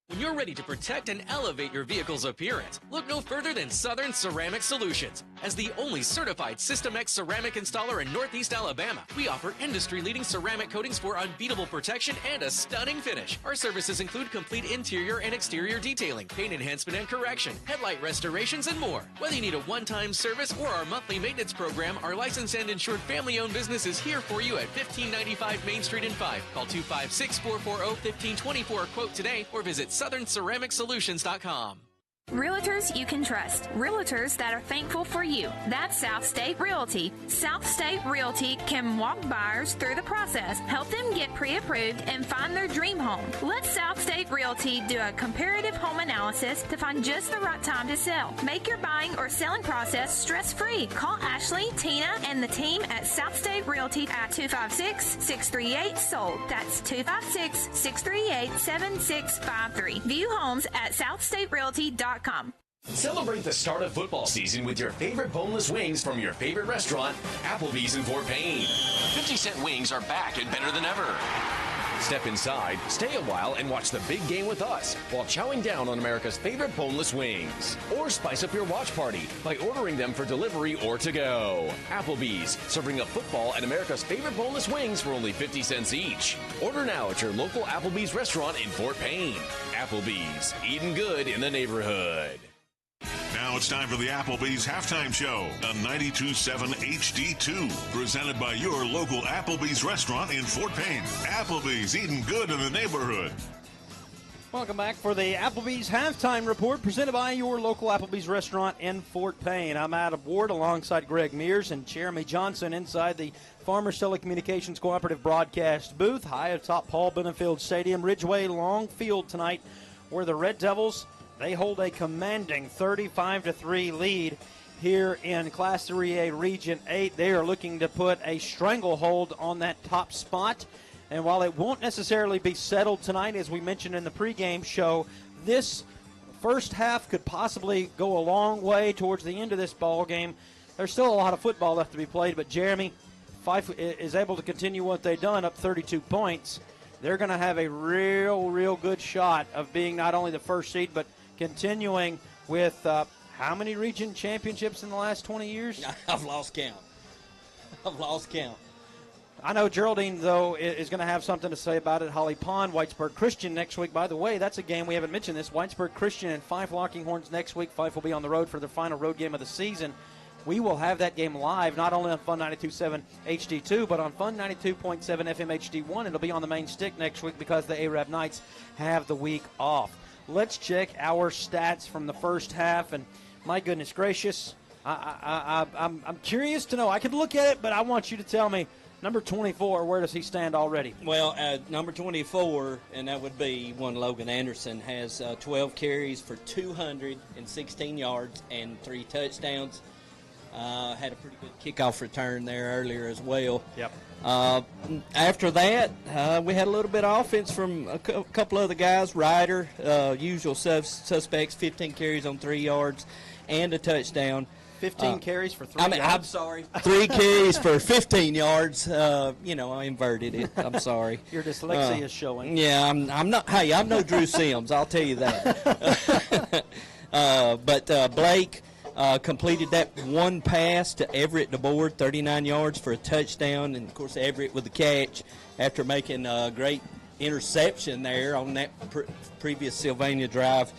When you're ready to protect and elevate your vehicle's appearance, look no further than Southern Ceramic Solutions. As the only certified System X ceramic installer in Northeast Alabama, we offer industry-leading ceramic coatings for unbeatable protection and a stunning finish. Our services include complete interior and exterior detailing, paint enhancement and correction, headlight restorations, and more. Whether you need a one-time service or our monthly maintenance program, our licensed and insured family-owned business is here for you at 1595 Main Street in Fyffe. Call 256-440-1524, quote today, or visit SouthernCeramicSolutions.com. Realtors you can trust. Realtors that are thankful for you. That's South State Realty. South State Realty can walk buyers through the process, help them get pre-approved, and find their dream home. Let South State Realty do a comparative home analysis to find just the right time to sell. Make your buying or selling process stress-free. Call Ashley, Tina, and the team at South State Realty at 256-638-SOLD. That's 256-638-7653. View homes at southstaterealty.com. Celebrate the start of football season with your favorite boneless wings from your favorite restaurant, Applebee's in Fort Payne. 50-cent wings are back and better than ever. Step inside, stay a while, and watch the big game with us while chowing down on America's favorite boneless wings. Or spice up your watch party by ordering them for delivery or to go. Applebee's, serving up football and America's favorite boneless wings for only 50 cents each. Order now at your local Applebee's restaurant in Fort Payne. Applebee's, eating good in the neighborhood. Now it's time for the Applebee's Halftime Show on 92.7 HD2, presented by your local Applebee's restaurant in Fort Payne. Applebee's, eating good in the neighborhood. Welcome back for the Applebee's Halftime Report presented by your local Applebee's restaurant in Fort Payne. I'm Adam Ward alongside Greg Mears and Jeremy Johnson inside the Farmers Telecommunications Cooperative broadcast booth high atop Paul Benefield Stadium, Ridgeway Long Field tonight, where the Red Devils, they hold a commanding 35-3 lead here in Class 3A Region 8. They are looking to put a stranglehold on that top spot. And while it won't necessarily be settled tonight, as we mentioned in the pregame show, this first half could possibly go a long way towards the end of this ball game. There's still a lot of football left to be played, but Jeremy, Fyffe is able to continue what they've done, up 32 points. They're going to have a real good shot of being not only the first seed, but continuing with how many region championships in the last 20 years? I've lost count. I know Geraldine, though, is going to have something to say about it. Holly Pond, Whitesburg Christian next week. By the way, that's a game we haven't mentioned this. Whitesburg Christian and Fyffe Locking Horns next week. Fyffe will be on the road for their final road game of the season. We will have that game live, not only on Fun 92.7 HD2, but on Fun 92.7 FM HD1. It'll be on the main stick next week because the Arab Knights have the week off. Let's check our stats from the first half, and my goodness gracious, I'm curious to know. I could look at it, but I want you to tell me, number 24, where does he stand already? Well, number 24, and that would be one Logan Anderson, has 12 carries for 216 yards and 3 touchdowns. Had a pretty good kickoff return there earlier as well. Yep. After that, we had a little bit of offense from a couple other guys. Ryder, usual suspects, 15 carries on 3 yards and a touchdown. 15 carries for 3 yards? I'm sorry. 3 carries for 15 yards. I inverted it. I'm sorry. Your dyslexia is showing. Yeah, I'm not. Hey, I'm no Drew Sims. I'll tell you that. But Blake completed that one pass to Everett DeBoard, 39 yards for a touchdown. And, of course, Everett with the catch after making a great interception there on that previous Sylvania drive,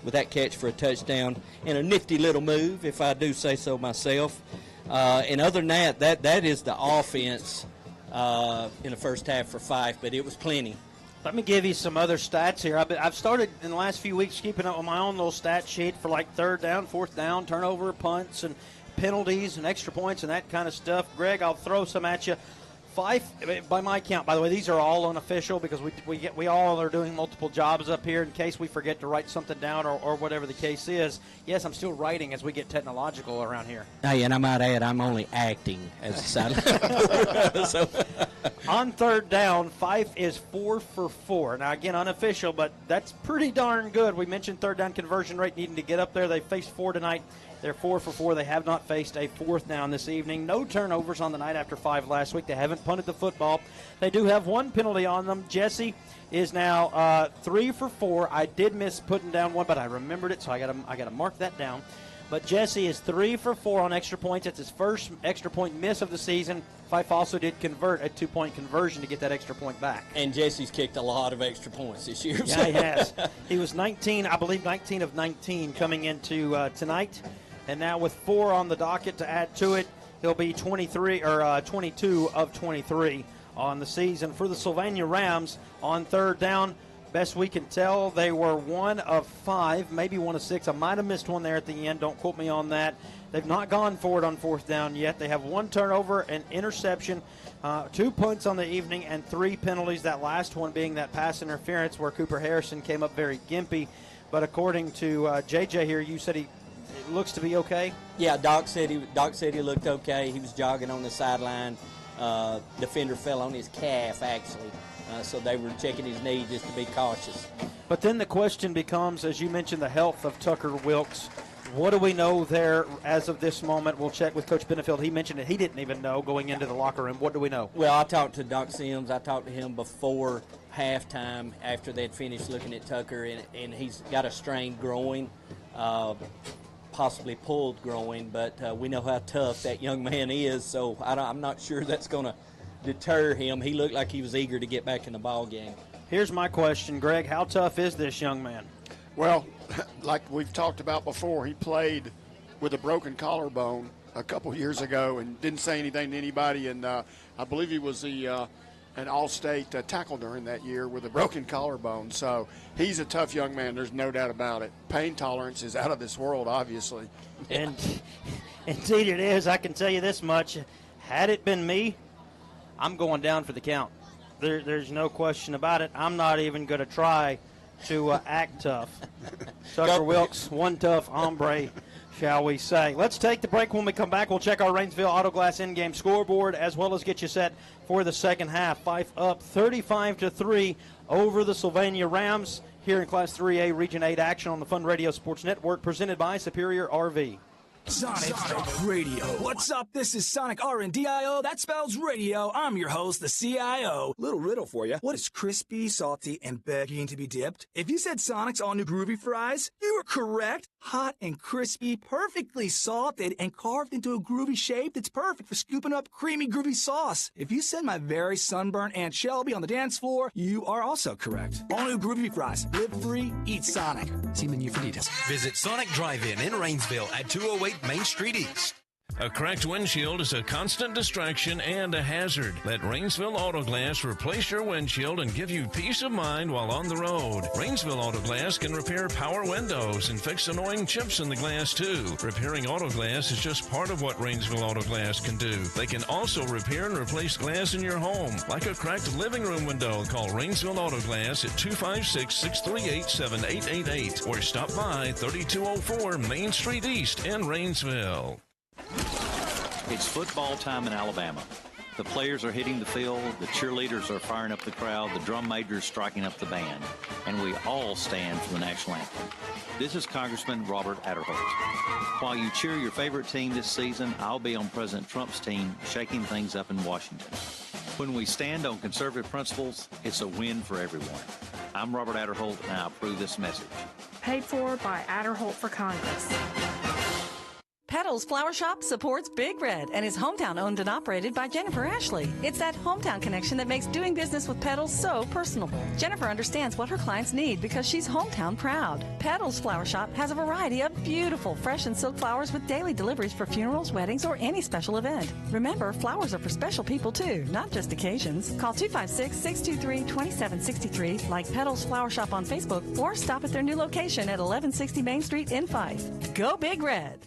with that catch for a touchdown and a nifty little move, if I do say so myself. And other than that is the offense in the first half for Fyffe, but it was plenty. Let me give you some other stats here. I've started in the last few weeks keeping up with my own little stat sheet for like third down, fourth down, turnover, punts, and penalties and extra points and that kind of stuff. Greg, I'll throw some at you. Fyffe, by my count, by the way, these are all unofficial because we all are doing multiple jobs up here in case we forget to write something down or whatever the case is. Yes, I'm still writing as we get technological around here. Hey, and I might add, I'm only acting as a sideline. So. On third down, Fyffe is 4 for 4. Now, again, unofficial, but that's pretty darn good. We mentioned third down conversion rate needing to get up there. They faced 4 tonight. They're 4 for 4. They have not faced a fourth down this evening. No turnovers on the night after 5 last week. They haven't punted the football. They do have one penalty on them. Jesse is now 3 for 4. I did miss putting down one, but I remembered it, so I got to mark that down. But Jesse is 3 for 4 on extra points. It's his first extra point miss of the season. Fyffe also did convert a 2-point conversion to get that extra point back. And Jesse's kicked a lot of extra points this year. Yeah, he has. He was 19 of 19 coming into tonight. And now with 4 on the docket to add to it, he'll be 22 of 23 on the season. For the Sylvania Rams on third down, best we can tell, they were 1 of 5, maybe 1 of 6. I might have missed one there at the end. Don't quote me on that. They've not gone for it on fourth down yet. They have 1 turnover, an interception, 2 punts on the evening, and 3 penalties, that last one being that pass interference where Cooper Harrison came up very gimpy. But according to JJ here, you said he looks to be okay? Yeah, Doc said he looked okay. He was jogging on the sideline. Defender fell on his calf, actually. So they were checking his knee just to be cautious. But then the question becomes, as you mentioned, the health of Tucker Wilkes. What do we know there as of this moment? We'll check with Coach Benefield. He mentioned it. He didn't even know going into the locker room. What do we know? Well, I talked to Doc Sims. I talked to him before halftime after they'd finished looking at Tucker, and he's got a strained groin, possibly pulled groin, but we know how tough that young man is, so I'm not sure that's going to deter him. He looked like he was eager to get back in the ball game. Here's my question, Greg. How tough is this young man? Well, like we've talked about before, he played with a broken collarbone a couple years ago and didn't say anything to anybody, and I believe he was the an all-state tackle during that year with a broken collarbone. So he's a tough young man. There's no doubt about it. Pain tolerance is out of this world, obviously. And indeed it is. I can tell you this much. Had it been me, I'm going down for the count. There's no question about it. I'm not even going to try to act tough. Tucker Wilkes, one tough hombre, shall we say. Let's take the break. When we come back, we'll check our Rainsville Auto Glass in-game scoreboard as well as get you set for the second half. Fyffe up 35-3 over the Sylvania Rams here in Class 3A Region 8 action on the Fun Radio Sports Network presented by Superior RV. Sonic Radio. What's up? This is Sonic RDIO. That spells radio. I'm your host, the CIO. Little riddle for you. What is crispy, salty, and begging to be dipped? If you said Sonic's all new groovy fries, you were correct. Hot and crispy, perfectly salted, and carved into a groovy shape that's perfect for scooping up creamy, groovy sauce. If you said my very sunburned Aunt Shelby on the dance floor, you are also correct. All new groovy fries. Live free, eat Sonic. See menu for details. Visit Sonic Drive-In in Rainsville at 208 Main Street East. A cracked windshield is a constant distraction and a hazard. Let Rainsville Auto Glass replace your windshield and give you peace of mind while on the road. Rainsville Auto Glass can repair power windows and fix annoying chips in the glass too. Repairing auto glass is just part of what Rainsville Auto Glass can do. They can also repair and replace glass in your home, like a cracked living room window. Call Rainsville Auto Glass at 256-638-7888 or stop by 3204 Main Street East in Rainsville. It's football time in Alabama. The players are hitting the field, the cheerleaders are firing up the crowd, the drum majors striking up the band, and we all stand for the national anthem. This is Congressman Robert Adderholt. While you cheer your favorite team this season, I'll be on President Trump's team shaking things up in Washington. When we stand on conservative principles, it's a win for everyone. I'm Robert Adderholt, and I approve this message. Paid for by Adderholt for Congress. Petals Flower Shop supports Big Red and is hometown owned and operated by Jennifer Ashley. It's that hometown connection that makes doing business with Petals so personable. Jennifer understands what her clients need because she's hometown proud. Petals Flower Shop has a variety of beautiful fresh and silk flowers with daily deliveries for funerals, weddings, or any special event. Remember, flowers are for special people too, not just occasions. Call 256-623-2763, like Petals Flower Shop on Facebook, or stop at their new location at 1160 Main Street in Fyffe. Go Big Red!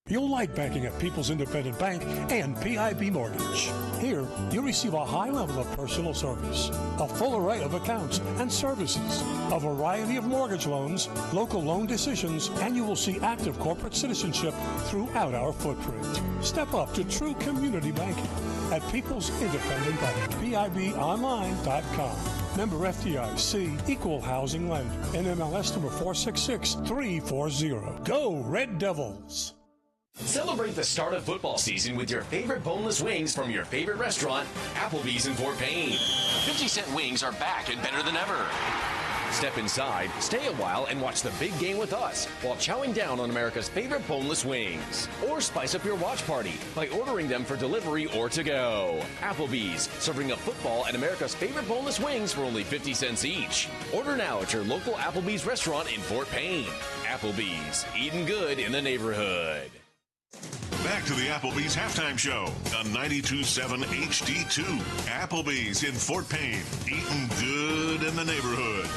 You'll like banking at People's Independent Bank and PIB Mortgage. Here, you'll receive a high level of personal service, a full array of accounts and services, a variety of mortgage loans, local loan decisions, and you will see active corporate citizenship throughout our footprint. Step up to true community banking at People's Independent Bank, PIBonline.com. Member FDIC, Equal Housing Lender, NMLS number 466340. Go Red Devils! Celebrate the start of football season with your favorite boneless wings from your favorite restaurant, Applebee's in Fort Payne. 50-cent wings are back and better than ever. Step inside, stay a while, and watch the big game with us while chowing down on America's favorite boneless wings. Or spice up your watch party by ordering them for delivery or to go. Applebee's, serving up football and America's favorite boneless wings for only 50 cents each. Order now at your local Applebee's restaurant in Fort Payne. Applebee's, eating good in the neighborhood. Back to the Applebee's halftime show on 92.7 HD2. Applebee's in Fort Payne, eating good in the neighborhood.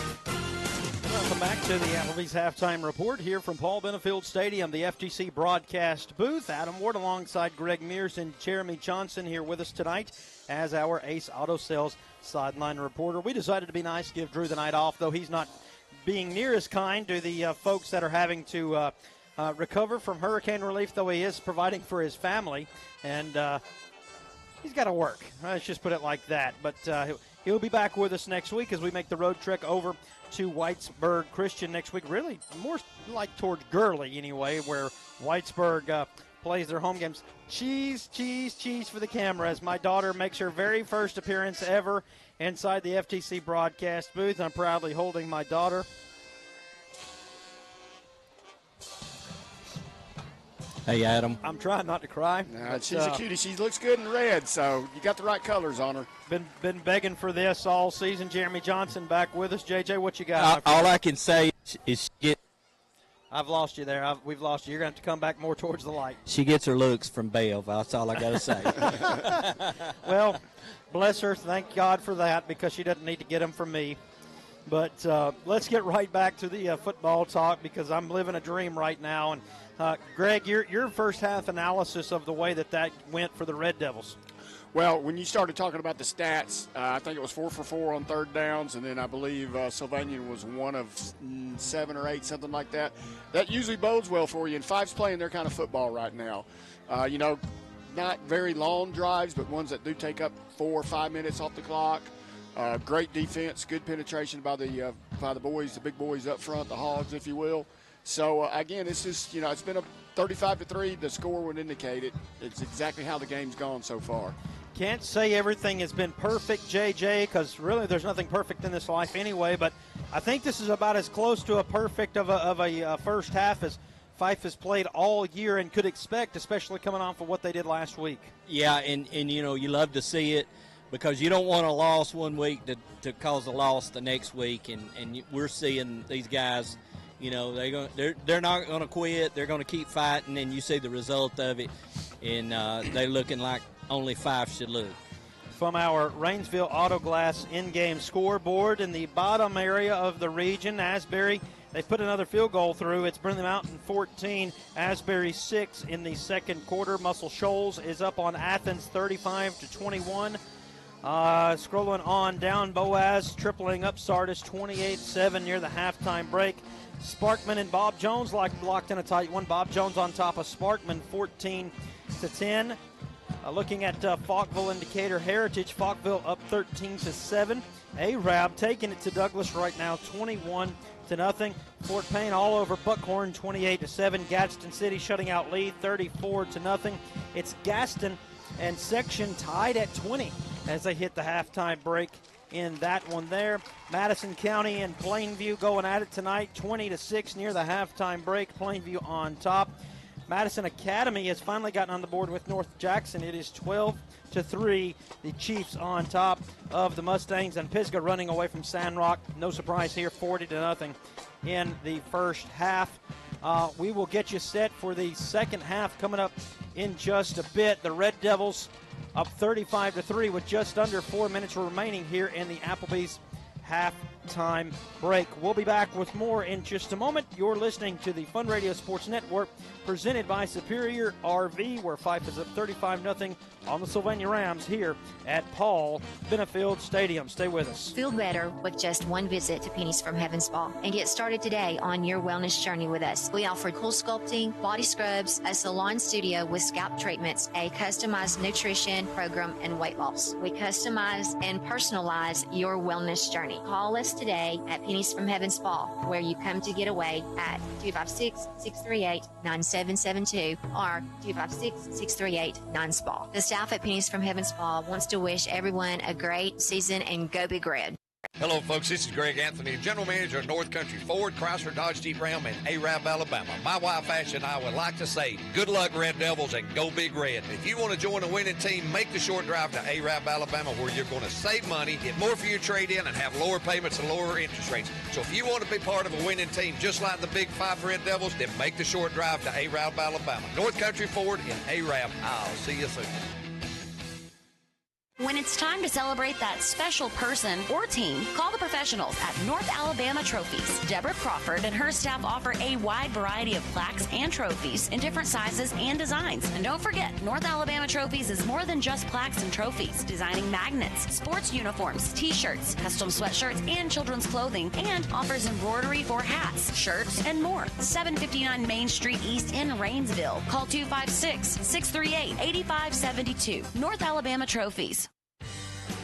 Welcome back to the Applebee's halftime report here from Paul Benefield Stadium, the FGC broadcast booth. Adam Ward alongside Greg Mears and Jeremy Johnson here with us tonight as our Ace Auto Sales sideline reporter. We decided to be nice, give Drew the night off, though he's not being near as kind to the folks that are having to recover from hurricane relief, though he is providing for his family, and he's got to work. Let's just put it like that. But he'll be back with us next week as we make the road trek over to Whitesburg Christian next week. Really more like towards Gurley anyway, where Whitesburg plays their home games. Cheese, cheese, cheese for the camera as my daughter makes her very first appearance ever inside the FTC broadcast booth. I'm proudly holding my daughter. Hey, Adam. I'm trying not to cry. Nah, she's a cutie. She looks good in red, so you got the right colors on her. Been begging for this all season. Jeremy Johnson back with us. JJ, what you got? All I can say is I've lost you there. We've lost you. You're going to have to come back more towards the light. She gets her looks from Bev. That's all I got to say. Well, Bless her. Thank God for that, because she doesn't need to get them from me. But let's get right back to the football talk, because I'm living a dream right now. And Greg, your first half analysis of the way that went for the Red Devils. Well, when you started talking about the stats, I think it was 4 for 4 on third downs, and then I believe Sylvania was 1 of 7 or 8, something like that. That usually bodes well for you, and Fyffe's playing their kind of football right now. Not very long drives, but ones that do take up 4 or 5 minutes off the clock. Great defense, good penetration by the boys, the big boys up front, the Hogs, if you will. So, again, it's just, it's been a 35-3. The score would indicate it. It's exactly how the game's gone so far. Can't say everything has been perfect, JJ, because really there's nothing perfect in this life anyway, but I think this is about as close to a perfect of a first half as Fyffe has played all year and could expect, especially coming off of what they did last week. Yeah, and you love to see it, because you don't want a loss one week to cause a loss the next week, and we're seeing these guys, they're not going to quit. They're going to keep fighting, and you see the result of it, and they're looking like only Fyffe should look. From our Rainsville Auto Glass in-game scoreboard, in the bottom area of the region, Asbury, they put another field goal through. It's Brindley Mountain 14, Asbury 6 in the second quarter. Muscle Shoals is up on Athens 35-21. Scrolling on down, Boaz tripling up Sardis 28-7 near the halftime break. Sparkman and Bob Jones locked in a tight one. Bob Jones on top of Sparkman 14-10. Looking at Falkville and Decatur Heritage, Falkville up 13-7. Arab taking it to Douglas right now, 21-0. Fort Payne all over Buckhorn, 28-7. Gadsden City shutting out Lee, 34-0. It's Gaston and Section tied at 20 as they hit the halftime break in that one there. Madison County and Plainview going at it tonight, 20-6 near the halftime break. Plainview on top. Madison Academy has finally gotten on the board with North Jackson. It is 12-3. The Chiefs on top of the Mustangs, and Pisgah running away from Sandrock. No surprise here, 40-0 in the first half. We will get you set for the second half coming up in just a bit. The Red Devils up 35-3 with just under 4 minutes remaining here in the Applebee's halftime break. We'll be back with more in just a moment. You're listening to the Fun Radio Sports Network, presented by Superior RV, where Fyffe is up 35-0 on the Sylvania Rams here at Paul Benefield Stadium. Stay with us. Feel better with just one visit to Pennies from Heaven Spa, and get started today on your wellness journey with us. We offer cool sculpting, body scrubs, a salon studio with scalp treatments, a customized nutrition program, and weight loss. We customize and personalize your wellness journey. Call us today at Pennies from Heaven Spa, where you come to get away, at 256-638-9772 or 256-638-9SPA. The staff at Pennies from Heaven Spa wants to wish everyone a great season, and go Big Red. Hello, folks. This is Greg Anthony, General Manager of North Country Ford, Chrysler, Dodge, Jeep, Ram, and Arab, Alabama. My wife, Ashley, and I would like to say good luck, Red Devils, and go Big Red. If you want to join a winning team, make the short drive to Arab, Alabama, where you're going to save money, get more for your trade-in, and have lower payments and lower interest rates. So if you want to be part of a winning team just like the Big Five Red Devils, then make the short drive to Arab, Alabama. North Country Ford in Arab. I'll see you soon. When it's time to celebrate that special person or team, call the professionals at North Alabama Trophies. Deborah Crawford and her staff offer a wide variety of plaques and trophies in different sizes and designs. And don't forget, North Alabama Trophies is more than just plaques and trophies, designing magnets, sports uniforms, t-shirts, custom sweatshirts, and children's clothing, and offers embroidery for hats, shirts, and more. 759 Main Street East in Rainsville. Call 256-638-8572. North Alabama Trophies.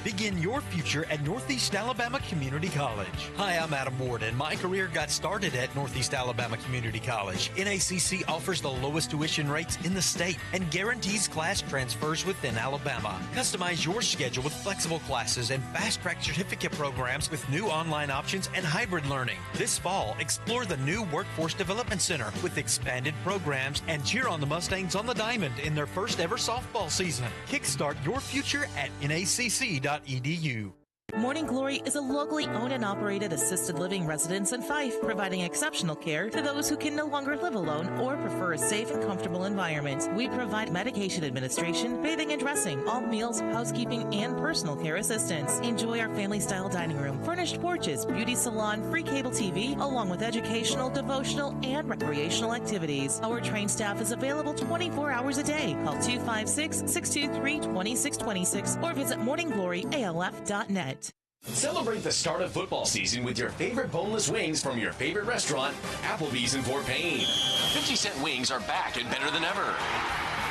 Begin your future at Northeast Alabama Community College. Hi, I'm Adam Ward, and my career got started at Northeast Alabama Community College. NACC offers the lowest tuition rates in the state and guarantees class transfers within Alabama. Customize your schedule with flexible classes and fast-track certificate programs with new online options and hybrid learning. This fall, explore the new Workforce Development Center with expanded programs, and cheer on the Mustangs on the Diamond in their first ever softball season. Kickstart your future at NACC.edu. Morning Glory is a locally owned and operated assisted living residence in Fyffe, providing exceptional care to those who can no longer live alone or prefer a safe and comfortable environment. We provide medication administration, bathing and dressing, all meals, housekeeping, and personal care assistance. Enjoy our family-style dining room, furnished porches, beauty salon, free cable TV, along with educational, devotional, and recreational activities. Our trained staff is available 24 hours a day. Call 256-623-2626 or visit morninggloryalf.net. Celebrate the start of football season with your favorite boneless wings from your favorite restaurant, Applebee's in Fort Payne. 50-cent wings are back and better than ever.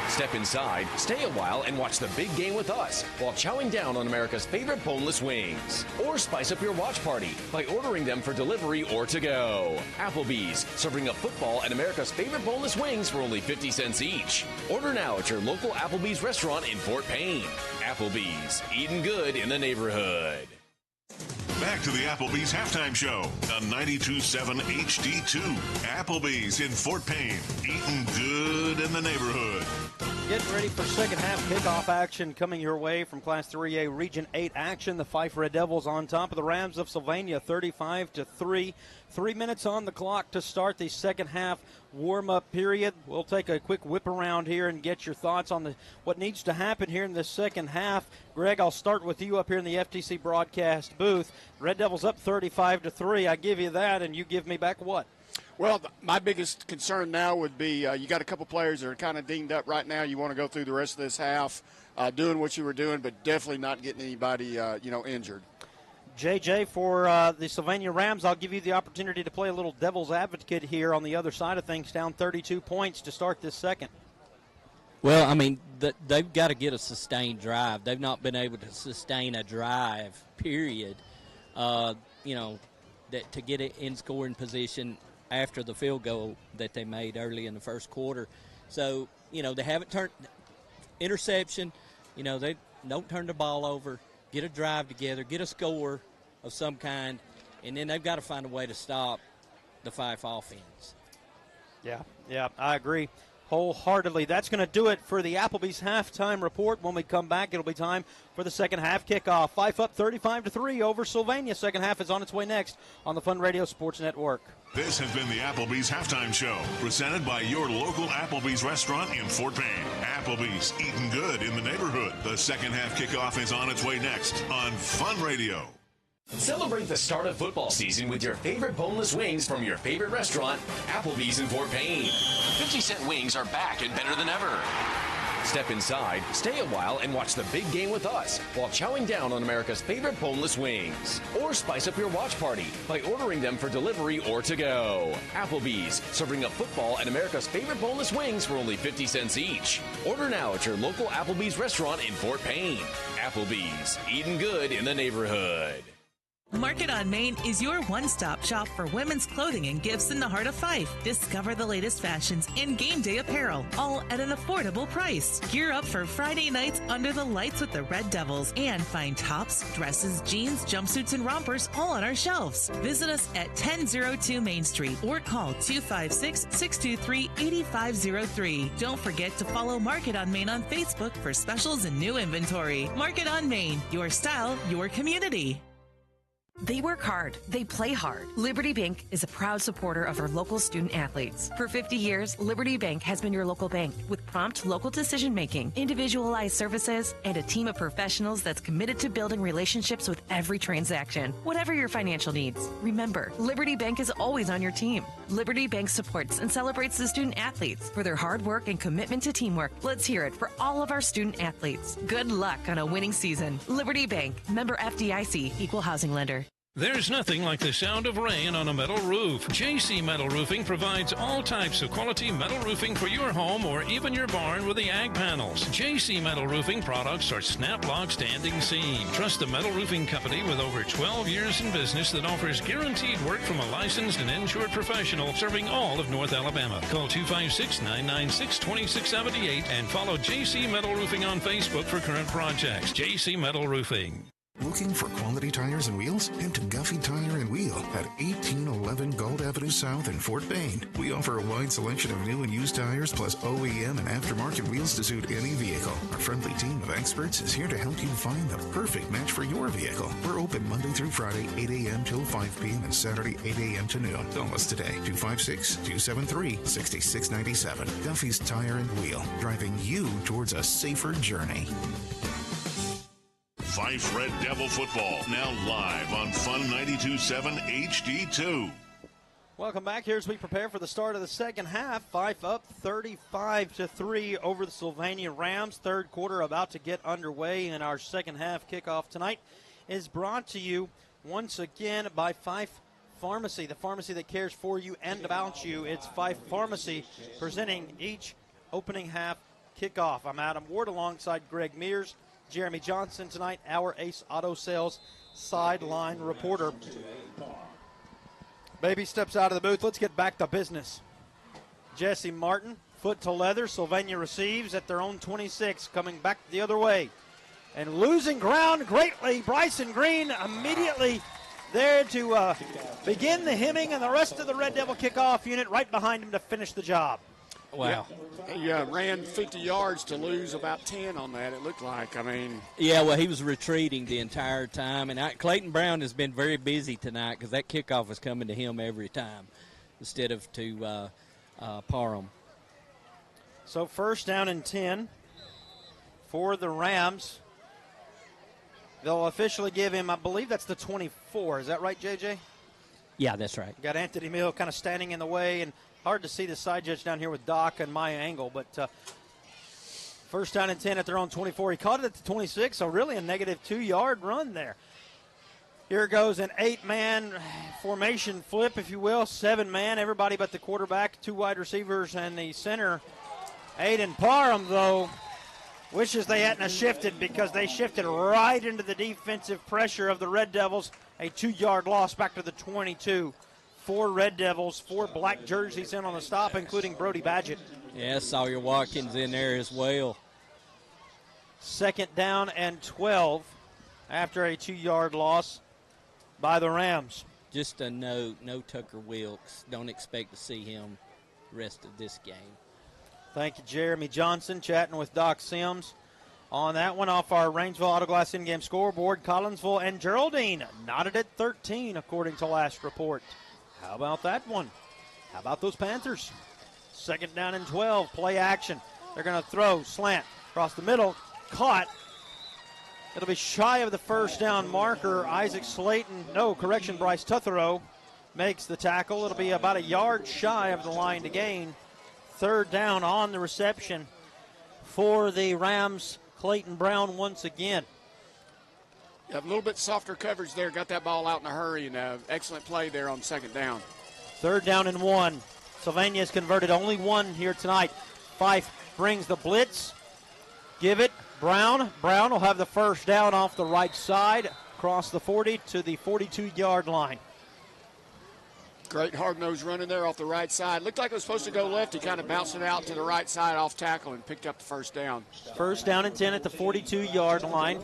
Step inside, stay a while, and watch the big game with us while chowing down on America's favorite boneless wings. Or spice up your watch party by ordering them for delivery or to go. Applebee's, serving up football and America's favorite boneless wings for only 50 cents each. Order now at your local Applebee's restaurant in Fort Payne. Applebee's, eating good in the neighborhood. Back to the Applebee's halftime show on 92.7 HD2. Applebee's in Fort Payne, eating good in the neighborhood. Getting ready for second half kickoff action coming your way from Class 3A Region 8 action. The Fyffe Red Devils on top of the Rams of Sylvania, 35-3. 3 minutes on the clock to start the second half warm-up period. We'll take a quick whip around here and get your thoughts on what needs to happen here in the second half. Greg, I'll start with you up here in the FTC broadcast booth. Red Devils up 35-3. I give you that, and you give me back what? Well, my biggest concern now would be you got a couple players that are kind of dinged up right now. You want to go through the rest of this half doing what you were doing, but definitely not getting anybody, injured. JJ, for the Sylvania Rams, I'll give you the opportunity to play a little devil's advocate here on the other side of things, down 32 points to start this second. Well, I mean, they've got to get a sustained drive. They've not been able to sustain a drive, period, to get it in scoring position after the field goal that they made early in the first quarter. So, they haven't turned interception. They don't turn the ball over, get a drive together, get a score of some kind, and then they've got to find a way to stop the Fyffe offense. Yeah, I agree wholeheartedly. That's going to do it for the Applebee's halftime report. When we come back, it'll be time for the second half kickoff. Fyffe up 35-3 over Sylvania. Second half is on its way next on the Fun Radio Sports Network. This has been the Applebee's halftime show, presented by your local Applebee's restaurant in Fort Payne. Applebee's, eating good in the neighborhood. The second half kickoff is on its way next on Fun Radio. Celebrate the start of football season with your favorite boneless wings from your favorite restaurant, Applebee's in Fort Payne. 50-cent wings are back and better than ever. Step inside, stay a while, and watch the big game with us while chowing down on America's favorite boneless wings. Or spice up your watch party by ordering them for delivery or to go. Applebee's, serving up football and America's favorite boneless wings for only 50 cents each. Order now at your local Applebee's restaurant in Fort Payne. Applebee's, eating good in the neighborhood. Market on Main is your one-stop shop for women's clothing and gifts in the heart of Fyffe. Discover the latest fashions and game day apparel, all at an affordable price. Gear up for Friday nights under the lights with the Red Devils and find tops, dresses, jeans, jumpsuits, and rompers all on our shelves. Visit us at 1002 Main Street or call 256-623-8503. Don't forget to follow Market on Main on Facebook for specials and new inventory. Market on Main, your style, your community. They work hard. They play hard. Liberty Bank is a proud supporter of our local student athletes. For 50 years, Liberty Bank has been your local bank with prompt local decision-making, individualized services, and a team of professionals that's committed to building relationships with every transaction. Whatever your financial needs, remember, Liberty Bank is always on your team. Liberty Bank supports and celebrates the student athletes for their hard work and commitment to teamwork. Let's hear it for all of our student athletes. Good luck on a winning season. Liberty Bank, member FDIC, equal housing lender. There's nothing like the sound of rain on a metal roof. JC Metal Roofing provides all types of quality metal roofing for your home or even your barn with the Ag panels. JC Metal Roofing products are snap-lock standing seam. Trust the metal roofing company with over 12 years in business that offers guaranteed work from a licensed and insured professional serving all of North Alabama. Call 256-996-2678 and follow JC Metal Roofing on Facebook for current projects. JC Metal Roofing. Looking for quality tires and wheels? Head to Guffey Tire and Wheel at 1811 Gold Avenue South in Fort Payne. We offer a wide selection of new and used tires plus OEM and aftermarket wheels to suit any vehicle. Our friendly team of experts is here to help you find the perfect match for your vehicle. We're open Monday through Friday, 8 a.m. till 5 p.m. and Saturday, 8 a.m. to noon. Call us today, 256-273-6697. Guffey's Tire and Wheel, driving you towards a safer journey. Fyffe Red Devil football, now live on Fun 92.7 HD2. Welcome back here as we prepare for the start of the second half. Fyffe up 35-3 over the Sylvania Rams. Third quarter about to get underway, and our second half kickoff tonight is brought to you once again by Fyffe Pharmacy, the pharmacy that cares for you and about you. It's Fyffe Pharmacy presenting each opening half kickoff. I'm Adam Ward alongside Greg Mears. Jeremy Johnson tonight, our Ace Auto Sales sideline reporter. Baby steps out of the booth. Let's get back to business. Jesse Martin, foot to leather. Sylvania receives at their own 26, coming back the other way. And losing ground greatly. Bryson Green immediately there to begin the hemming, and the rest of the Red Devil kickoff unit right behind him to finish the job. Wow. Yeah, he ran 50 yards to lose about 10 on that, it looked like. I mean. Yeah, well, he was retreating the entire time. And Clayton Brown has been very busy tonight because that kickoff was coming to him every time instead of to Parham. So first down and 10 for the Rams. They'll officially give him, I believe that's the 24. Is that right, JJ? Yeah, that's right. Got Anthony Mill kind of standing in the way, and hard to see the side judge down here with Doc and my angle, but first down and 10 at their own 24. He caught it at the 26, so really a negative 2-yard run there. Here goes an 8-man formation flip, if you will, 7-man, everybody but the quarterback, 2 wide receivers, and the center. Aiden Parham, though, wishes they hadn't have shifted because they shifted right into the defensive pressure of the Red Devils. A 2-yard loss back to the 22. 4 Red Devils, 4 black jerseys in on the stop, including Brody Badgett. Yeah, Sawyer Watkins in there as well. Second down and 12 after a 2-yard loss by the Rams. Just a note, no Tucker Wilkes. Don't expect to see him rest of this game. Thank you, Jeremy Johnson, chatting with Doc Sims. On that one, off our Rangeville Autoglass in-game scoreboard, Collinsville and Geraldine knotted at 13, according to last report. How about that one? How about those Panthers? Second down and 12, play action. They're going to throw, slant, across the middle, caught. It'll be shy of the first down marker. Bryce Tutherow makes the tackle. It'll be about a yard shy of the line to gain. Third down on the reception for the Rams. Clayton Brown once again. Yeah, a little bit softer coverage there. Got that ball out in a hurry, and excellent play there on second down. Third down and 1. Sylvania has converted only 1 here tonight. Fyffe brings the blitz. Give it. Brown. Brown will have the first down off the right side, across the 40 to the 42-yard line. Great hard-nosed running there off the right side. Looked like it was supposed to go left. He kind of bounced it out to the right side off tackle and picked up the first down. First down and 10 at the 42-yard line.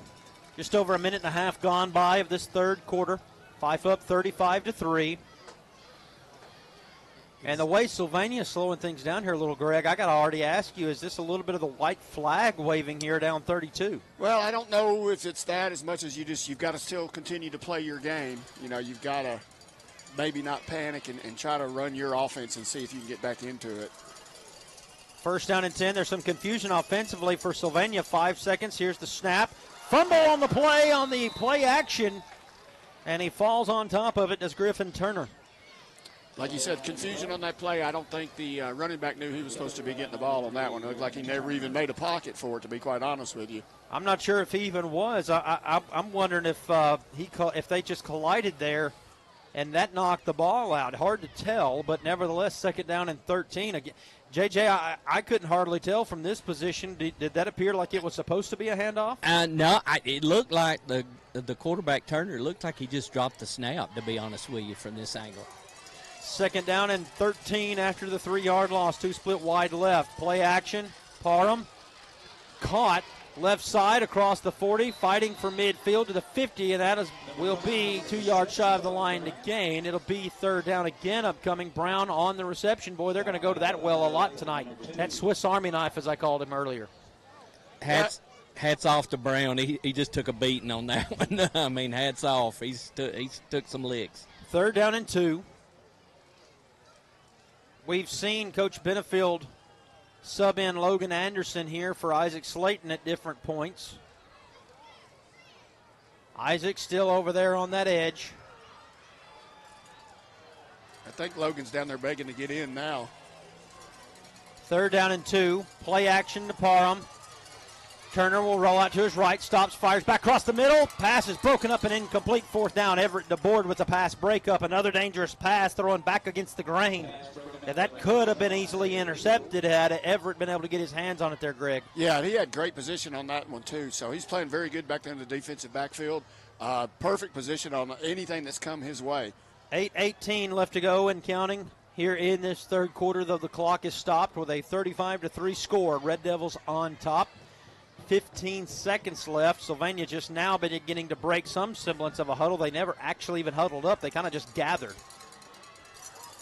Just over a minute and a half gone by of this third quarter. Fyffe up 35-3. And the way Sylvania is slowing things down here a little, Greg, I got to already ask you, is this a little bit of the white flag waving here down 32? Well, I don't know if it's that as much as you've got to still continue to play your game. You know, you've got to maybe not panic and try to run your offense and see if you can get back into it. First down and 10. There's some confusion offensively for Sylvania. 5 seconds. Here's the snap. Fumble on the play action. And he falls on top of it as Griffin Turner. Like you said, confusion on that play. I don't think the running back knew he was supposed to be getting the ball on that one. It looked like he never even made a pocket for it, to be quite honest with you. I'm not sure if he even was. I'm wondering if they just collided there and that knocked the ball out. Hard to tell, but nevertheless, second down and 13. Again, JJ, I couldn't hardly tell from this position. Did that appear like it was supposed to be a handoff? No, it looked like the quarterback Turner looked like he just dropped the snap, to be honest with you, from this angle. Second down and 13 after the 3-yard loss. 2 split wide left. Play action. Parham caught left side across the 40, fighting for midfield to the 50, and that will be 2 yards shy of the line to gain. It'll be third down again upcoming. Brown on the reception. Boy, they're going to go to that well a lot tonight. That Swiss Army knife, as I called him earlier. Hats off to Brown. He just took a beating on that one. I mean, hats off. He's took some licks. Third down and 2. We've seen Coach Benefield sub in Logan Anderson here for Isaac Slayton at different points. Isaac still over there on that edge. I think Logan's down there begging to get in now. Third down and 2. Play action to Parham. Turner will roll out to his right, stops, fires back across the middle. Pass is broken up and incomplete. Fourth down. Everett to board with a pass breakup. Another dangerous pass throwing back against the grain. And that could have been easily intercepted had Everett been able to get his hands on it there, Greg. Yeah, he had great position on that one, too. So he's playing very good back there in the defensive backfield. Perfect position on anything that's come his way. 8:18 left to go and counting here in this third quarter, though the clock is stopped with a 35-3 score. Red Devils on top. 15 seconds left. Sylvania just now beginning to break some semblance of a huddle. They never actually even huddled up. They kind of just gathered.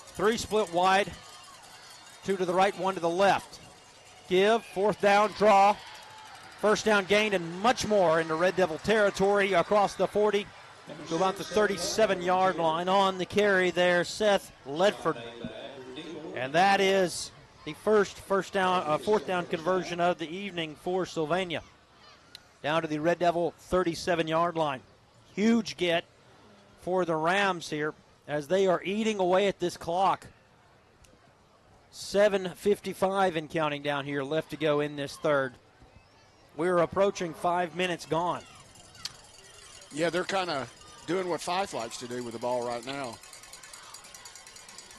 3 split wide. 2 to the right, 1 to the left. Give, fourth down, draw. First down gained and much more into Red Devil territory across the 40 to about the 37-yard line. On the carry there, Seth Ledford. And that is the fourth down conversion of the evening for Sylvania. Down to the Red Devil 37-yard line. Huge get for the Rams here as they are eating away at this clock. 7:55 and counting down here left to go in this third. We're approaching 5 minutes gone. Yeah, they're kind of doing what Fyffe likes to do with the ball right now.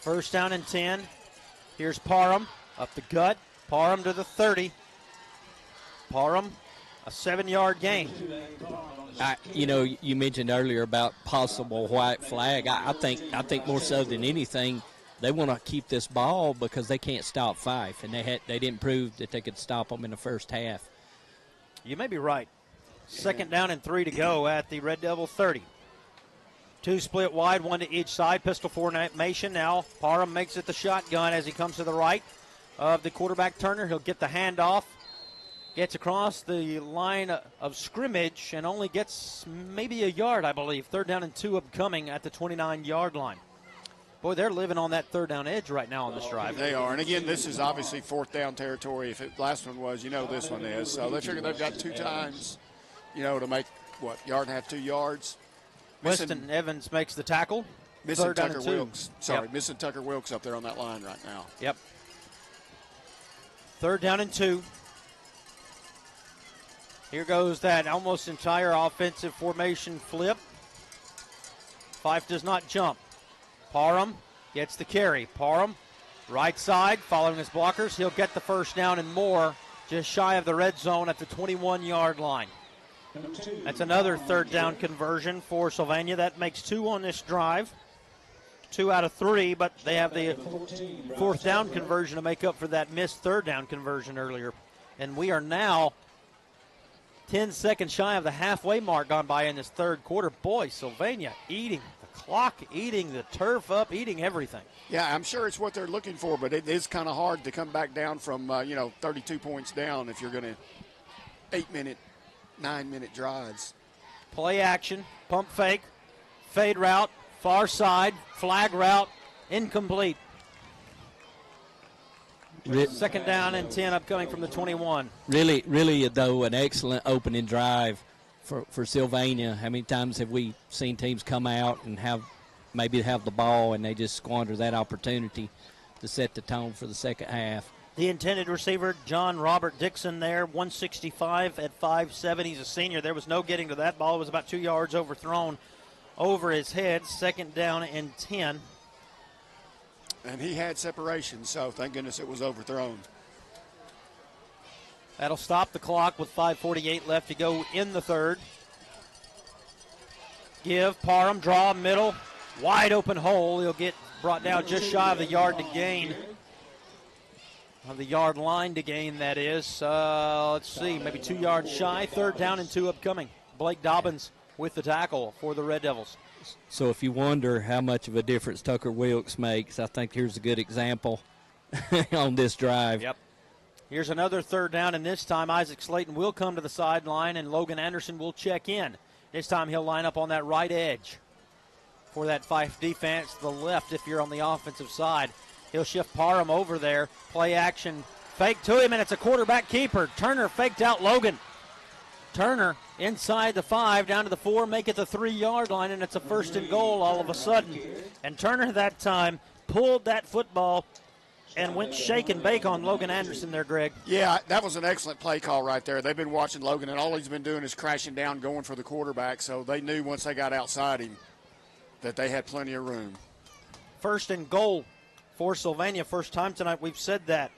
First down and 10. Here's Parham up the gut. Parham to the 30. Parham, a 7-yard gain. You mentioned earlier about possible white flag. I think more so than anything, they want to keep this ball because they can't stop Fyffe, and they didn't prove that they could stop them in the first half. You may be right. Second down and 3 to go at the Red Devil 30. 2 split wide, 1 to each side. Pistol formation now. Parham makes it the shotgun as he comes to the right of the quarterback Turner. He'll get the handoff. Gets across the line of scrimmage and only gets maybe a yard, I believe. Third down and 2 upcoming at the 29-yard line. Boy, they're living on that third down edge right now on this drive. They are. And, again, this is obviously fourth down territory. If it last one was, this one is. So they figure they've got 2 times, to make, yard and a half, 2 yards. Weston Evans makes the tackle. Missing Tucker Wilkes. Missing Tucker Wilkes up there on that line right now. Yep. Third down and 2. Here goes that almost entire offensive formation flip. Fyffe does not jump. Parham gets the carry. Parham, right side, following his blockers. He'll get the first down and more, just shy of the red zone at the 21-yard line. That's another third down conversion for Sylvania. That makes 2 on this drive. 2 out of 3, but they have the fourth down conversion to make up for that missed third down conversion earlier. And we are now 10 seconds shy of the halfway mark gone by in this third quarter. Boy, Sylvania eating the clock, eating the turf up, eating everything. Yeah, I'm sure it's what they're looking for, but it is kind of hard to come back down from, 32 points down if you're going to 8-minute, 9-minute drives. Play action, pump fake, fade route, far side, flag route, incomplete. Second down and 10 upcoming from the 21. Really, though, an excellent opening drive for Sylvania. How many times have we seen teams come out and have the ball and they just squander that opportunity to set the tone for the second half? The intended receiver, John Robert Dixon there, 165 at 5'7". He's a senior. There was no getting to that ball. It was about 2 yards overthrown over his head. Second down and 10. And he had separation, so thank goodness it was overthrown. That'll stop the clock with 5:48 left to go in the third. Give, Parham, draw, middle, wide open hole. He'll get brought down just shy of the yard to gain. of the yard line to gain, that is. Let's see, maybe 2 yards shy. 3rd down and 2 upcoming. Blake Dobbins with the tackle for the Red Devils. So if you wonder how much of a difference Tucker Wilkes makes, I think here's a good example on this drive. Yep. Here's another 3rd down, and this time Isaac Slayton will come to the sideline, and Logan Anderson will check in. This time he'll line up on that right edge for that Fyffe defense. The left if you're on the offensive side. He'll shift Parham over there. Play action. Fake to him, and it's a quarterback keeper. Turner faked out Logan. Turner inside the 5, down to the 4, make it the 3-yard line, and it's a 1st and goal all of a sudden. And Turner that time pulled that football and went shake and bake on Logan Anderson there, Greg. Yeah, that was an excellent play call right there. They've been watching Logan, and all he's been doing is crashing down, going for the quarterback, so they knew once they got outside him that they had plenty of room. 1st and goal for Sylvania. First time tonight we've said that.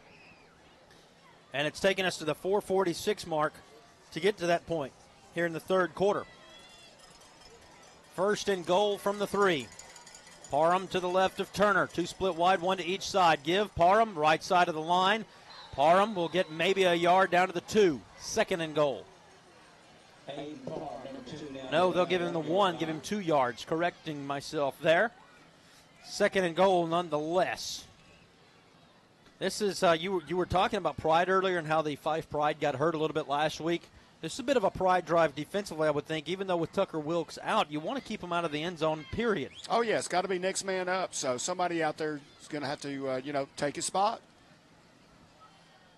And it's taken us to the 4:46 mark to get to that point here in the 3rd quarter. 1st and goal from the 3. Parham to the left of Turner. 2 split wide, 1 to each side. Give Parham right side of the line. Parham will get maybe a yard down to the 2. 2nd and goal. No, they'll give him the 1, give him 2 yards. Correcting myself there. 2nd and goal nonetheless. This is, you were talking about Pride earlier and how the Fyffe Pride got hurt a little bit last week. This is a bit of a Pride drive defensively, I would think. Even though with Tucker Wilkes out, you want to keep him out of the end zone, period. Oh, yeah, it's got to be next man up. So somebody out there is going to have to, take his spot.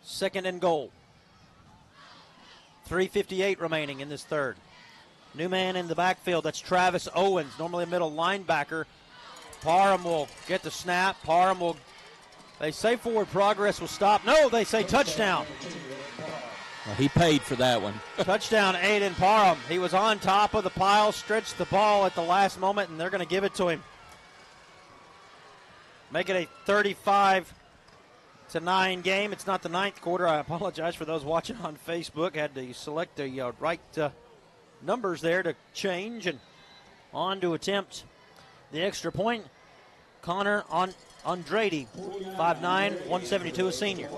2nd and goal. 3:58 remaining in this 3rd. New man in the backfield, that's Travis Owens, normally a middle linebacker. Parham will get the snap. Parham will, they say forward progress will stop. No, they say touchdown. Well, he paid for that one. Touchdown, Aiden Parham. He was on top of the pile, stretched the ball at the last moment, and they're going to give it to him. Make it a 35-9 game. It's not the 9th quarter. I apologize for those watching on Facebook. Had to select the right numbers there to change, and on to attempt the extra point. Connor Andrade, 5'9", 172, a senior.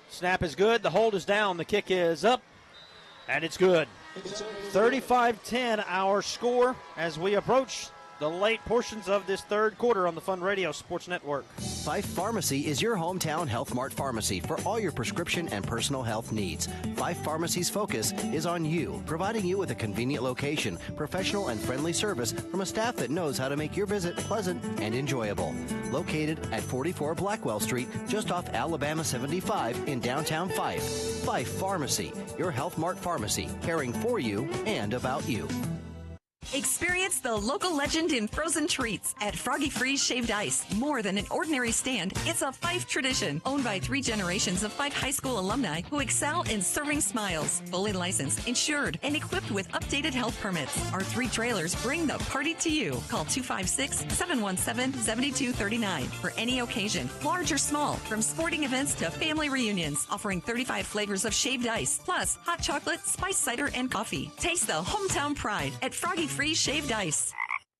Snap is good. The hold is down. The kick is up, and it's good. 35-10 our score as we approach the late portions of this 3rd quarter on the Fun Radio Sports Network. Fyffe Pharmacy is your hometown Health Mart pharmacy for all your prescription and personal health needs. Fyffe Pharmacy's focus is on you, providing you with a convenient location, professional and friendly service from a staff that knows how to make your visit pleasant and enjoyable. Located at 44 Blackwell Street, just off Alabama 75 in downtown Fyffe. Fyffe Pharmacy, your Health Mart pharmacy, caring for you and about you. Experience the local legend in frozen treats at Froggy Freeze Shaved Ice. More than an ordinary stand, it's a Fyffe tradition. Owned by 3 generations of Fyffe High School alumni who excel in serving smiles. Fully licensed, insured, and equipped with updated health permits. Our 3 trailers bring the party to you. Call 256-717-7239 for any occasion, large or small, from sporting events to family reunions. Offering 35 flavors of shaved ice, plus hot chocolate, spiced cider, and coffee. Taste the hometown pride at Froggy Freeze Shaved Ice.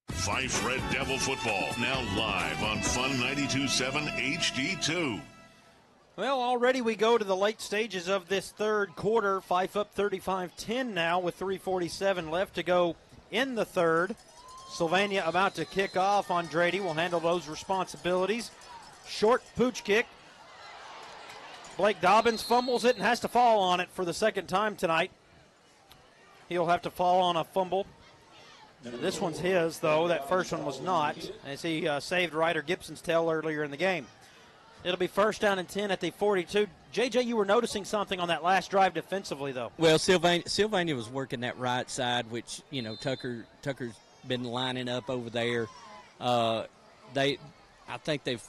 Fyffe Red Devil football, now live on Fun 92.7 HD2. Well, already we go to the late stages of this 3rd quarter. Fyffe up 35-10 now with 3:47 left to go in the 3rd. Sylvania about to kick off. Andrade will handle those responsibilities. Short pooch kick. Blake Dobbins fumbles it and has to fall on it for the 2nd time tonight. He'll have to fall on a fumble. This one's his, though. That first one was not, as he saved Ryder Gibson's tail earlier in the game. It'll be 1st down and 10 at the 42. JJ, you were noticing something on that last drive defensively, though. Well, Sylvania was working that right side, which, Tucker's been lining up over there. I think they've,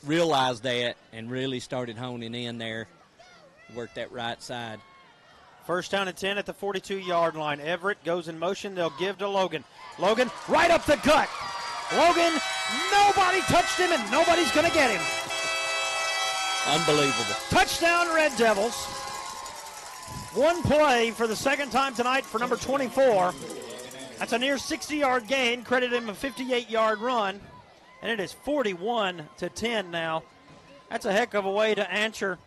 realized that and really started honing in there, work that right side. 1st down and 10 at the 42-yard line. Everett goes in motion. They'll give to Logan. Logan right up the gut. Logan, nobody touched him, and nobody's going to get him. Unbelievable. Touchdown, Red Devils. One play for the 2nd time tonight for number 24. That's a near 60-yard gain. Credit him a 58-yard run. and it is 41-10 now. That's a heck of a way to answer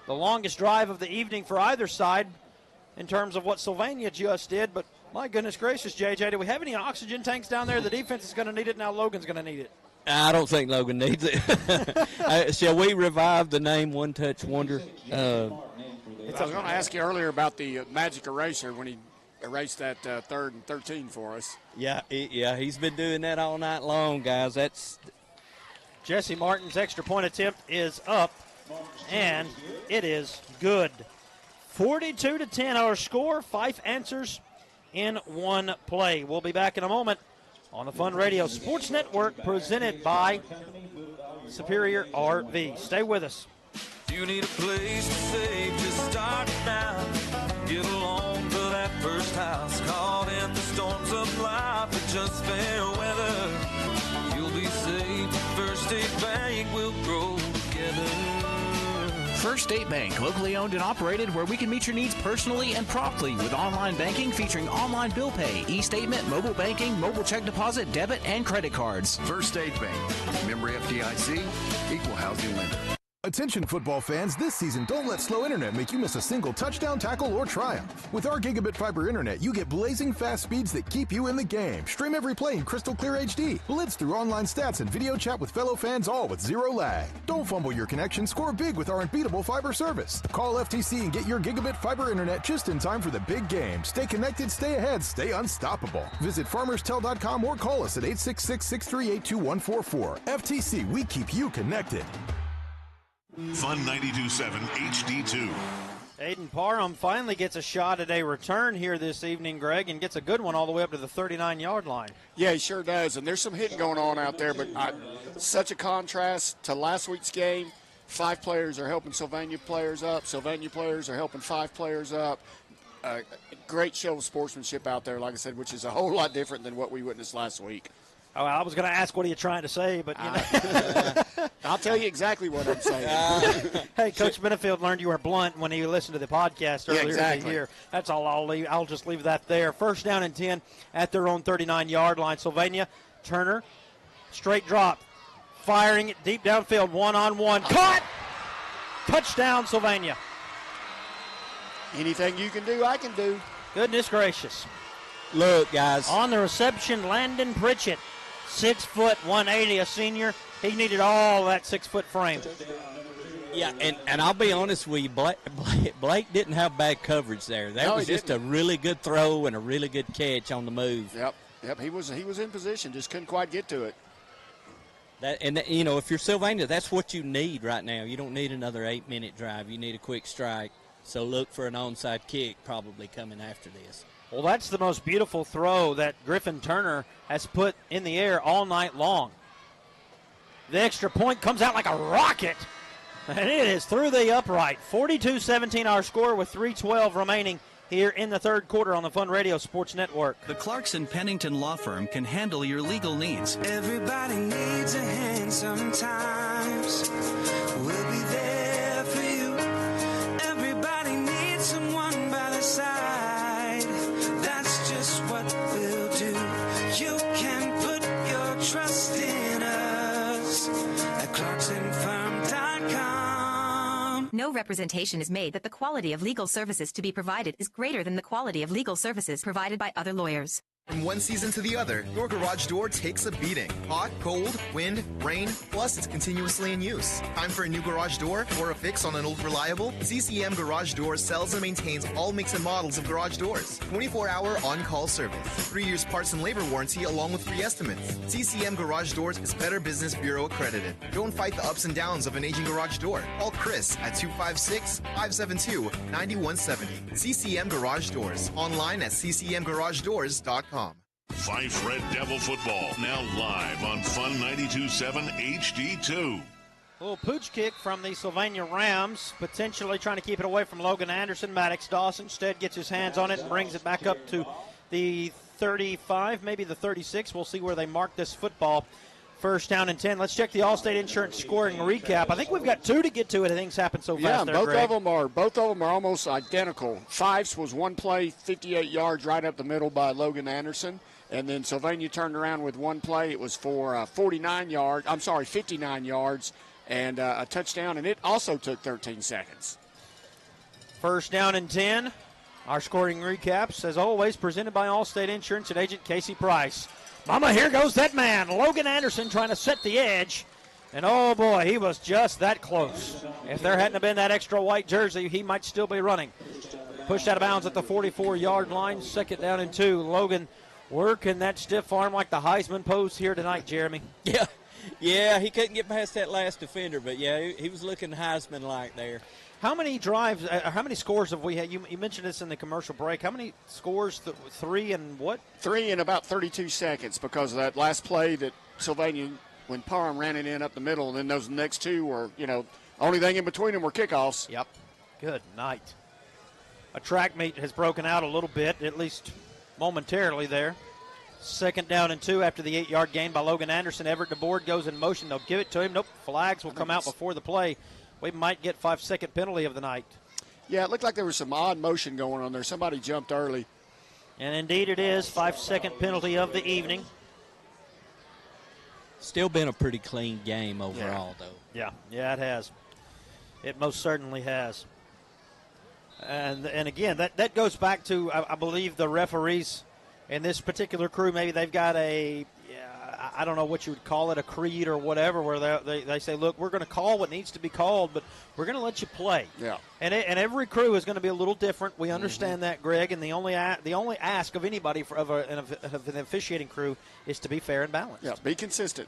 the longest drive of the evening for either side in terms of what Sylvania just did. But my goodness gracious, JJ, do we have any oxygen tanks down there? The defense is going to need it. Now Logan's going to need it. I don't think Logan needs it. Shall we revive the name One Touch Wonder? I was going to ask you earlier about the magic eraser when he erased that 3rd and 13 for us. Yeah, he's been doing that all night long, guys. That's Jesse Martin's extra point attempt is up, and it is good. 42-10 our score. Fyffe answers in one play. We'll be back in a moment on the Fun Radio Sports Network, presented by Superior RV. Stay with us. You need a place to save, just start now. Get along for that first house. Caught in the storms of life, or just fair weather. You'll be safe. First State Bank will grow together. First State Bank, locally owned and operated, where we can meet your needs personally and promptly with online banking featuring online bill pay, e-statement, mobile banking, mobile check deposit, debit, and credit cards. First State Bank, member FDIC, equal housing lender. Attention football fans, this season don't let slow internet make you miss a single touchdown, tackle, or triumph. With our gigabit fiber internet, you get blazing fast speeds that keep you in the game. Stream every play in crystal clear HD. Blitz through online stats and video chat with fellow fans, all with zero lag. Don't fumble your connection, score big with our unbeatable fiber service. Call FTC and get your gigabit fiber internet just in time for the big game. Stay connected, stay ahead, stay unstoppable. Visit farmerstel.com or call us at 866-638-2144. FTC, we keep you connected. Fun 92.7 HD2. Aiden Parham finally gets a shot at a return here this evening, Greg, and gets a good one all the way up to the 39-yard line. Yeah, he sure does, and there's some hitting going on out there, but such a contrast to last week's game. Fyffe players are helping Sylvania players up. Sylvania players are helping Fyffe players up. Great show of sportsmanship out there, like I said, which is a whole lot different than what we witnessed last week. Oh, I was going to ask what are you trying to say, but you know. I'll tell you exactly what I'm saying. Hey, Coach Benefield learned you were blunt when he listened to the podcast earlier in the year. That's all I'll just leave that there. First down and 10 at their own 39-yard line. Sylvania, Turner, straight drop, firing it deep downfield, one-on-one. Caught! Touchdown, Sylvania. Anything you can do, I can do. Goodness gracious. Look, guys. On the reception, Landon Pritchett. 6 foot, 180, a senior. He needed all that 6 foot frame. Yeah, and I'll be honest with you, Blake didn't have bad coverage there. That was just a really good throw and a really good catch on the move. Yep. He was in position, just couldn't quite get to it. You know, if you're Sylvania, that's what you need right now. You don't need another 8-minute drive. You need a quick strike. So look for an onside kick probably coming after this. Well, that's the most beautiful throw that Griffin Turner has put in the air all night long. The extra point comes out like a rocket, and it is through the upright. 42-17 our score with 3:12 remaining here in the third quarter on the Fun Radio Sports Network. The Clarkson Pennington Law Firm can handle your legal needs. Everybody needs a hand sometimes. We'll be there for you. Everybody needs someone by the side. That's just what we'll do. You can put your trust in us at ClarksonFirm.com. No representation is made that the quality of legal services to be provided is greater than the quality of legal services provided by other lawyers. From one season to the other, your garage door takes a beating. Hot, cold, wind, rain, plus it's continuously in use. Time for a new garage door or a fix on an old reliable? CCM Garage Doors sells and maintains all makes and models of garage doors. 24-hour on-call service. 3 years parts and labor warranty along with free estimates. CCM Garage Doors is Better Business Bureau accredited. Don't fight the ups and downs of an aging garage door. Call Chris at 256-572-9170. CCM Garage Doors. Online at ccmgaragedoors.com. Fyffe Red Devil football now live on Fun 92.7 HD2. A little pooch kick from the Sylvania Rams, potentially trying to keep it away from Logan Anderson. Maddox Dawson instead gets his hands on it and brings it back up to the 35, maybe the 36. We'll see where they mark this football. First down and 10. Let's check the Allstate Insurance scoring recap. I think we've got two to get to it. Things happen so fast there, both Greg. of them are almost identical. Fyffe's was one play, 58 yards right up the middle by Logan Anderson. And then Sylvania turned around with one play. It was for 59 yards and a touchdown, and it also took 13 seconds. First down and 10. Our scoring recaps, as always, presented by Allstate Insurance and agent Casey Price. Mama, here goes that man. Logan Anderson trying to set the edge. And, oh, boy, he was just that close. If there hadn't been that extra white jersey, he might still be running. Pushed out of bounds at the 44-yard line. Second down and 2. Logan working that stiff arm like the Heisman pose here tonight, Jeremy. Yeah, he couldn't get past that last defender, but, yeah, he was looking Heisman-like there. How many drives, how many scores have we had? You mentioned this in the commercial break. How many scores? 3 and what? 3 in about 32 seconds because of that last play that Sylvania, when Parham ran it in up the middle, and then those next two were, only thing in between them were kickoffs. Yep. Good night. A track meet has broken out a little bit, at least momentarily there. Second down and 2 after the 8-yard gain by Logan Anderson. Everett DeBoard goes in motion. They'll give it to him. Nope. Flags will come out before the play. We might get 5-second penalty of the night. Yeah, it looked like there was some odd motion going on there. Somebody jumped early. And indeed it is. 5-second penalty of the evening. Still been a pretty clean game overall, though. Yeah, it has. It most certainly has. And again, that goes back to, I believe, the referees in this particular crew. Maybe they've got I don't know what you would call it, a creed or whatever, where they say, look, we're going to call what needs to be called, but we're going to let you play. Yeah. And every crew is going to be a little different. We understand that, Greg, and the only ask of anybody of an officiating crew is to be fair and balanced. Yeah, be consistent.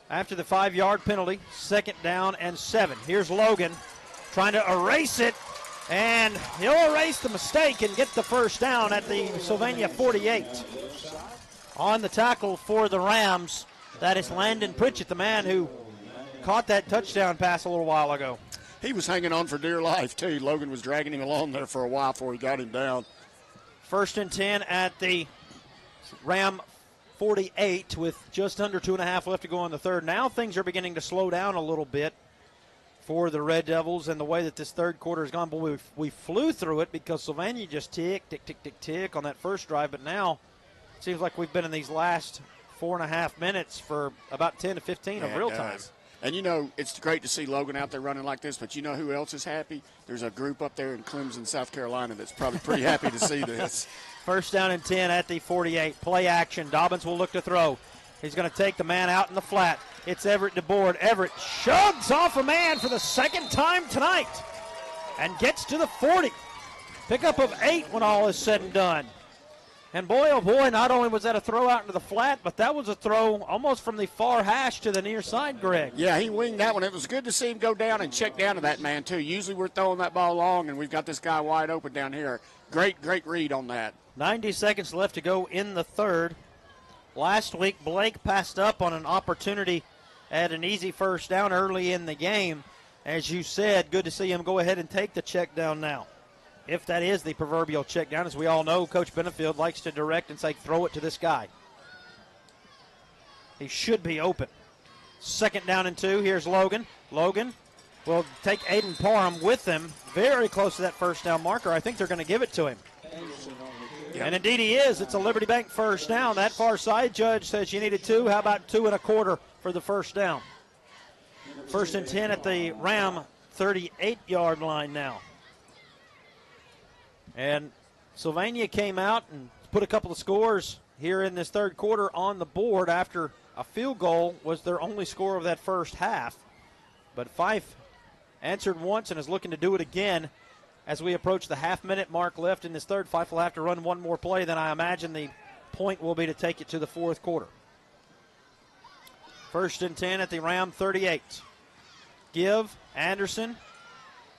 After the 5-yard penalty, second down and 7. Here's Logan trying to erase it, and he'll erase the mistake and get the first down at the Sylvania 48. On the tackle for the Rams, that is Landon Pritchett, the man who caught that touchdown pass a little while ago. He was hanging on for dear life, too. Logan was dragging him along there for a while before he got him down. First and 10 at the Ram 48 with just under 2.5 left to go in the third. Now things are beginning to slow down a little bit for the Red Devils and the way that this third quarter has gone. But we flew through it because Sylvania just tick on that first drive. But now it seems like we've been in these last 4.5 minutes for about 10 to 15 of real time. And, it's great to see Logan out there running like this, but you know who else is happy? There's a group up there in Clemson, South Carolina that's probably pretty happy to see this. First down and 10 at the 48. Play action. Dobbins will look to throw. He's going to take the man out in the flat. It's Everett DeBoard. Everett shoves off a man for the second time tonight and gets to the 40. Pickup of 8 when all is said and done. And boy, oh boy, not only was that a throw out into the flat, but that was a throw almost from the far hash to the near side, Greg. Yeah, he winged that one. It was good to see him go down and check down to that man, too. Usually we're throwing that ball long, and we've got this guy wide open down here. Great read on that. 90 seconds left to go in the third. Last week, Blake passed up on an opportunity at an easy first down early in the game. As you said, good to see him go ahead and take the check down now. If that is the proverbial check down, as we all know, Coach Benefield likes to direct and say, throw it to this guy. He should be open. Second down and 2. Here's Logan. Logan will take Aiden Parham with him, very close to that first down marker. I think they're going to give it to him. And indeed he is. It's a Liberty Bank first down. That far side judge says you needed 2. How about 2 1/4 for the first down? First and 10 at the Ram 38-yard line now. And Sylvania came out and put a couple of scores here in this third quarter on the board after a field goal was their only score of that first half. But Fyffe answered once and is looking to do it again as we approach the half-minute mark left in this third. Fyffe will have to run one more play. Then I imagine the point will be to take it to the fourth quarter. First and 10 at the Ram 38. Give Anderson.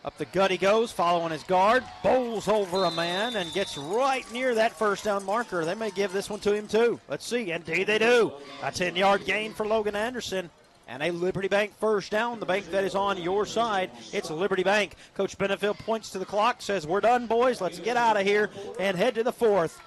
Up the gut he goes, following his guard, bowls over a man, and gets right near that first down marker. They may give this one to him, too. Let's see. Indeed they do. A 10-yard gain for Logan Anderson, and a Liberty Bank first down, the bank that is on your side. It's Liberty Bank. Coach Benefield points to the clock, says, we're done, boys. Let's get out of here and head to the fourth.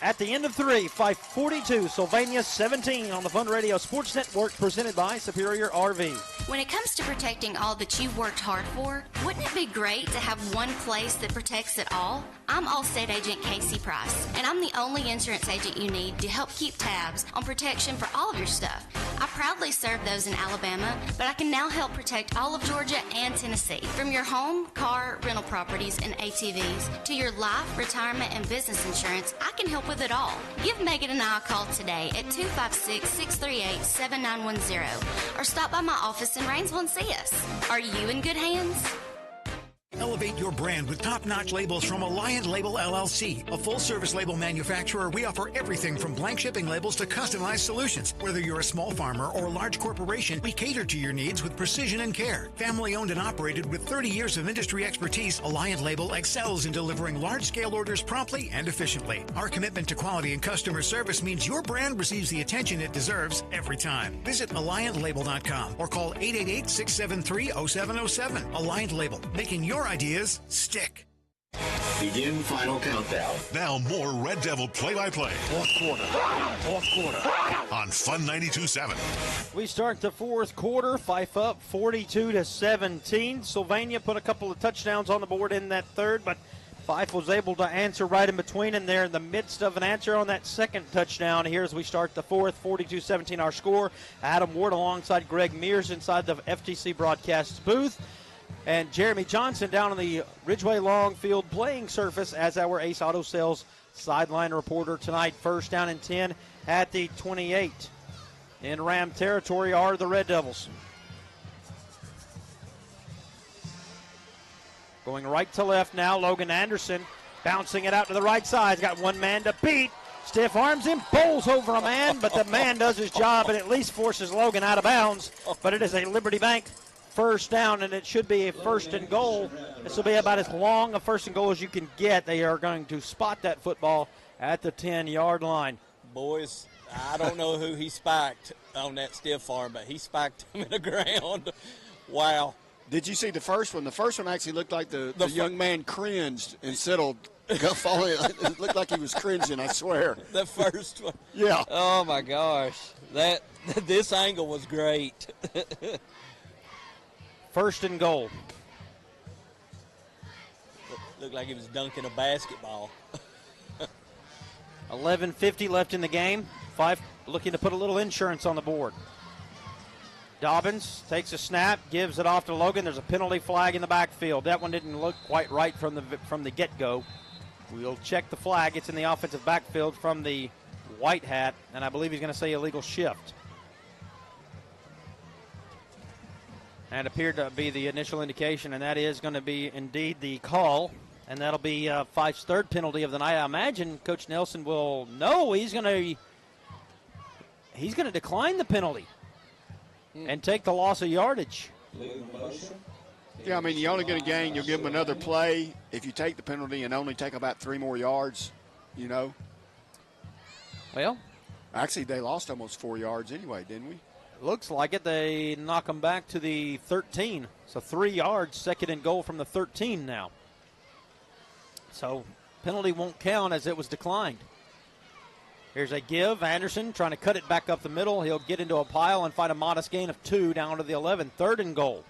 At the end of 3, Fyffe 42, Sylvania 17 on the Fun Radio Sports Network, presented by Superior RV. When it comes to protecting all that you've worked hard for, wouldn't it be great to have one place that protects it all? I'm Allstate Agent Casey Price, and I'm the only insurance agent you need to help keep tabs on protection for all of your stuff. I proudly served those in Alabama, but I can now help protect all of Georgia and Tennessee. From your home, car, rental properties, and ATVs, to your life, retirement, and business insurance, I can help with it all. Give Megan and I a call today at 256-638-7910, or stop by my office in Rainsville and see us. Are you in good hands? Elevate your brand with top-notch labels from Alliant Label LLC. A full-service label manufacturer, we offer everything from blank shipping labels to customized solutions. Whether you're a small farmer or a large corporation, we cater to your needs with precision and care. Family-owned and operated with 30 years of industry expertise, Alliant Label excels in delivering large-scale orders promptly and efficiently. Our commitment to quality and customer service means your brand receives the attention it deserves every time. Visit AlliantLabel.com or call 888-673-0707. Alliant Label, making your ideas stick. Begin final countdown. Now more Red Devil play-by-play. Fourth quarter. On Fun 92.7. We start the fourth quarter. Fyffe up 42-17. Sylvania put a couple of touchdowns on the board in that third, but Fyffe was able to answer right in between, and they're in the midst of an answer on that second touchdown here as we start the fourth. 42-17 our score. Adam Ward alongside Greg Mears inside the FTC broadcast booth. And Jeremy Johnson down on the Ridgeway Long Field playing surface as our Ace Auto Sales sideline reporter tonight. First down and 10 at the 28. In Ram territory are the Red Devils. Going right to left now, Logan Anderson bouncing it out to the right side. He's got one man to beat. Stiff arms him, bowls over a man, but the man does his job and at least forces Logan out of bounds. But it is a Liberty Bank first down, and it should be a first and goal. This will be about as long a first and goal as you can get. They are going to spot that football at the 10-yard line. Boys, I don't know who he spiked on that stiff arm, but he spiked him in the ground. Wow. Did you see the first one? The first one actually looked like the young man cringed and settled. It looked like he was cringing, I swear. The first one. Yeah. Oh, my gosh. This angle was great. First and goal. Looked like he was dunking a basketball. 11:50 left in the game. Fyffe looking to put a little insurance on the board. Dobbins takes a snap, gives it off to Logan. There's a penalty flag in the backfield. That one didn't look quite right from the get-go. We'll check the flag. It's in the offensive backfield from the white hat, and I believe he's going to say illegal shift. And appeared to be the initial indication, and that is going to be indeed the call, and that'll be Fyffe's third penalty of the night. I imagine Coach Nelson will know he's going to decline the penalty and take the loss of yardage. Yeah, I mean, you're only going to gain. You'll give them another play if you take the penalty and only take about 3 more yards, you know. Well, actually, they lost almost 4 yards anyway, didn't we? Looks like it. They knock them back to the 13. So 3 yards, second and goal from the 13 now. So penalty won't count as it was declined. Here's a give. Anderson trying to cut it back up the middle. He'll get into a pile and find a modest gain of 2 down to the 11. Third and goal.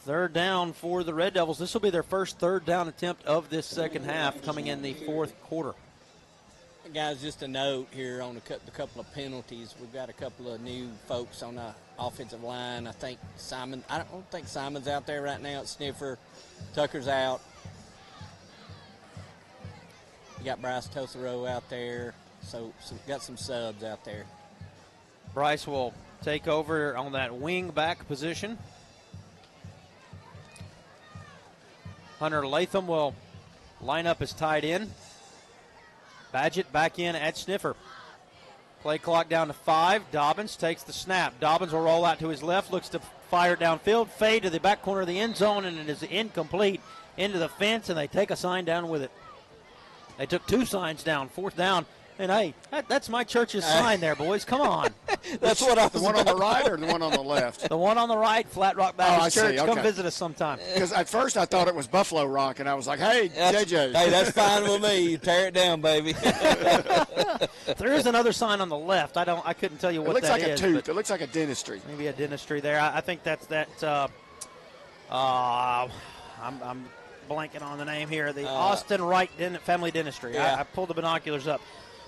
Third down for the Red Devils. This will be their first third down attempt of this second half coming in the fourth quarter. Guys, just a note here on the couple of penalties. We've got a couple of new folks on the offensive line. I think I don't think Simon's out there right now at Sniffer. Tucker's out. You got Bryce Tothero out there. So got some subs out there. Bryce will take over on that wing back position. Hunter Latham will line up as tight end. Badgett back in at Sniffer. Play clock down to 5. Dobbins takes the snap. Dobbins will roll out to his left, looks to fire downfield, fade to the back corner of the end zone, and it is incomplete into the fence, and they take a sign down with it. They took 2 signs down. Fourth down And hey, that's my church's sign there, boys. Come on. That's what I was The one on the right or the one on the left? The one on the right, Flat Rock Baptist Church. Okay. Come visit us sometime. Because at first I thought it was Buffalo Rock, and I was like, hey, JJ. Hey, that's fine with me. Tear it down, baby. There is another sign on the left. I couldn't tell you what that is. It looks like a tooth. It looks like a dentistry. Maybe a dentistry there. I think that's that. I'm blanking on the name here. The Austin Wright Family Dentistry. Yeah. I pulled the binoculars up.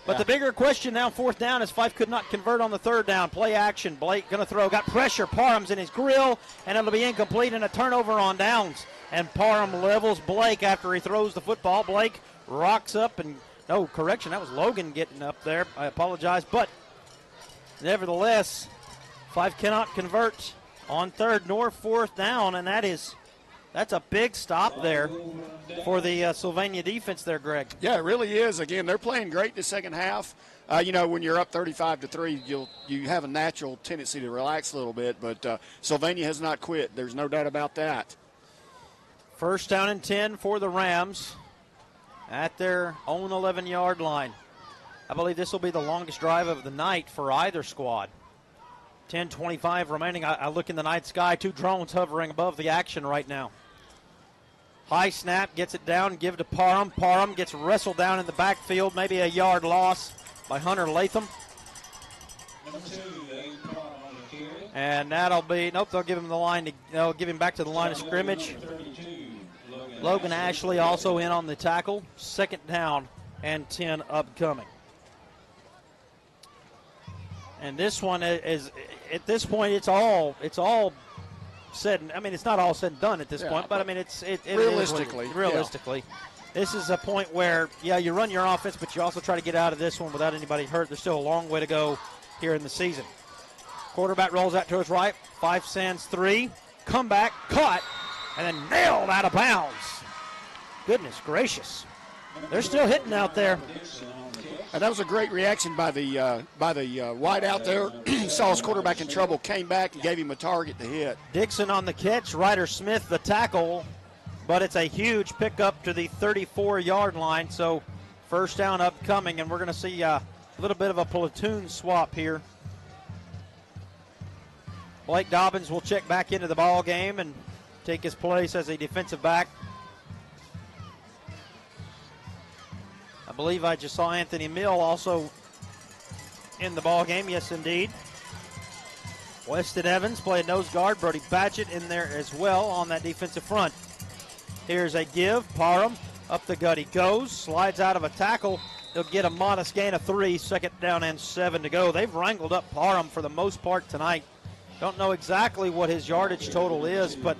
But the bigger question now, 4th down, is Fyffe could not convert on the 3rd down. Play action. Blake going to throw. Got pressure. Parham's in his grill, and it'll be incomplete and a turnover on downs. And Parham levels Blake after he throws the football. Blake rocks up and, no, correction, that was Logan getting up there. I apologize. But nevertheless, Fyffe cannot convert on 3rd nor 4th down, and that's a big stop there for the Sylvania defense there, Greg. Yeah, it really is. Again, they're playing great the second half. When you're up 35-3, you have a natural tendency to relax a little bit, but Sylvania has not quit. There's no doubt about that. 1st down and 10 for the Rams at their own 11-yard line. I believe this will be the longest drive of the night for either squad. 10:25 remaining. I look in the night sky, 2 drones hovering above the action right now. High snap, gets it down, give it to Parham. Parham gets wrestled down in the backfield, maybe a yard loss by Hunter Latham. And that'll be, nope, they'll give him they'll give him back to the line of scrimmage. Logan Ashley also in on the tackle. 2nd down and 10 upcoming. And this one is, at this point, it's all said. I mean, it's not all said and done at this point, but I mean, it realistically, this is a point where, you run your offense, but you also try to get out of this one without anybody hurt. There's still a long way to go here in the season. Quarterback rolls out to his right. Fyffe sends 3. Comeback, caught, and then nailed out of bounds. Goodness gracious. They're still hitting out there. And that was a great reaction by the wide out there. Saw his quarterback in trouble, came back and gave him a target to hit. Dixon on the catch, Ryder Smith the tackle, but it's a huge pickup to the 34-yard line. So 1st down upcoming, and we're going to see a little bit of a platoon swap here. Blake Dobbins will check back into the ball game and take his place as a defensive back. I believe I just saw Anthony Mill also in the ball game. Yes, indeed. Weston Evans playing nose guard. Brody Badgett in there as well on that defensive front. Here's a give. Parham up the gut he goes. Slides out of a tackle. He'll get a modest gain of 3. 2nd down and 7 to go. They've wrangled up Parham for the most part tonight. Don't know exactly what his yardage total is, but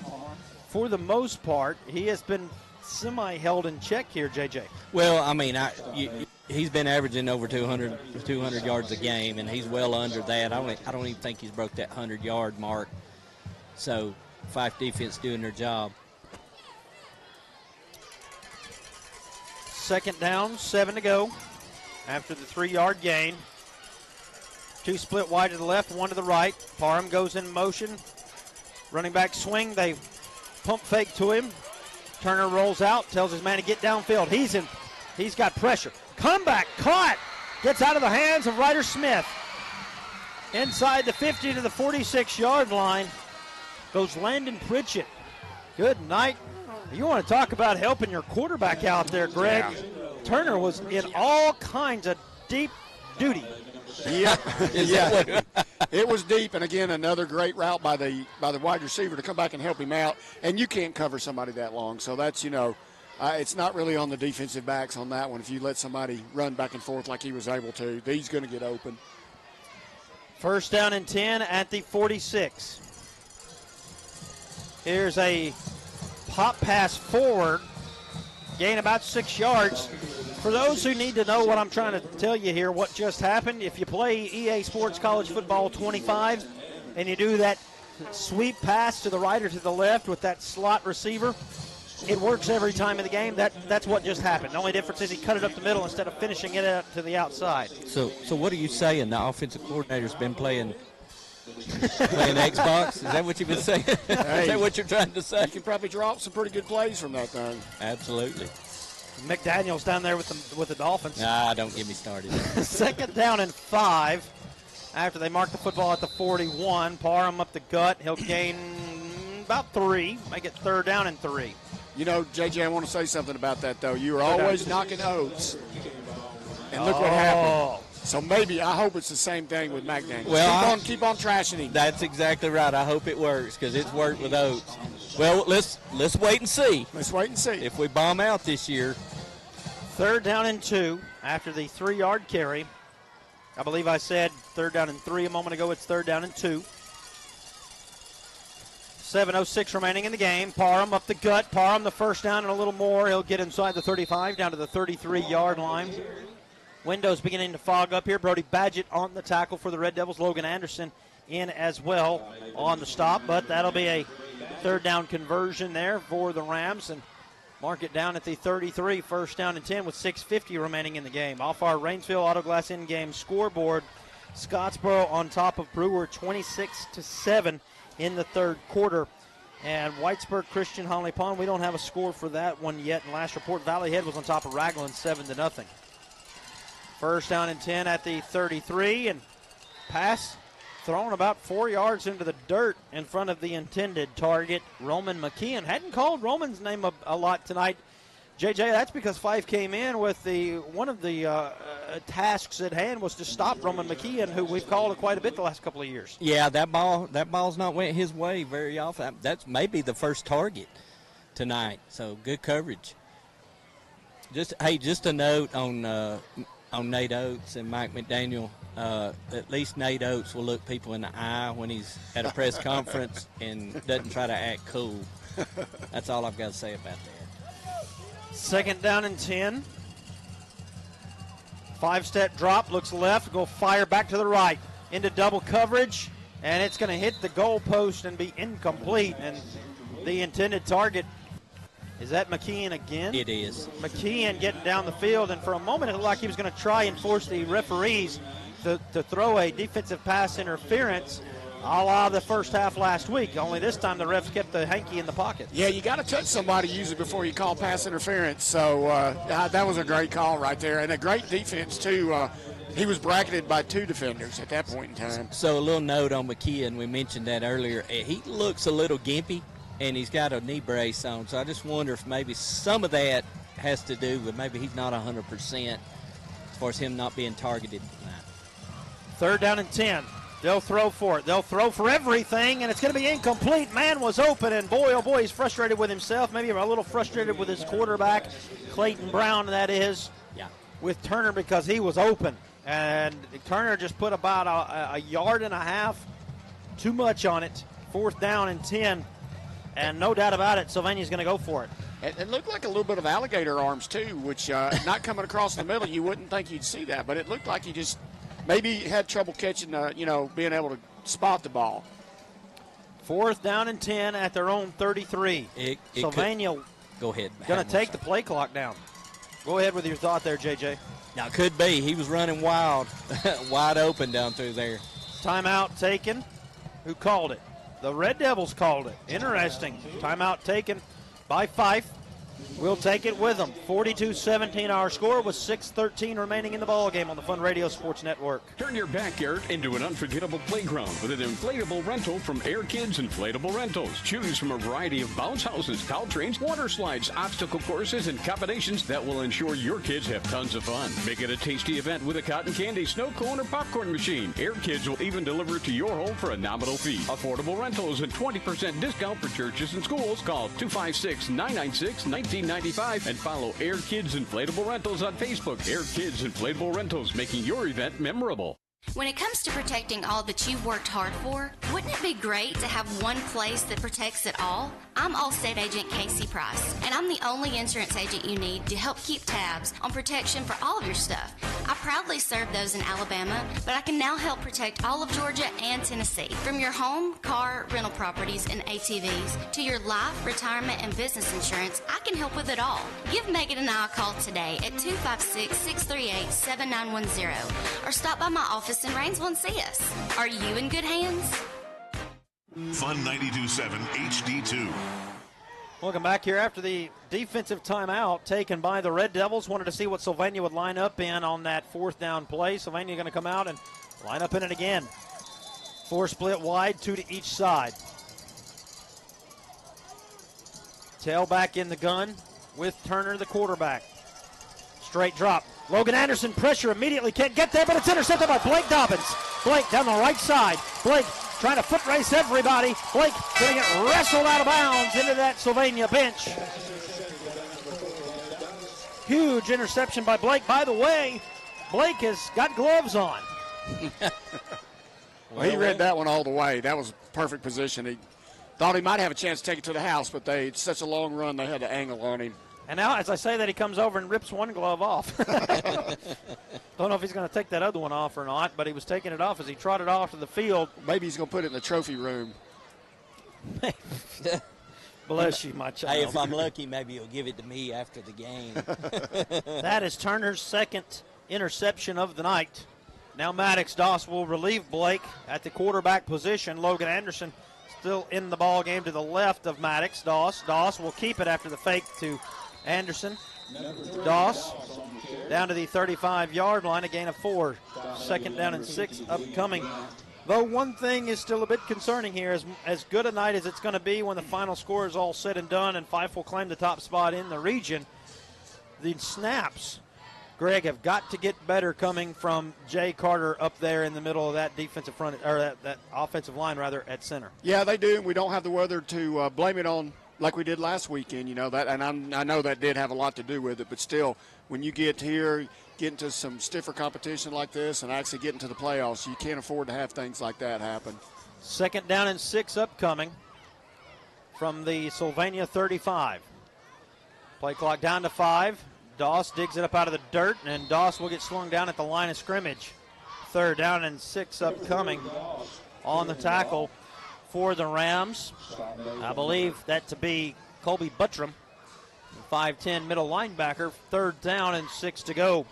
for the most part, he has been semi-held in check here, JJ. Well, I mean, he's been averaging over 200 yards a game, and he's well under that. I don't even think he's broke that 100-yard mark. So, Fyffe defense doing their job. 2nd down, 7 to go after the 3-yard gain. 2 split wide to the left, 1 to the right. Parham goes in motion. Running back swing. They pump fake to him. Turner rolls out, tells his man to get downfield. He's got pressure. Comeback, caught. Gets out of the hands of Ryder Smith. Inside the 50 to the 46-yard line goes Landon Pritchett. Good night. You want to talk about helping your quarterback out there, Greg. Yeah. Turner was in all kinds of deep duty. Yeah, yeah. It was deep, and again, another great route by the wide receiver to come back and help him out. And you can't cover somebody that long, so that's it's not really on the defensive backs on that one. If you let somebody run back and forth like he was able to, he's going to get open. 1st down and 10 at the 46. Here's a pop pass forward, gain about 6 yards. For those who need to know what I'm trying to tell you here, what just happened, if you play EA Sports College Football 25 and you do that sweep pass to the right or to the left with that slot receiver, it works every time in the game. That's what just happened. The only difference is he cut it up the middle instead of finishing it out to the outside. So what are you saying? The offensive coordinator's been playing Xbox? Is that what you've been saying? Hey, is that what you're trying to say? You can probably draw up some pretty good plays from that thing. Absolutely. McDaniel's down there with the Dolphins. Nah, don't get me started. 2nd down and 5 after they mark the football at the 41. Parham up the gut. He'll gain about 3. Make it 3rd down and 3. You know, JJ, I want to say something about that, though. You were always knocking Oates, and look what happened. So maybe, I hope it's the same thing with McDaniel. Well, keep on trashing him. That's exactly right. I hope it works because it's worked with Oates. Well, let's wait and see. Let's wait and see. If we bomb out this year. 3rd down and 2 after the 3-yard carry. I believe I said 3rd down and 3 a moment ago. It's 3rd down and 2. 7:06 remaining in the game. Parham up the gut. Parham the 1st down and a little more. He'll get inside the 35 down to the 33-yard line. Windows beginning to fog up here. Brody Badgett on the tackle for the Red Devils. Logan Anderson in as well on the stop, but that'll be a 3rd down conversion there for the Rams, and mark it down at the 33, 1st down and 10 with 6:50 remaining in the game. Off our Rainsville Autoglass in-game scoreboard, Scottsboro on top of Brewer 26-7 in the 3rd quarter. And Whitesburg Christian Holly Pond, we don't have a score for that one yet. And last report, Valley Head was on top of Raglan 7-0. 1st down and 10 at the 33, and pass thrown about 4 yards into the dirt in front of the intended target, Roman McKeon. Hadn't called Roman's name a lot tonight. JJ, that's because Fyffe came in with one of the tasks at hand was to stop Roman McKeon, who we've called quite a bit the last couple of years. Yeah, that ball's not went his way very often. That's maybe the first target tonight. So good coverage. Just a note on Nate Oates and Mike McDaniel. At least Nate Oates will look people in the eye when he's at a press conference and doesn't try to act cool. That's all I've got to say about that. 2nd down and 10. 5-step drop, looks left, go fire back to the right into double coverage, and it's going to hit the goal post and be incomplete. And the intended target, is that McKeon again? It is. McKeon getting down the field, and for a moment it looked like he was going to try and force the referees to throw a defensive pass interference a la the first half last week. Only this time the refs kept the hanky in the pocket. Yeah, you got to touch somebody usually before you call pass interference. So that was a great call right there, and a great defense too. He was bracketed by 2 defenders at that point in time. So a little note on McKeon, we mentioned that earlier. He looks a little gimpy, and he's got a knee brace on. So I just wonder if maybe some of that has to do with maybe he's not 100% as far as him not being targeted tonight. 3rd down and 10. They'll throw for it. They'll throw for everything, and it's going to be incomplete. Man was open, and boy, oh boy, he's frustrated with himself. Maybe a little frustrated with his quarterback, Clayton Brown, that is, with Turner because he was open. And Turner just put about a yard and a half too much on it. 4th down and 10, and no doubt about it, Sylvania's going to go for it. It looked like a little bit of alligator arms, too, which not coming across the middle, you wouldn't think you'd see that, but it looked like he just maybe had trouble catching, being able to spot the ball. 4th down and 10 at their own 33. Sylvania go ahead. Going to take the play clock down. Go ahead with your thought there, JJ. Now, it could be. He was running wild, wide open down through there. Timeout taken. Who called it? The Red Devils called it. Interesting. Timeout taken by Fyffe. We'll take it with them. 42-17 our score with 6:13 remaining in the ball game on the Fun Radio Sports Network. Turn your backyard into an unforgettable playground with an inflatable rental from Air Kids Inflatable Rentals. Choose from a variety of bounce houses, cow trains, water slides, obstacle courses, and combinations that will ensure your kids have tons of fun. Make it a tasty event with a cotton candy, snow cone, or popcorn machine. Air Kids will even deliver it to your home for a nominal fee. Affordable rentals and 20% discount for churches and schools. Call 256-996-1995 and follow Air Kids Inflatable Rentals on Facebook. Air Kids Inflatable Rentals, making your event memorable. When it comes to protecting all that you've worked hard for, wouldn't it be great to have one place that protects it all? I'm Allstate Agent Casey Price, and I'm the only insurance agent you need to help keep tabs on protection for all of your stuff. I proudly served those in Alabama, but I can now help protect all of Georgia and Tennessee. From your home, car, rental properties, and ATVs, to your life, retirement, and business insurance, I can help with it all. Give Megan and I a call today at 256-638-7910, or stop by my office in Rainsville and see us. Are you in good hands? Fun 92.7 HD2. Welcome back here after the defensive timeout taken by the Red Devils. Wanted to see what Sylvania would line up in on that 4th down play. Sylvania going to come out and line up in it again. 4 split wide, 2 to each side. Tailback in the gun with Turner, the quarterback. Straight drop. Logan Anderson, pressure immediately, can't get there, but it's intercepted by Blake Dobbins. Blake down the right side. Blake trying to foot race everybody. Blake getting it wrestled out of bounds into that Sylvania bench. Huge interception by Blake. By the way, Blake has got gloves on. Well, he read that one all the way. That was perfect position. He thought he might have a chance to take it to the house, but it's such a long run, they had the angle on him. And now, as I say that, he comes over and rips one glove off. Don't know if he's going to take that other one off or not, but he was taking it off as he trotted off to the field. Maybe he's going to put it in the trophy room. Bless you, my child. Hey, if I'm lucky, maybe he'll give it to me after the game. That is Turner's 2nd interception of the night. Now Maddox Doss will relieve Blake at the quarterback position. Logan Anderson still in the ball game to the left of Maddox. Doss will keep it after the fake to Anderson. Doss down to the 35-yard line, a gain of 4. 2nd down and 6 upcoming. Though one thing is still a bit concerning here, as good a night as it's going to be when the final score is all said and done and Fyffe will claim the top spot in the region, the snaps, Greg, have got to get better coming from Jay Carter up there in the middle of that defensive front, or that offensive line, rather, at center. Yeah, they do. We don't have the weather to blame it on like we did last weekend, that, and I know that did have a lot to do with it, but still, when you get here, get into some stiffer competition like this and actually get into the playoffs, you can't afford to have things like that happen. 2nd down and 6 upcoming from the Sylvania 35. Play clock down to 5. Doss digs it up out of the dirt, and Doss will get slung down at the line of scrimmage. 3rd down and 6 upcoming on the tackle for the Rams. I believe that to be Colby Buttram, 5'10" middle linebacker. 3rd down and 6 to go.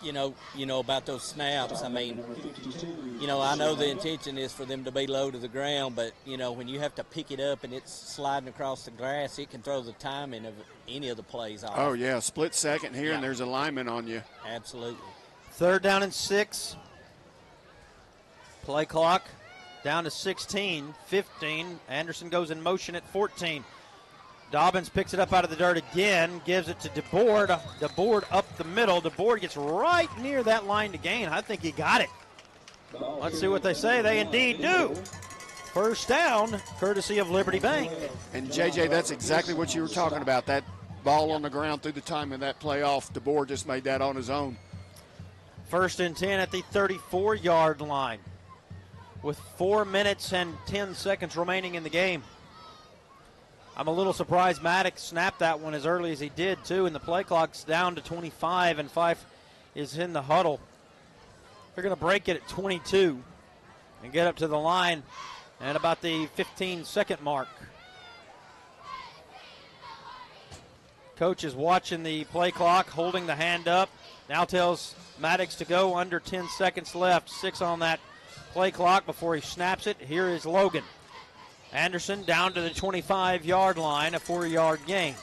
You know about those snaps. I mean, I know the intention is for them to be low to the ground, but, when you have to pick it up and it's sliding across the grass, it can throw the timing of any of the plays off. Oh, yeah, split second here, and there's a lineman on you. Absolutely. 3rd down and 6. Play clock down to 16, 15. Anderson goes in motion at 14. Dobbins picks it up out of the dirt again, gives it to DeBoard. DeBoard up the middle. DeBoard gets right near that line to gain. I think he got it. Let's see what they say. They indeed do. 1st down, courtesy of Liberty Bank. And, JJ, that's exactly what you were talking about. That ball on the ground through the time of that playoff. DeBoard just made that on his own. 1st and 10 at the 34-yard line with 4 minutes and 10 seconds remaining in the game. I'm a little surprised Maddox snapped that one as early as he did, too, and the play clock's down to 25, and Fyffe is in the huddle. They're going to break it at 22 and get up to the line at about the 15-second mark. Coach is watching the play clock, holding the hand up. Now tells Maddox to go, under 10 seconds left. 6 on that play clock before he snaps it. Here is Logan. Anderson down to the 25-yard line, a 4-yard gain.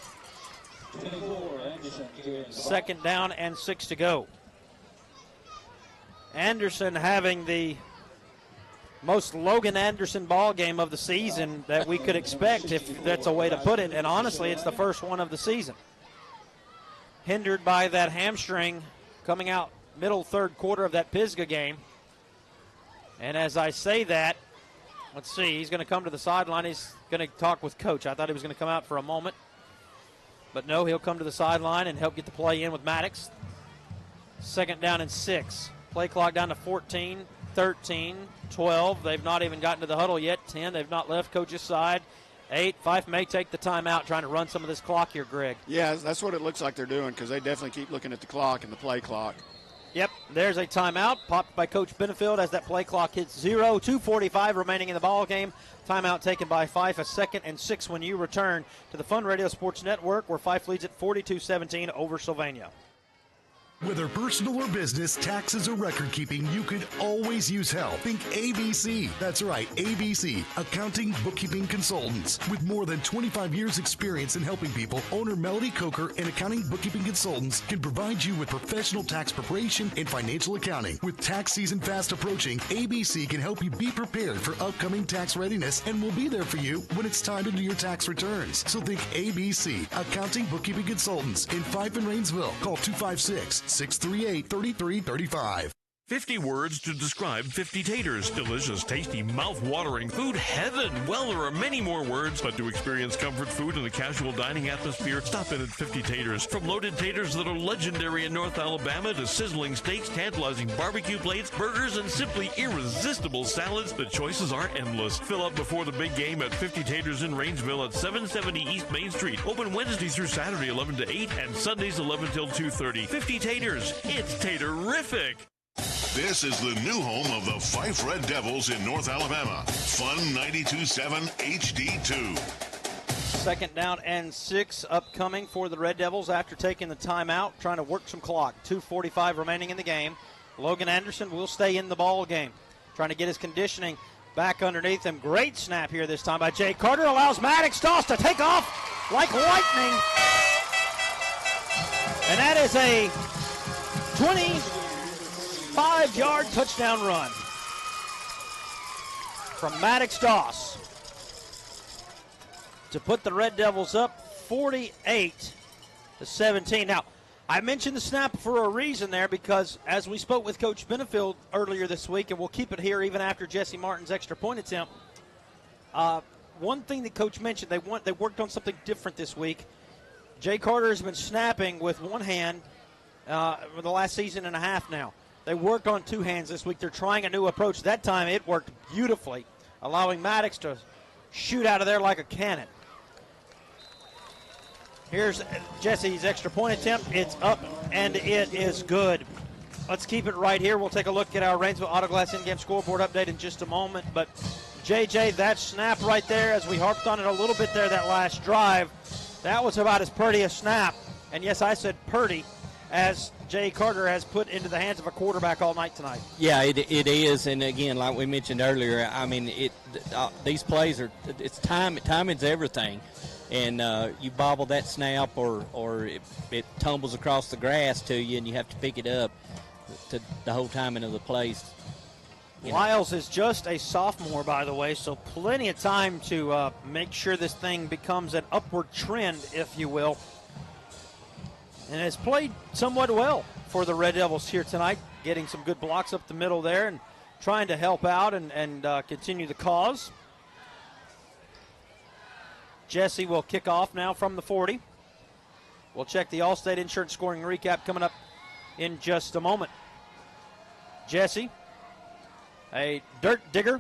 2nd down and 6 to go. Anderson having the most Logan Anderson ball game of the season that we could expect, if that's a way to put it. And honestly, it's the first one of the season. Hindered by that hamstring coming out middle 3rd quarter of that Pisgah game. And as I say that, let's see, he's going to come to the sideline. He's going to talk with Coach. I thought he was going to come out for a moment. But no, he'll come to the sideline and help get the play in with Maddox. 2nd down and 6. Play clock down to 14, 13, 12. They've not even gotten to the huddle yet. 10, they've not left Coach's side. 8, Fyffe may take the timeout trying to run some of this clock here, Greg. Yeah, that's what it looks like they're doing, because they definitely keep looking at the clock and the play clock. Yep, there's a timeout popped by Coach Benefield as that play clock hits 0. 2:45 remaining in the ball game. Timeout taken by Fyffe. A 2nd and 6 when you return to the Fun Radio Sports Network, where Fyffe leads at 42-17 over Sylvania. Whether personal or business, taxes or record keeping, you could always use help. Think ABC. That's right, ABC, Accounting Bookkeeping Consultants. With more than 25 years experience in helping people, owner Melody Coker and Accounting Bookkeeping Consultants can provide you with professional tax preparation and financial accounting. With tax season fast approaching, ABC can help you be prepared for upcoming tax readiness and will be there for you when it's time to do your tax returns. So think ABC, Accounting Bookkeeping Consultants in Fyffe and Rainsville. Call 256-638-3335. 50 words to describe 50 taters. Delicious, tasty, mouth-watering food heaven. Well, there are many more words, but to experience comfort food in a casual dining atmosphere, stop in at 50 Taters. From loaded taters that are legendary in North Alabama to sizzling steaks, tantalizing barbecue plates, burgers, and simply irresistible salads, the choices are endless. Fill up before the big game at 50 Taters in Rainsville at 770 East Main Street. Open Wednesday through Saturday 11 to 8 and Sundays 11 till 2:30. 50 Taters. It's taterific. This is the new home of the Fyffe Red Devils in North Alabama. Fun 92.7 HD2. Second down and 6 upcoming for the Red Devils after taking the timeout, trying to work some clock. 2:45 remaining in the game. Logan Anderson will stay in the ball game, trying to get his conditioning back underneath him. Great snap here this time by Jay Carter. Allows Maddox Doss to take off like lightning. And that is a 25-yard touchdown run from Maddox Doss to put the Red Devils up 48-17. Now, I mentioned the snap for a reason there because as we spoke with Coach Benefield earlier this week, and we'll keep it here even after Jesse Martin's extra point attempt, one thing that Coach mentioned, they worked on something different this week. Jay Carter has been snapping with one hand for the last season and a half now. They worked on two hands this week. They're trying a new approach. That time it worked beautifully, allowing Maddox to shoot out of there like a cannon. Here's Jesse's extra point attempt. It's up, and it is good. Let's keep it right here. We'll take a look at our Rainsville Autoglass in-game scoreboard update in just a moment. But, JJ, that snap right there, as we harped on it a little bit there that last drive, that was about as purty a snap, and yes, I said purty, as Jay Carter has put into the hands of a quarterback all night tonight. Yeah, it is, and again, like we mentioned earlier, I mean, these plays are, it's timing's everything, and you bobble that snap or it tumbles across the grass to you, and you have to pick it up to the whole timing of the plays. Lyles is just a sophomore, by the way, so plenty of time to make sure this thing becomes an upward trend, if you will. And has played somewhat well for the Red Devils here tonight, getting some good blocks up the middle there and trying to help out and continue the cause. Jesse will kick off now from the 40. We'll check the Allstate Insurance scoring recap coming up in just a moment. Jesse, a dirt digger,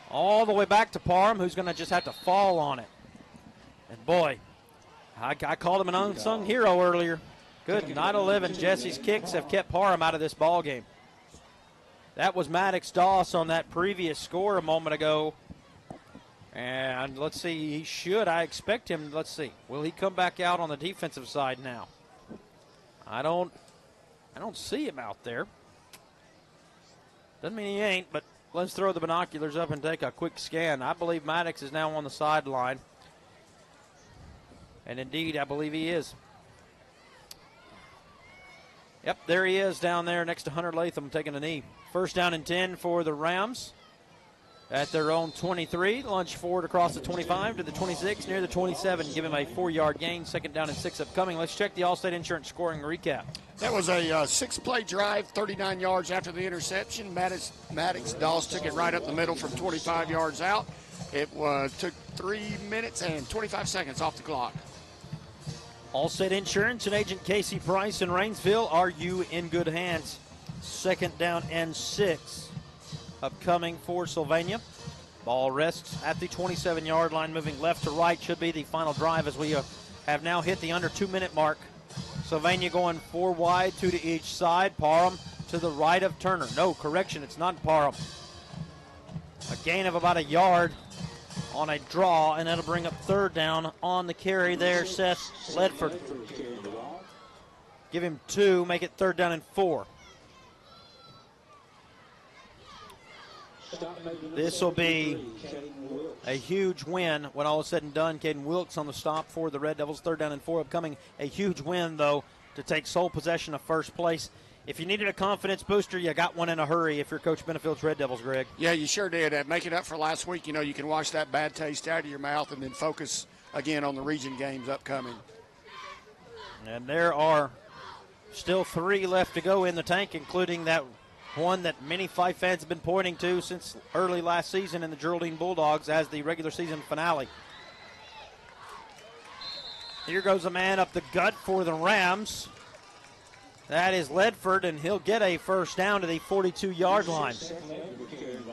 all the way back to Parham, who's going to just have to fall on it. And boy, I called him an unsung hero earlier. Good night 11. Jesse's kicks have kept Parham out of this ball game. That was Maddox Doss on that previous score a moment ago. And let's see, I expect him, let's see. Will he come back out on the defensive side now? I don't see him out there. Doesn't mean he ain't, but let's throw the binoculars up and take a quick scan. I believe Maddox is now on the sideline. And indeed, I believe he is. Yep, there he is down there next to Hunter Latham taking a knee. First down and 10 for the Rams at their own 23. Launch forward across the 25 to the 26, near the 27. Give him a 4-yard gain. Second down and 6 upcoming. Let's check the Allstate Insurance scoring recap. That was a 6-play drive, 39 yards after the interception. Maddox Doss took it right up the middle from 25 yards out. It took 3 minutes and 25 seconds off the clock. Allstate Insurance and Agent Casey Price in Rainsville, are you in good hands? Second down and 6 upcoming for Sylvania. Ball rests at the 27-yard line, moving left to right. Should be the final drive as we have now hit the under 2-minute mark. Sylvania going 4 wide, 2 to each side. Parham to the right of Turner. No, correction, it's not Parham. A gain of about a yard on a draw, and that'll bring up third down on the carry there, Seth Ledford. Give him 2, make it 3rd down and 4. This will be a huge win when all is said and done. Caden Wilkes on the stop for the Red Devils. 3rd down and 4 upcoming. A huge win, though, to take sole possession of first place. If you needed a confidence booster, you got one in a hurry if you're Coach Benefield's Red Devils, Greg. Yeah, you sure did. Make it up for last week. You can wash that bad taste out of your mouth and then focus again on the region games upcoming. And there are still 3 left to go in the tank, including that one that many Fyffe fans have been pointing to since early last season in the Geraldine Bulldogs as the regular season finale. Here goes a man up the gut for the Rams. That is Ledford, and he'll get a first down to the 42-yard line.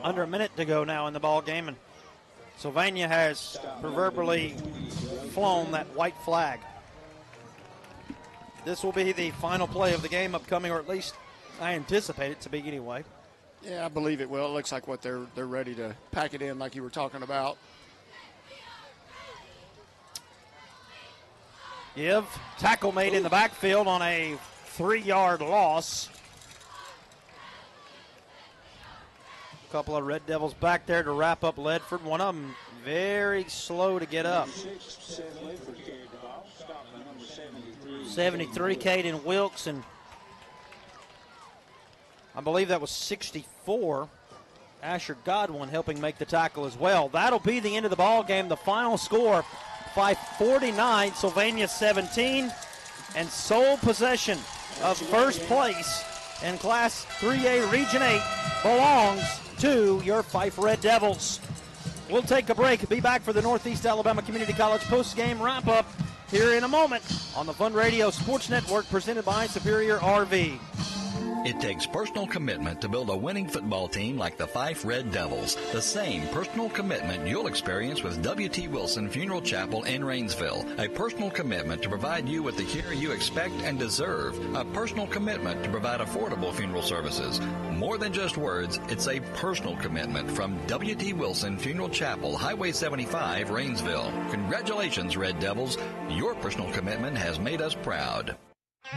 Under a minute to go now in the ball game, and Sylvania has proverbially flown that white flag. This will be the final play of the game upcoming, or at least I anticipate it to be anyway. Yeah, I believe it will. It looks like they're ready to pack it in like you were talking about. Tackle made in the backfield on a 3-yard loss. A couple of Red Devils back there to wrap up Ledford. One of them very slow to get up. 73, Caden Wilkes, and I believe that was 64. Asher Godwin helping make the tackle as well. That'll be the end of the ball game. The final score, Fyffe 49, Sylvania 17, and sole possession of first place in Class 3A Region 8 belongs to your Fyffe Red Devils. We'll take a break. Be back for the Northeast Alabama Community College post-game wrap-up here in a moment on the Fun Radio Sports Network presented by Superior RV. It takes personal commitment to build a winning football team like the Fyffe Red Devils. The same personal commitment you'll experience with W.T. Wilson Funeral Chapel in Rainsville. A personal commitment to provide you with the care you expect and deserve. A personal commitment to provide affordable funeral services. More than just words, it's a personal commitment from W.T. Wilson Funeral Chapel, Highway 75, Rainsville. Congratulations, Red Devils. Your personal commitment has made us proud.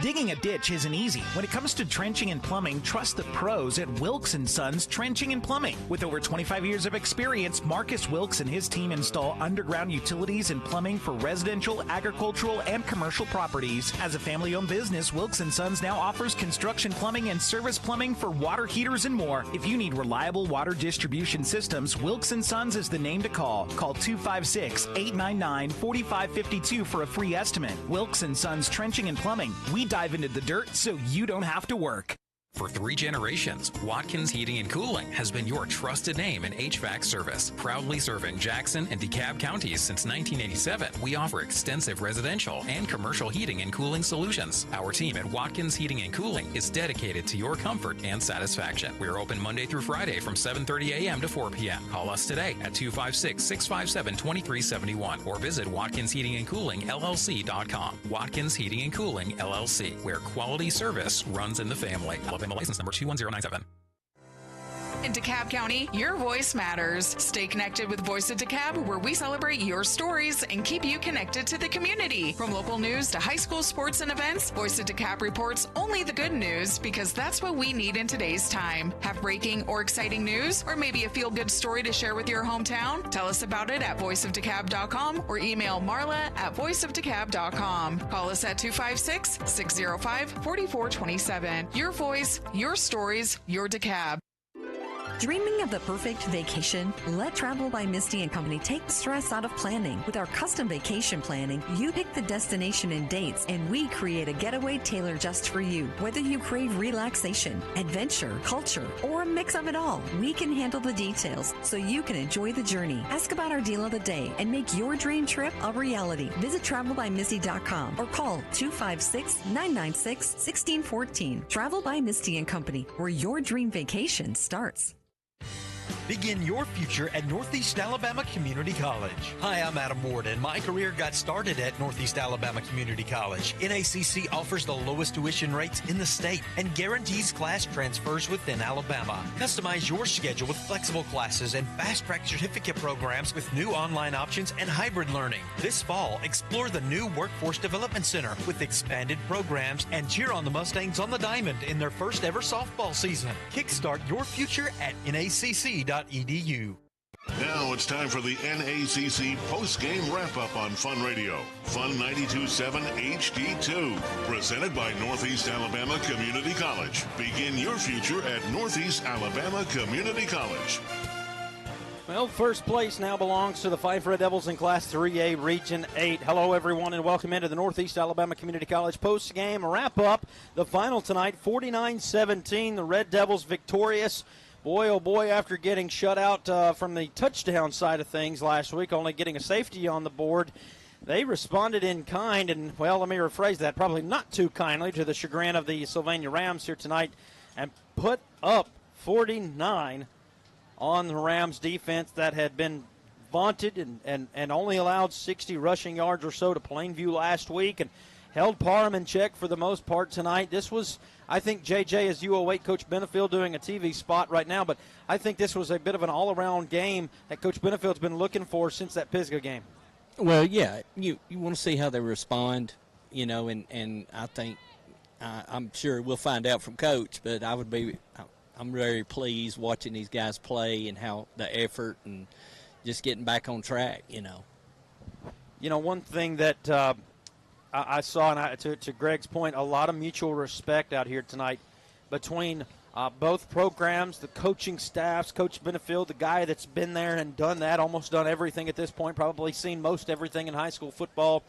Digging a ditch isn't easy. When it comes to trenching and plumbing, trust the pros at Wilkes & Sons Trenching and Plumbing. With over 25 years of experience, Marcus Wilkes and his team install underground utilities and plumbing for residential, agricultural, and commercial properties. As a family-owned business, Wilkes & Sons now offers construction plumbing and service plumbing for water heaters and more. If you need reliable water distribution systems, Wilkes & Sons is the name to call. Call 256-899-4552 for a free estimate. Wilkes & Sons Trenching and Plumbing. We dive into the dirt so you don't have to work. For 3 generations, Watkins Heating and Cooling has been your trusted name in HVAC service. Proudly serving Jackson and DeKalb counties since 1987, we offer extensive residential and commercial heating and cooling solutions. Our team at Watkins Heating and Cooling is dedicated to your comfort and satisfaction. We're open Monday through Friday from 7:30 a.m. to 4 p.m. Call us today at 256-657-2371 or visit WatkinsHeatingandCoolingLLC.com. Watkins Heating and Cooling LLC, where quality service runs in the family. License number 21097. In DeKalb County, your voice matters. Stay connected with Voice of DeKalb, where we celebrate your stories and keep you connected to the community. From local news to high school sports and events, Voice of DeKalb reports only the good news because that's what we need in today's time. Have breaking or exciting news, or maybe a feel-good story to share with your hometown? Tell us about it at voiceofdecab.com or email Marla at voiceofdecab.com. Call us at 256-605-4427. Your voice, your stories, your DeKalb. Dreaming of the perfect vacation? Let Travel by Misty and Company take the stress out of planning. With our custom vacation planning, you pick the destination and dates, and we create a getaway tailored just for you. Whether you crave relaxation, adventure, culture, or a mix of it all, we can handle the details so you can enjoy the journey. Ask about our deal of the day and make your dream trip a reality. Visit travelbymisty.com or call 256-996-1614. Travel by Misty and Company, where your dream vacation starts. Begin your future at Northeast Alabama Community College. Hi, I'm Adam Ward, and my career got started at Northeast Alabama Community College. NACC offers the lowest tuition rates in the state and guarantees class transfers within Alabama. Customize your schedule with flexible classes and fast-track certificate programs with new online options and hybrid learning. This fall, explore the new Workforce Development Center with expanded programs and cheer on the Mustangs on the diamond in their first ever softball season. Kickstart your future at nacc.edu. Now it's time for the NACC post-game wrap-up on Fun Radio. Fun 92.7 HD2. Presented by Northeast Alabama Community College. Begin your future at Northeast Alabama Community College. Well, first place now belongs to the Fyffe Red Devils in Class 3A Region 8. Hello, everyone, and welcome into the Northeast Alabama Community College post-game wrap-up. The final tonight, 49-17, the Red Devils victorious. Boy, oh boy, after getting shut out from the touchdown side of things last week, only getting a safety on the board, they responded in kind, and, well, let me rephrase that, probably not too kindly, to the chagrin of the Sylvania Rams here tonight, and put up 49 on the Rams defense that had been vaunted and only allowed 60 rushing yards or so to Plainview last week, and held Parham in check for the most part tonight. This was, I think, JJ, as you await Coach Benefield doing a TV spot right now, but I think this was a bit of an all-around game that Coach Benefield's been looking for since that Pisgah game. Well, yeah, you want to see how they respond, and I think I'm sure we'll find out from Coach, but I'm very pleased watching these guys play and how the effort and just getting back on track, One thing that I saw, and to Greg's point, a lot of mutual respect out here tonight between both programs, the coaching staffs, Coach Benefield, the guy that's been there and done that, almost done everything at this point, probably seen most everything in high school football,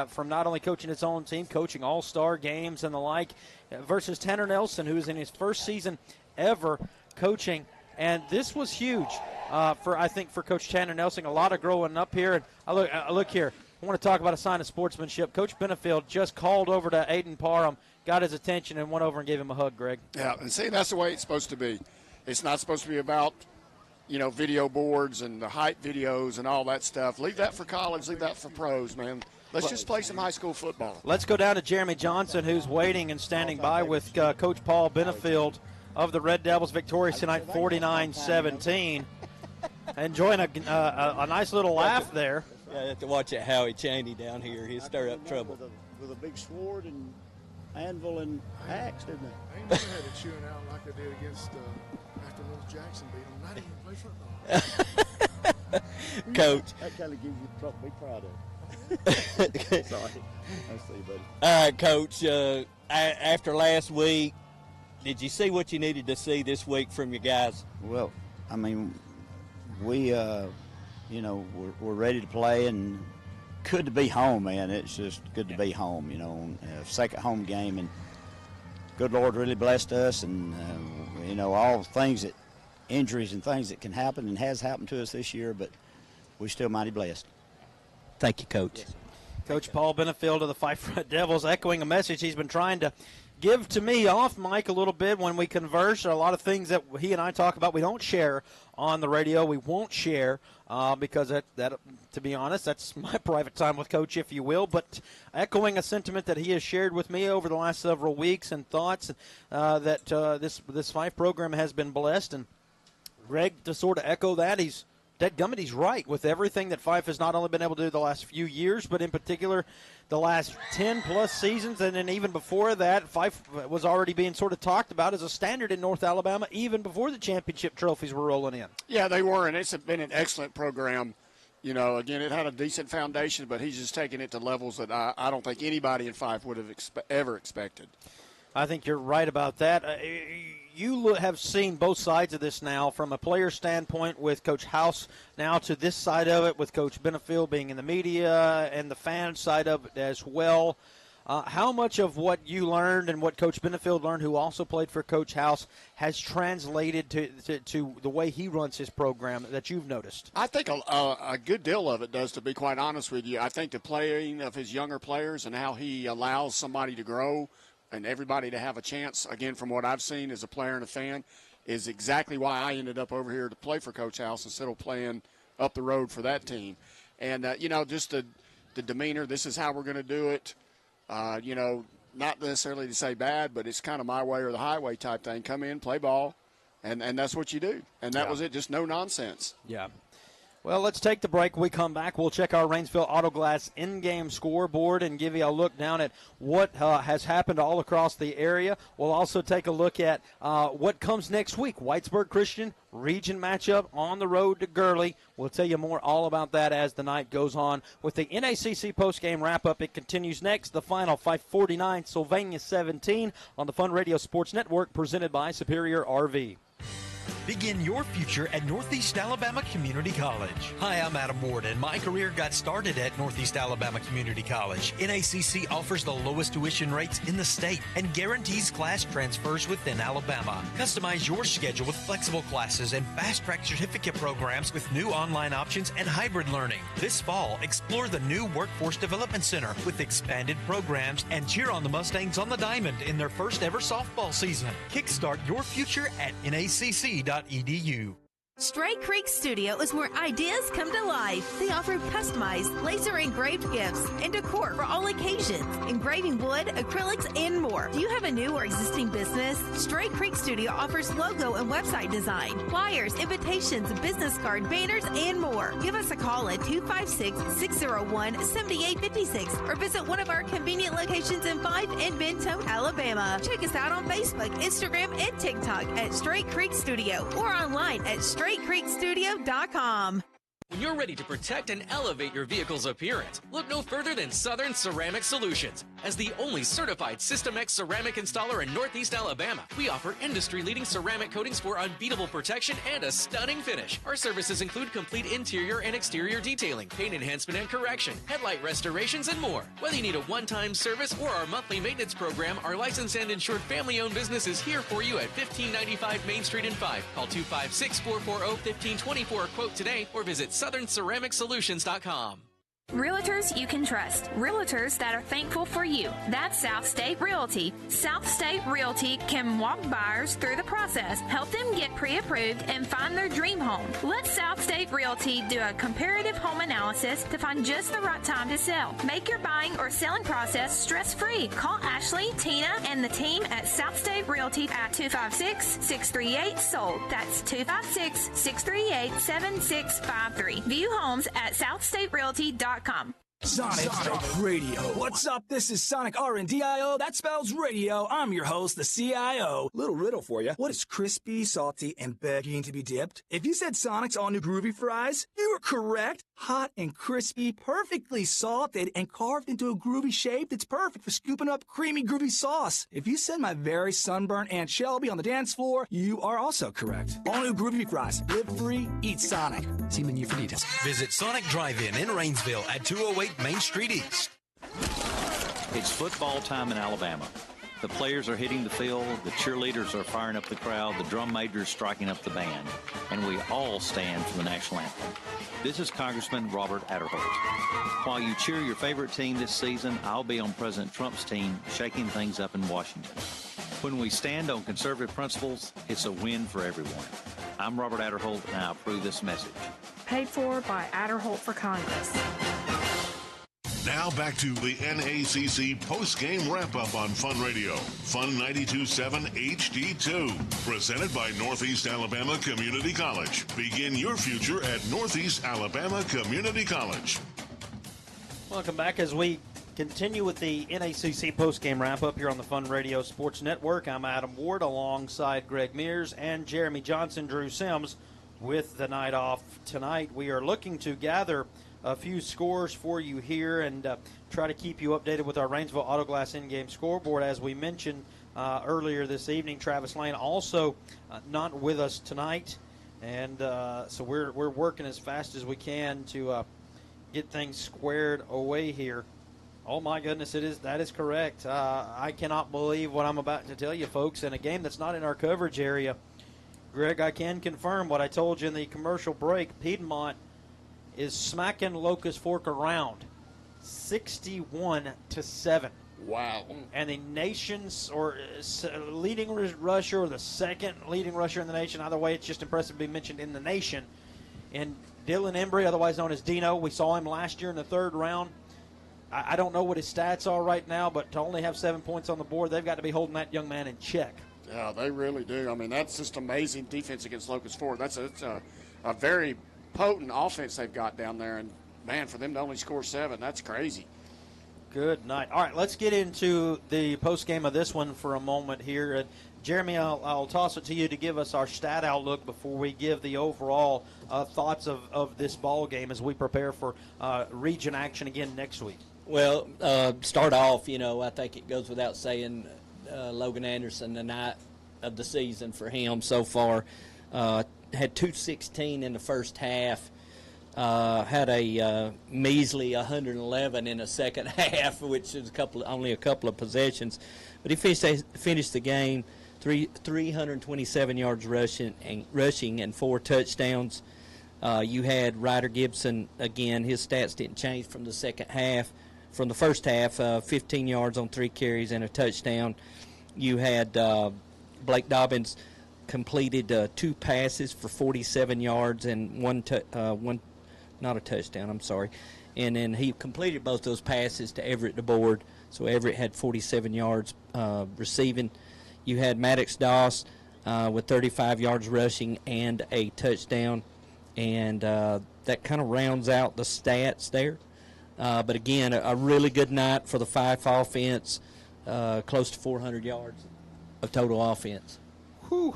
from not only coaching his own team, coaching all-star games and the like, versus Tanner Nelson, who's in his first season ever coaching. And this was huge for Coach Tanner Nelson. A lot of growing up here. And I look here. I want to talk about a sign of sportsmanship. Coach Benefield just called over to Aiden Parham, got his attention, and went over and gave him a hug, Greg. Yeah, and see, that's the way it's supposed to be. It's not supposed to be about, video boards and the hype videos and all that stuff. Leave that for college. Leave that for pros, man. Let's just play some high school football. Let's go down to Jeremy Johnson, who's waiting and standing by with Coach Paul Benefield of the Red Devils, victorious tonight, 49-17. Enjoying a nice little laugh there. Yeah, I have to watch that Howie Chaney down here. He'll stir up trouble. With a big sword and anvil and axe, didn't I ain't never had it chewing out like I did against after North Jackson beat them. I didn't even play football. Coach. That kind of gives you something to be proud of. Sorry. I see, buddy. All right, Coach. After last week, did you see what you needed to see this week from your guys? Well, I mean, we, we're ready to play and good to be home, man. It's just good to be home, second home game. And good Lord really blessed us. And, all things that injuries and things that can happen and has happened to us this year, but we're still mighty blessed. Thank you, Coach. Yes. Coach Paul Benefield of the Fyffe Red Devils echoing a message he's been trying to give to me off mic a little bit when we converse. A lot of things that he and I talk about we don't share on the radio. We won't share because that, to be honest, that's my private time with Coach, if you will. But echoing a sentiment that he has shared with me over the last several weeks and thoughts that this Fyffe program has been blessed. And Greg, to sort of echo that, he's right with everything that Fyffe has not only been able to do the last few years, but in particular the last 10-plus seasons, and then even before that, Fyffe was already being sort of talked about as a standard in North Alabama even before the championship trophies were rolling in. Yeah, they were, and it's been an excellent program. Again, it had a decent foundation, but he's just taking it to levels that I don't think anybody in Fyffe would have ever expected. I think you're right about that. You have seen both sides of this now from a player standpoint with Coach House now to this side of it with Coach Benefield being in the media and the fan side of it as well. How much of what you learned and what Coach Benefield learned, who also played for Coach House, has translated to the way he runs his program that you've noticed? I think a good deal of it does, to be quite honest with you. I think the playing of his younger players and how he allows somebody to grow and everybody to have a chance, again, from what I've seen as a player and a fan, is exactly why I ended up over here to play for Coach House instead of playing up the road for that team. And, just the demeanor, this is how we're going to do it. Not necessarily to say bad, but it's kind of my way or the highway type thing. Come in, play ball, and that's what you do. And that was it, just no nonsense. Yeah. Well, let's take the break. When we come back, we'll check our Rainsville Auto Glass in-game scoreboard and give you a look down at what has happened all across the area. We'll also take a look at what comes next week. Whitesburg Christian region matchup on the road to Gurley. We'll tell you more all about that as the night goes on. With the NACC postgame wrap-up, it continues next. The final, 5:49, Sylvania 17 on the Fun Radio Sports Network, presented by Superior RV. Begin your future at Northeast Alabama Community College. Hi, I'm Adam Ward, and my career got started at Northeast Alabama Community College. NACC offers the lowest tuition rates in the state and guarantees class transfers within Alabama. Customize your schedule with flexible classes and fast-track certificate programs with new online options and hybrid learning. This fall, explore the new Workforce Development Center with expanded programs and cheer on the Mustangs on the Diamond in their first ever softball season. Kickstart your future at NACC.edu. Stray Creek Studio is where ideas come to life. They offer customized, laser-engraved gifts and decor for all occasions, engraving wood, acrylics, and more. Do you have a new or existing business? Stray Creek Studio offers logo and website design, flyers, invitations, business card, banners, and more. Give us a call at 256-601-7856 or visit one of our convenient locations in Fyffe and Benton, Alabama. Check us out on Facebook, Instagram, and TikTok at Stray Creek Studio or online at StrayCreekStudio.com. When you're ready to protect and elevate your vehicle's appearance, look no further than Southern Ceramic Solutions. As the only certified System X ceramic installer in Northeast Alabama, we offer industry-leading ceramic coatings for unbeatable protection and a stunning finish. Our services include complete interior and exterior detailing, paint enhancement and correction, headlight restorations, and more. Whether you need a one-time service or our monthly maintenance program, our licensed and insured family-owned business is here for you at 1595 Main Street in Fyffe. Call 256-440-1520 for a quote today or visit SouthernCeramicSolutions.com. Realtors you can trust. Realtors that are thankful for you. That's South State Realty. South State Realty can walk buyers through the process, help them get pre-approved, and find their dream home. Let South State Realty do a comparative home analysis to find just the right time to sell. Make your buying or selling process stress-free. Call Ashley, Tina, and the team at South State Realty at 256-638-SOLD. That's 256-638-7653. View homes at SouthStateRealty.com. Sonic Radio. What's up? This is Sonic RNDIO. That spells radio. I'm your host, the CIO. Little riddle for you. What is crispy, salty, and begging to be dipped? If you said Sonic's all new groovy fries, you were correct. Hot and crispy, perfectly salted, and carved into a groovy shape that's perfect for scooping up creamy, groovy sauce. If you said my very sunburnt Aunt Shelby on the dance floor, you are also correct. All new groovy fries. Live free, eat Sonic. See menu for details. Visit Sonic Drive-In in Rainsville at 208 Main Street East. It's football time in Alabama. The players are hitting the field, the cheerleaders are firing up the crowd, the drum major is striking up the band, and we all stand for the national anthem. This is Congressman Robert Adderholt. While you cheer your favorite team this season, I'll be on President Trump's team shaking things up in Washington. When we stand on conservative principles, it's a win for everyone. I'm Robert Adderholt, and I approve this message. Paid for by Adderholt for Congress. Now back to the NACC post-game wrap-up on Fun Radio. Fun 92.7 HD2. Presented by Northeast Alabama Community College. Begin your future at Northeast Alabama Community College. Welcome back as we continue with the NACC post-game wrap-up here on the Fun Radio Sports Network. I'm Adam Ward alongside Greg Mears and Jeremy Johnson. Drew Sims with the night off tonight. We are looking to gather a few scores for you here and try to keep you updated with our Rainsville Auto Glass in-game scoreboard. As we mentioned earlier this evening, Travis Lane also not with us tonight, and so we're working as fast as we can to get things squared away here. Oh my goodness, that is correct. I cannot believe what I'm about to tell you, folks. In a game that's not in our coverage area, Greg, I can confirm what I told you in the commercial break. Piedmont is smacking Locust Fork around 61-7. Wow. And the nation's leading rusher or the second leading rusher in the nation, either way, it's just impressive to be mentioned in the nation. And Dylan Embry, otherwise known as Dino, we saw him last year in the 3rd round. I don't know what his stats are right now, but to only have 7 points on the board, they've got to be holding that young man in check. Yeah, they really do. I mean, that's just amazing defense against Locust Ford. That's a very potent offense they've got down there. And, man, for them to only score 7, that's crazy. Good night. All right, let's get into the postgame of this one for a moment here. Jeremy, I'll toss it to you to give us our stat outlook before we give the overall thoughts of this ball game as we prepare for region action again next week. Well, start off, I think it goes without saying, Logan Anderson, the night of the season for him so far, had 216 in the first half, had a measly 111 in the second half, which is only a couple of possessions. But he finished the game 327 yards rushing and 4 touchdowns. You had Ryder Gibson, again, his stats didn't change from the second half. From the first half, 15 yards on 3 carries and a touchdown. You had Blake Dobbins completed 2 passes for 47 yards and one not a touchdown, I'm sorry. And then he completed both those passes to Everett DeBoard. So Everett had 47 yards receiving. You had Maddox Doss with 35 yards rushing and a touchdown. And that kind of rounds out the stats there. But again, a really good night for the Fyffe offense, close to 400 yards of total offense. Whew.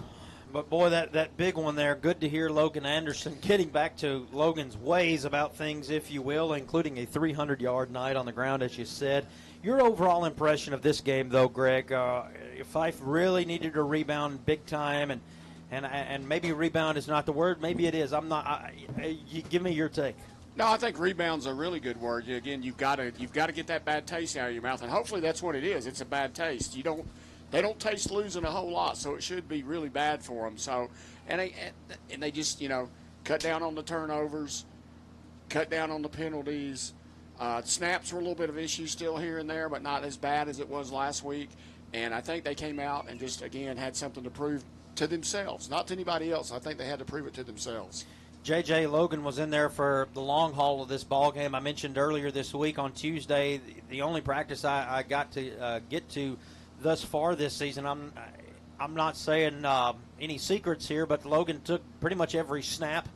But, boy, that big one there, good to hear Logan Anderson getting back to Logan's ways about things, if you will, including a 300-yard night on the ground, as you said. Your overall impression of this game, though, Greg, Fyffe really needed to rebound big time, and maybe rebound is not the word. Maybe it is. You give me your take. No, I think rebound's a really good word. Again, you've got to get that bad taste out of your mouth, and hopefully that's what it is. It's a bad taste. They don't taste losing a whole lot, so it should be really bad for them. So, and they just cut down on the turnovers, cut down on the penalties. Snaps were a little bit of an issue still here and there, but not as bad as it was last week. And I think they came out and just again had something to prove to themselves, not to anybody else. I think they had to prove it to themselves. J.J. Logan was in there for the long haul of this ball game. I mentioned earlier this week on Tuesday, the only practice I got to get to thus far this season. I'm not saying any secrets here, but Logan took pretty much every snap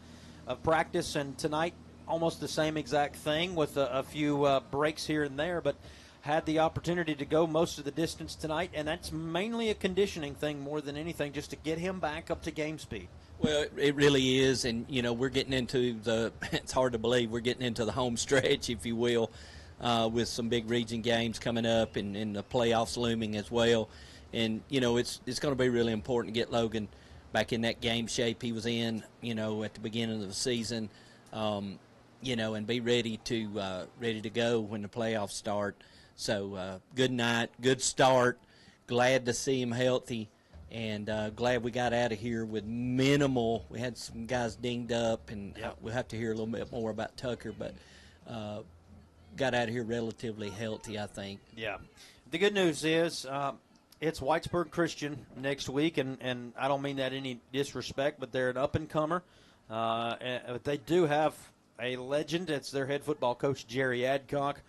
of practice, and tonight almost the same exact thing with a few breaks here and there, but had the opportunity to go most of the distance tonight, and that's mainly a conditioning thing more than anything, just to get him back up to game speed. Well, it really is, and, we're getting into it's hard to believe, we're getting into the home stretch, if you will, with some big region games coming up and the playoffs looming as well. And, it's going to be really important to get Logan back in that game shape he was in, at the beginning of the season, and be ready to go when the playoffs start. So, good night, good start, glad to see him healthy. And glad we got out of here with minimal. We had some guys dinged up, and we'll have to hear a little bit more about Tucker, but got out of here relatively healthy, I think. Yeah. The good news is it's Whitesburg Christian next week, and I don't mean that any disrespect, but they're an up-and-comer. They do have a legend. It's their head football coach, Jerry Adcock,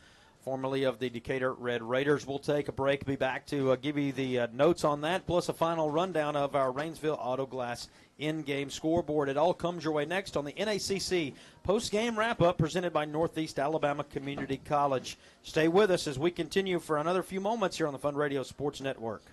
formerly of the Decatur Red Raiders. We'll take a break, be back to give you the notes on that, plus a final rundown of our Rainsville Auto Glass in-game scoreboard. It all comes your way next on the NACC post-game wrap-up presented by Northeast Alabama Community College. Stay with us as we continue for another few moments here on the Fun Radio Sports Network.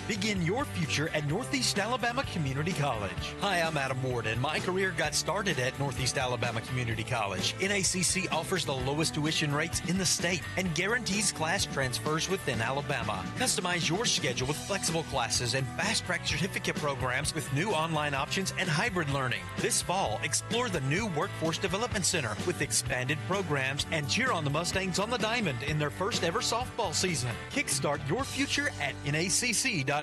Begin your future at Northeast Alabama Community College. Hi, I'm Adam Ward, and my career got started at Northeast Alabama Community College. NACC offers the lowest tuition rates in the state and guarantees class transfers within Alabama. Customize your schedule with flexible classes and fast-track certificate programs with new online options and hybrid learning. This fall, explore the new Workforce Development Center with expanded programs and cheer on the Mustangs on the Diamond in their first ever softball season. Kickstart your future at NACC.edu.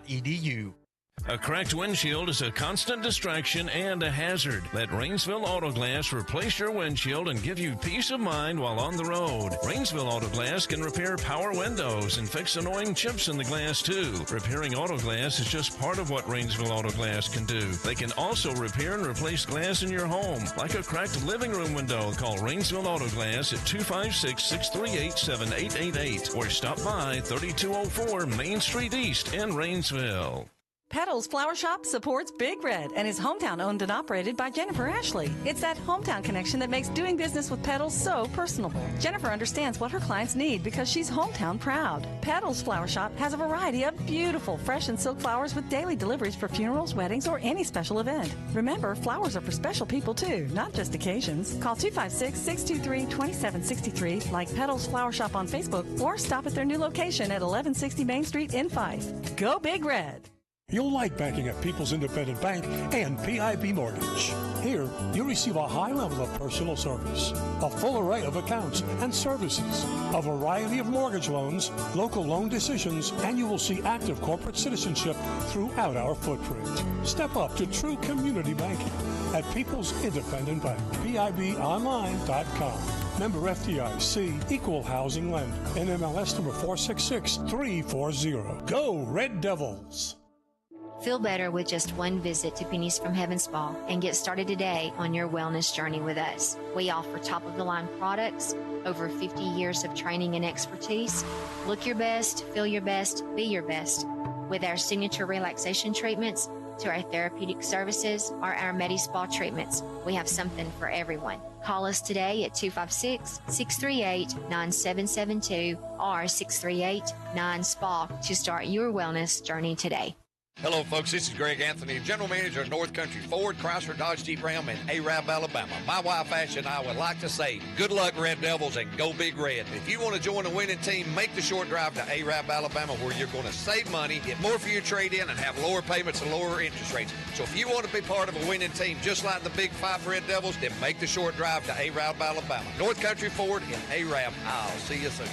A cracked windshield is a constant distraction and a hazard. Let Rainsville Auto Glass replace your windshield and give you peace of mind while on the road. Rainsville Auto Glass can repair power windows and fix annoying chips in the glass too. Repairing auto glass is just part of what Rainsville Auto Glass can do. They can also repair and replace glass in your home, like a cracked living room window. Call Rainsville Auto Glass at 256-638-7888 or stop by 3204 Main Street East in Rainsville. Petals Flower Shop supports Big Red and is hometown owned and operated by Jennifer Ashley. It's that hometown connection that makes doing business with Petals so personable. Jennifer understands what her clients need because she's hometown proud. Petals Flower Shop has a variety of beautiful fresh and silk flowers with daily deliveries for funerals, weddings, or any special event. Remember, flowers are for special people too, not just occasions. Call 256-623-2763, like Petals Flower Shop on Facebook, or stop at their new location at 1160 Main Street in Fyffe. Go Big Red! You'll like banking at People's Independent Bank and PIB Mortgage. Here, you'll receive a high level of personal service, a full array of accounts and services, a variety of mortgage loans, local loan decisions, and you will see active corporate citizenship throughout our footprint. Step up to true community banking at People's Independent Bank. PIBonline.com. Member FDIC, Equal Housing Lender. NMLS number 466340. Go Red Devils! Feel better with just one visit to Pennies from Heaven Spa and get started today on your wellness journey with us. We offer top-of-the-line products, over 50 years of training and expertise. Look your best, feel your best, be your best. With our signature relaxation treatments to our therapeutic services or our Medi-Spa treatments, we have something for everyone. Call us today at 256-638-9772 or 638-9-SPA to start your wellness journey today. Hello, folks. This is Greg Anthony, General Manager of North Country Ford, Chrysler, Dodge, Jeep, Ram in Arab, Alabama. My wife, Ash, and I would like to say good luck, Red Devils, and go Big Red. If you want to join a winning team, make the short drive to Arab, Alabama, where you're going to save money, get more for your trade-in, and have lower payments and lower interest rates. So if you want to be part of a winning team, just like the Big Five Red Devils, then make the short drive to Arab, Alabama. North Country Ford in Arab. I'll see you soon.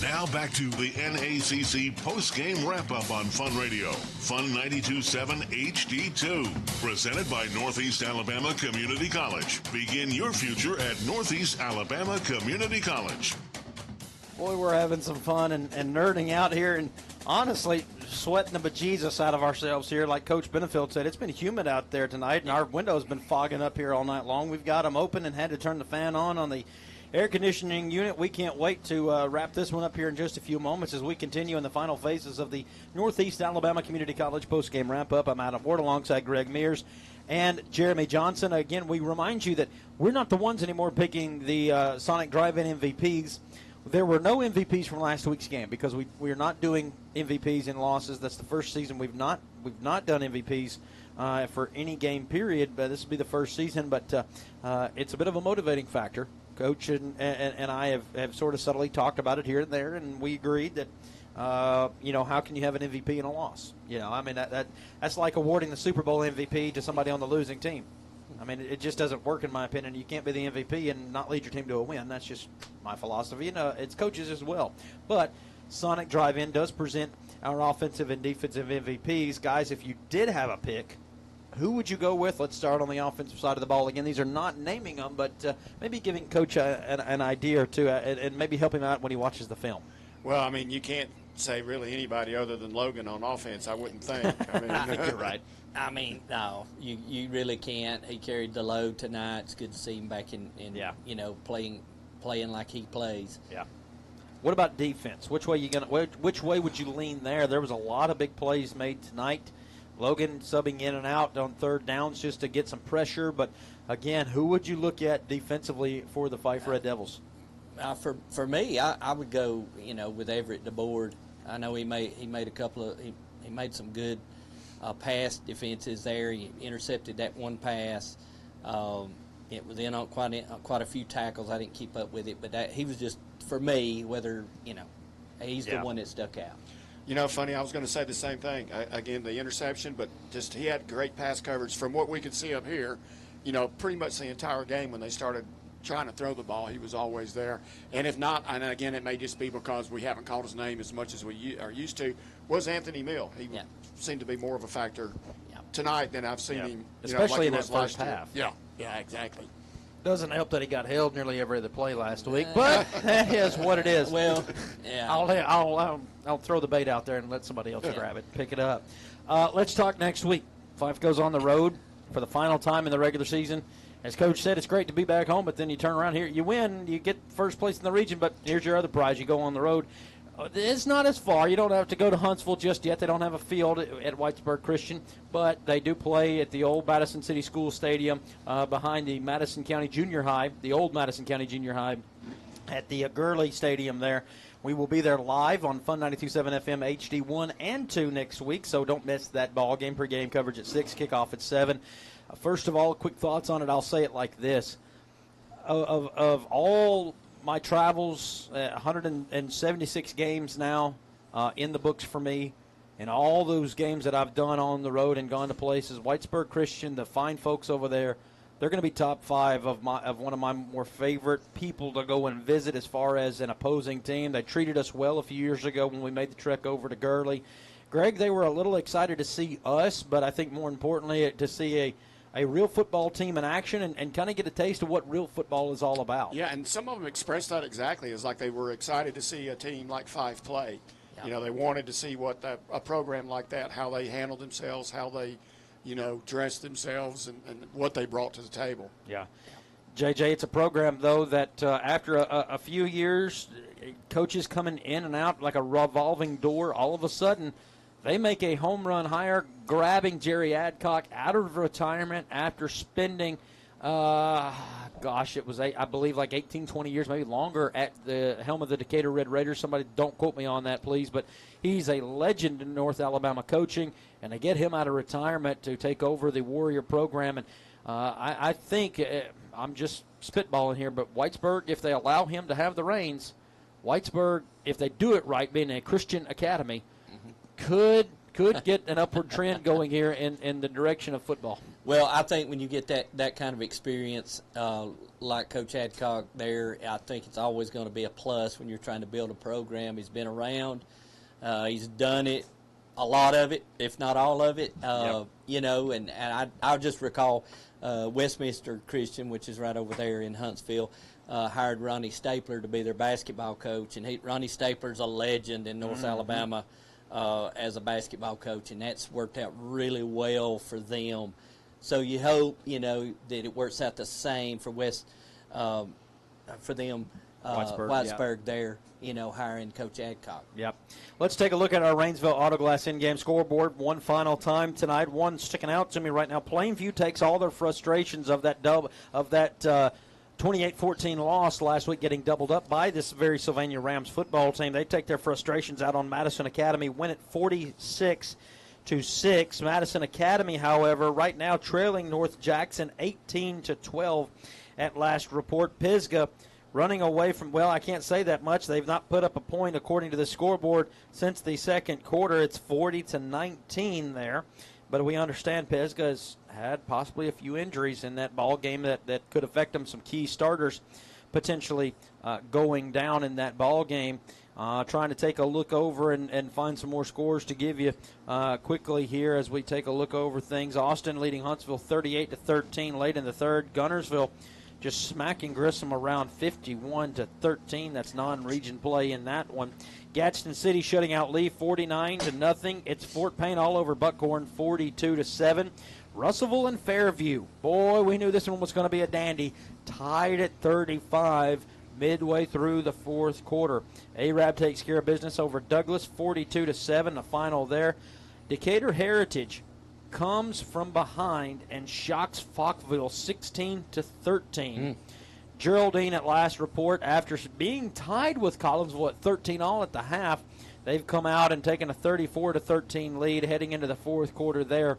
Now back to the NACC post-game wrap-up on Fun Radio. Fun 92.7 HD2. Presented by Northeast Alabama Community College. Begin your future at Northeast Alabama Community College. Boy, we're having some fun and nerding out here and honestly sweating the bejesus out of ourselves here. Like Coach Benefield said, it's been humid out there tonight, and our window's been fogging up here all night long. We've got them open and had to turn the fan on the air conditioning unit. We can't wait to wrap this one up here in just a few moments as we continue in the final phases of the Northeast Alabama Community College postgame wrap-up. I'm Adam Ward alongside Greg Mears and Jeremy Johnson. Again, we remind you that we're not the ones anymore picking the Sonic Drive-In MVPs. There were no MVPs from last week's game because we're not doing MVPs in losses. That's the first season we've not done MVPs for any game period, but this will be the first season. But it's a bit of a motivating factor. Coach and I have sort of subtly talked about it here and there, and we agreed that, how can you have an MVP in a loss? I mean, that's like awarding the Super Bowl MVP to somebody on the losing team. I mean, it just doesn't work in my opinion. You can't be the MVP and not lead your team to a win. That's just my philosophy. It's coaches as well. But Sonic Drive-In does present our offensive and defensive MVPs. Guys, if you did have a pick, who would you go with? Let's start on the offensive side of the ball. Again, these are not naming them, but maybe giving Coach an idea or two and maybe help him out when he watches the film. Well, I mean, you can't say really anybody other than Logan on offense, I wouldn't think. I mean, I think you're right. I mean, no, you really can't. He carried the load tonight. It's good to see him back in playing like he plays. Yeah. What about defense? Which way would you lean there? There was a lot of big plays made tonight. Logan subbing in and out on third downs just to get some pressure. But, again, who would you look at defensively for the Fyffe Red Devils? For me, I would go, with Everett DeBoard. I know he made a couple of he made some good pass defenses there. He intercepted that one pass. It was in on quite a few tackles. I didn't keep up with it, but he was just, for me, he's the one that stuck out. Funny, I was going to say the same thing. Again, the interception, but just he had great pass coverage from what we could see up here. Pretty much the entire game when they started trying to throw the ball, he was always there. And if not, and again, it may just be because we haven't called his name as much as we are used to, was Anthony Mill. He seemed to be more of a factor tonight than I've seen him, especially like in that first half. Yeah, exactly. Doesn't help that he got held nearly every other play last week, but that is what it is. Well, yeah. I'll throw the bait out there and let somebody else grab it, pick it up. Let's talk next week. Fyffe goes on the road for the final time in the regular season. As Coach said, it's great to be back home, but then you turn around here, you win, you get first place in the region, but here's your other prize. You go on the road. It's not as far. You don't have to go to Huntsville just yet. They don't have a field at Whitesburg Christian, but they do play at the old Madison City School Stadium behind the Madison County Junior High, the old Madison County Junior High, at the Gurley Stadium there. We will be there live on Fun 92.7 FM HD1 and 2 next week, so don't miss that ball game. Pre-game coverage at 6, kickoff at 7. First of all, quick thoughts on it. I'll say it like this. Of all my travels, 176 games now in the books for me, and all those games that I've done on the road and gone to places, Whitesburg Christian, the fine folks over there, they're going to be top 5 of one of my more favorite people to go and visit as far as an opposing team. They treated us well a few years ago when we made the trek over to Gurley. Greg, they were a little excited to see us, but I think more importantly to see a real football team in action and kind of get a taste of what real football is all about. Yeah, and some of them expressed that exactly. It's like they were excited to see a team like Fyffe play. Yeah. You know, they wanted to see what a program like that, how they handled themselves, how they, dressed themselves, and what they brought to the table. Yeah. JJ, it's a program, though, that after a few years, coaches coming in and out like a revolving door, all of a sudden – they make a home run hire, grabbing Jerry Adcock out of retirement after spending, it was, I believe, like 18, 20 years, maybe longer, at the helm of the Decatur Red Raiders. Somebody don't quote me on that, please. But he's a legend in North Alabama coaching, and they get him out of retirement to take over the Warrior program. And I think, I'm just spitballing here, but Whitesburg, if they allow him to have the reins, Whitesburg, if they do it right, being a Christian academy, could get an upward trend going here in the direction of football. Well, I think when you get that kind of experience like Coach Adcock there, I think it's always going to be a plus when you're trying to build a program. He's been around. He's done it, a lot of it, if not all of it. And I'll just recall Westminster Christian, which is right over there in Huntsville, hired Ronnie Stapler to be their basketball coach. And Ronnie Stapler's a legend in North Alabama. As a basketball coach, and that's worked out really well for them. So you hope, that it works out the same for for them, Whitesburg there, hiring Coach Adcock. Yep. Let's take a look at our Rainsville Autoglass in-game scoreboard one final time tonight. One sticking out to me right now. Plainview takes all their frustrations of that 28-14 loss last week, getting doubled up by this very Sylvania Rams football team. They take their frustrations out on Madison Academy, win it 46-6. Madison Academy, however, right now trailing North Jackson 18-12 at last report. Pisgah running away from, I can't say that much. They've not put up a point according to the scoreboard since the second quarter. It's 40-19 there. But we understand Pisgah has had possibly a few injuries in that ball game that could affect them. Some key starters potentially going down in that ball game. Trying to take a look over and find some more scores to give you quickly here as we take a look over things. Austin leading Huntsville 38-13 late in the third. Gunnersville just smacking Grissom around 51-13. That's non-region play in that one. Gadsden City shutting out Lee 49-0. It's Fort Payne all over Buckhorn 42-7. Russellville and Fairview. Boy, we knew this one was going to be a dandy. Tied at 35 midway through the fourth quarter. Arab takes care of business over Douglas 42-7. The final there. Decatur Heritage comes from behind and shocks Falkville 16-13. Geraldine at last report, after being tied with Collinsville at 13 all at the half, they've come out and taken a 34-13 lead heading into the fourth quarter there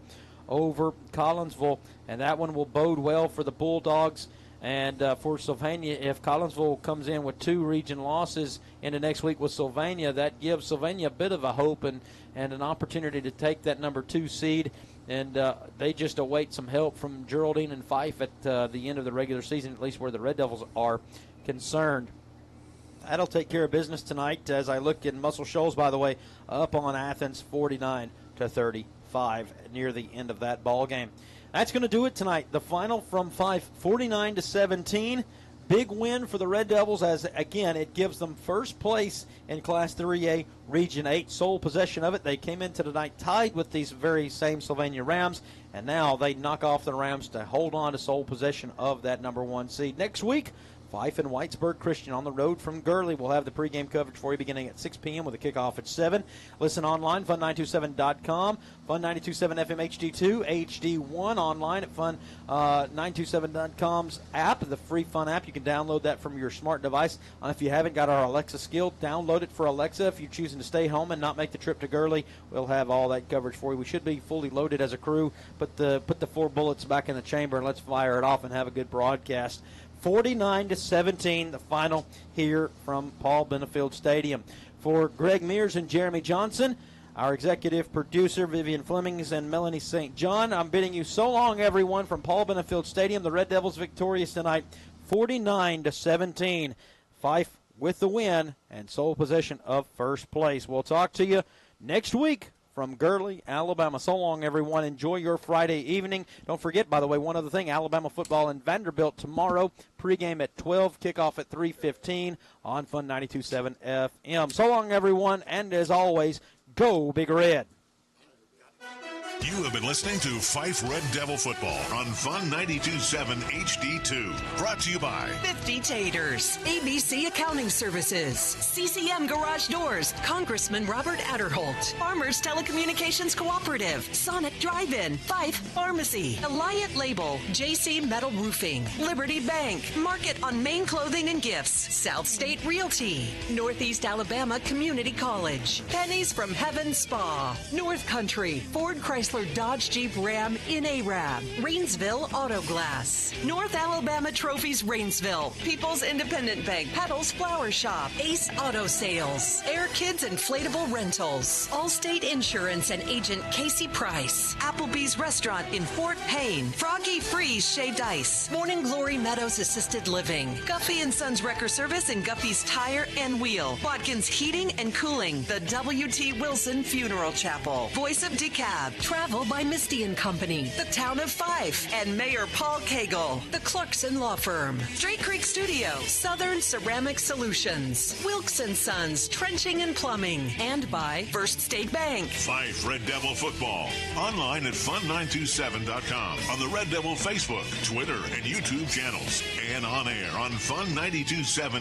over Collinsville, and that one will bode well for the Bulldogs and for Sylvania. If Collinsville comes in with 2 region losses into next week with Sylvania, that gives Sylvania a bit of a hope and an opportunity to take that number 2 seed. and they just await some help from Geraldine and Fyffe at the end of the regular season, at least where the Red Devils are concerned. That'll take care of business tonight as I look in Muscle Shoals, by the way, up on Athens 49-35 near the end of that ball game. That's going to do it tonight. The final from Fyffe, 49-17. Big win for the Red Devils as, again, it gives them first place in Class 3A Region 8. Sole possession of it. They came into tonight tied with these very same Sylvania Rams, and now they knock off the Rams to hold on to sole possession of that number 1 seed. Next week, Fyffe and Whitesburg Christian on the road from Gurley. We'll have the pregame coverage for you beginning at 6 p.m. with a kickoff at 7. Listen online, fun927.com, Fun927 FM HD2, HD1 online at fun927.com's app, the free Fun app. You can download that from your smart device. If you haven't got our Alexa skill, download it for Alexa. If you're choosing to stay home and not make the trip to Gurley, we'll have all that coverage for you. We should be fully loaded as a crew. Put the 4 bullets back in the chamber and let's fire it off and have a good broadcast. 49-17, the final here from Paul Benefield Stadium. For Greg Mears and Jeremy Johnson, our executive producer, Vivian Flemings and Melanie St. John, I'm bidding you so long, everyone, from Paul Benefield Stadium. The Red Devils victorious tonight, 49-17. Fyffe with the win and sole possession of first place. We'll talk to you next week from Gurley, Alabama. So long, everyone. Enjoy your Friday evening. Don't forget, by the way, one other thing, Alabama football in Vanderbilt tomorrow. Pregame at 12, kickoff at 3:15 on Fun 92.7 FM. So long, everyone, and as always, go Big Red. You have been listening to Fyffe Red Devil Football on Fun 92.7 HD2. Brought to you by Fyffe Taters, ABC Accounting Services, CCM Garage Doors, Congressman Robert Adderholt, Farmers Telecommunications Cooperative, Sonic Drive-In, Fyffe Pharmacy, Alliant Label, JC Metal Roofing, Liberty Bank, Market on Main Clothing and Gifts, South State Realty, Northeast Alabama Community College, Pennies from Heaven Spa, North Country, Ford Chrysler Dodge Jeep Ram in Arab, Rainsville Auto Glass, North Alabama Trophies Rainsville, People's Independent Bank, Petals Flower Shop, Ace Auto Sales, Air Kids Inflatable Rentals, Allstate Insurance and Agent Casey Price, Applebee's Restaurant in Fort Payne, Froggy Freeze Shaved Ice, Morning Glory Meadows Assisted Living, Guffey & Sons Wrecker Service and Guffey's Tire and Wheel, Watkins Heating and Cooling, the W.T. Wilson Funeral Chapel, Voice of DeKalb, Travel by Misty & Company, the Town of Fyffe, and Mayor Paul Cagle, the Clarkson Law Firm, Straight Creek Studio, Southern Ceramic Solutions, Wilkes & Sons Trenching and Plumbing, and by First State Bank. Fyffe Red Devil Football. Online at fun927.com, on the Red Devil Facebook, Twitter, and YouTube channels, and on air on Fun 92.7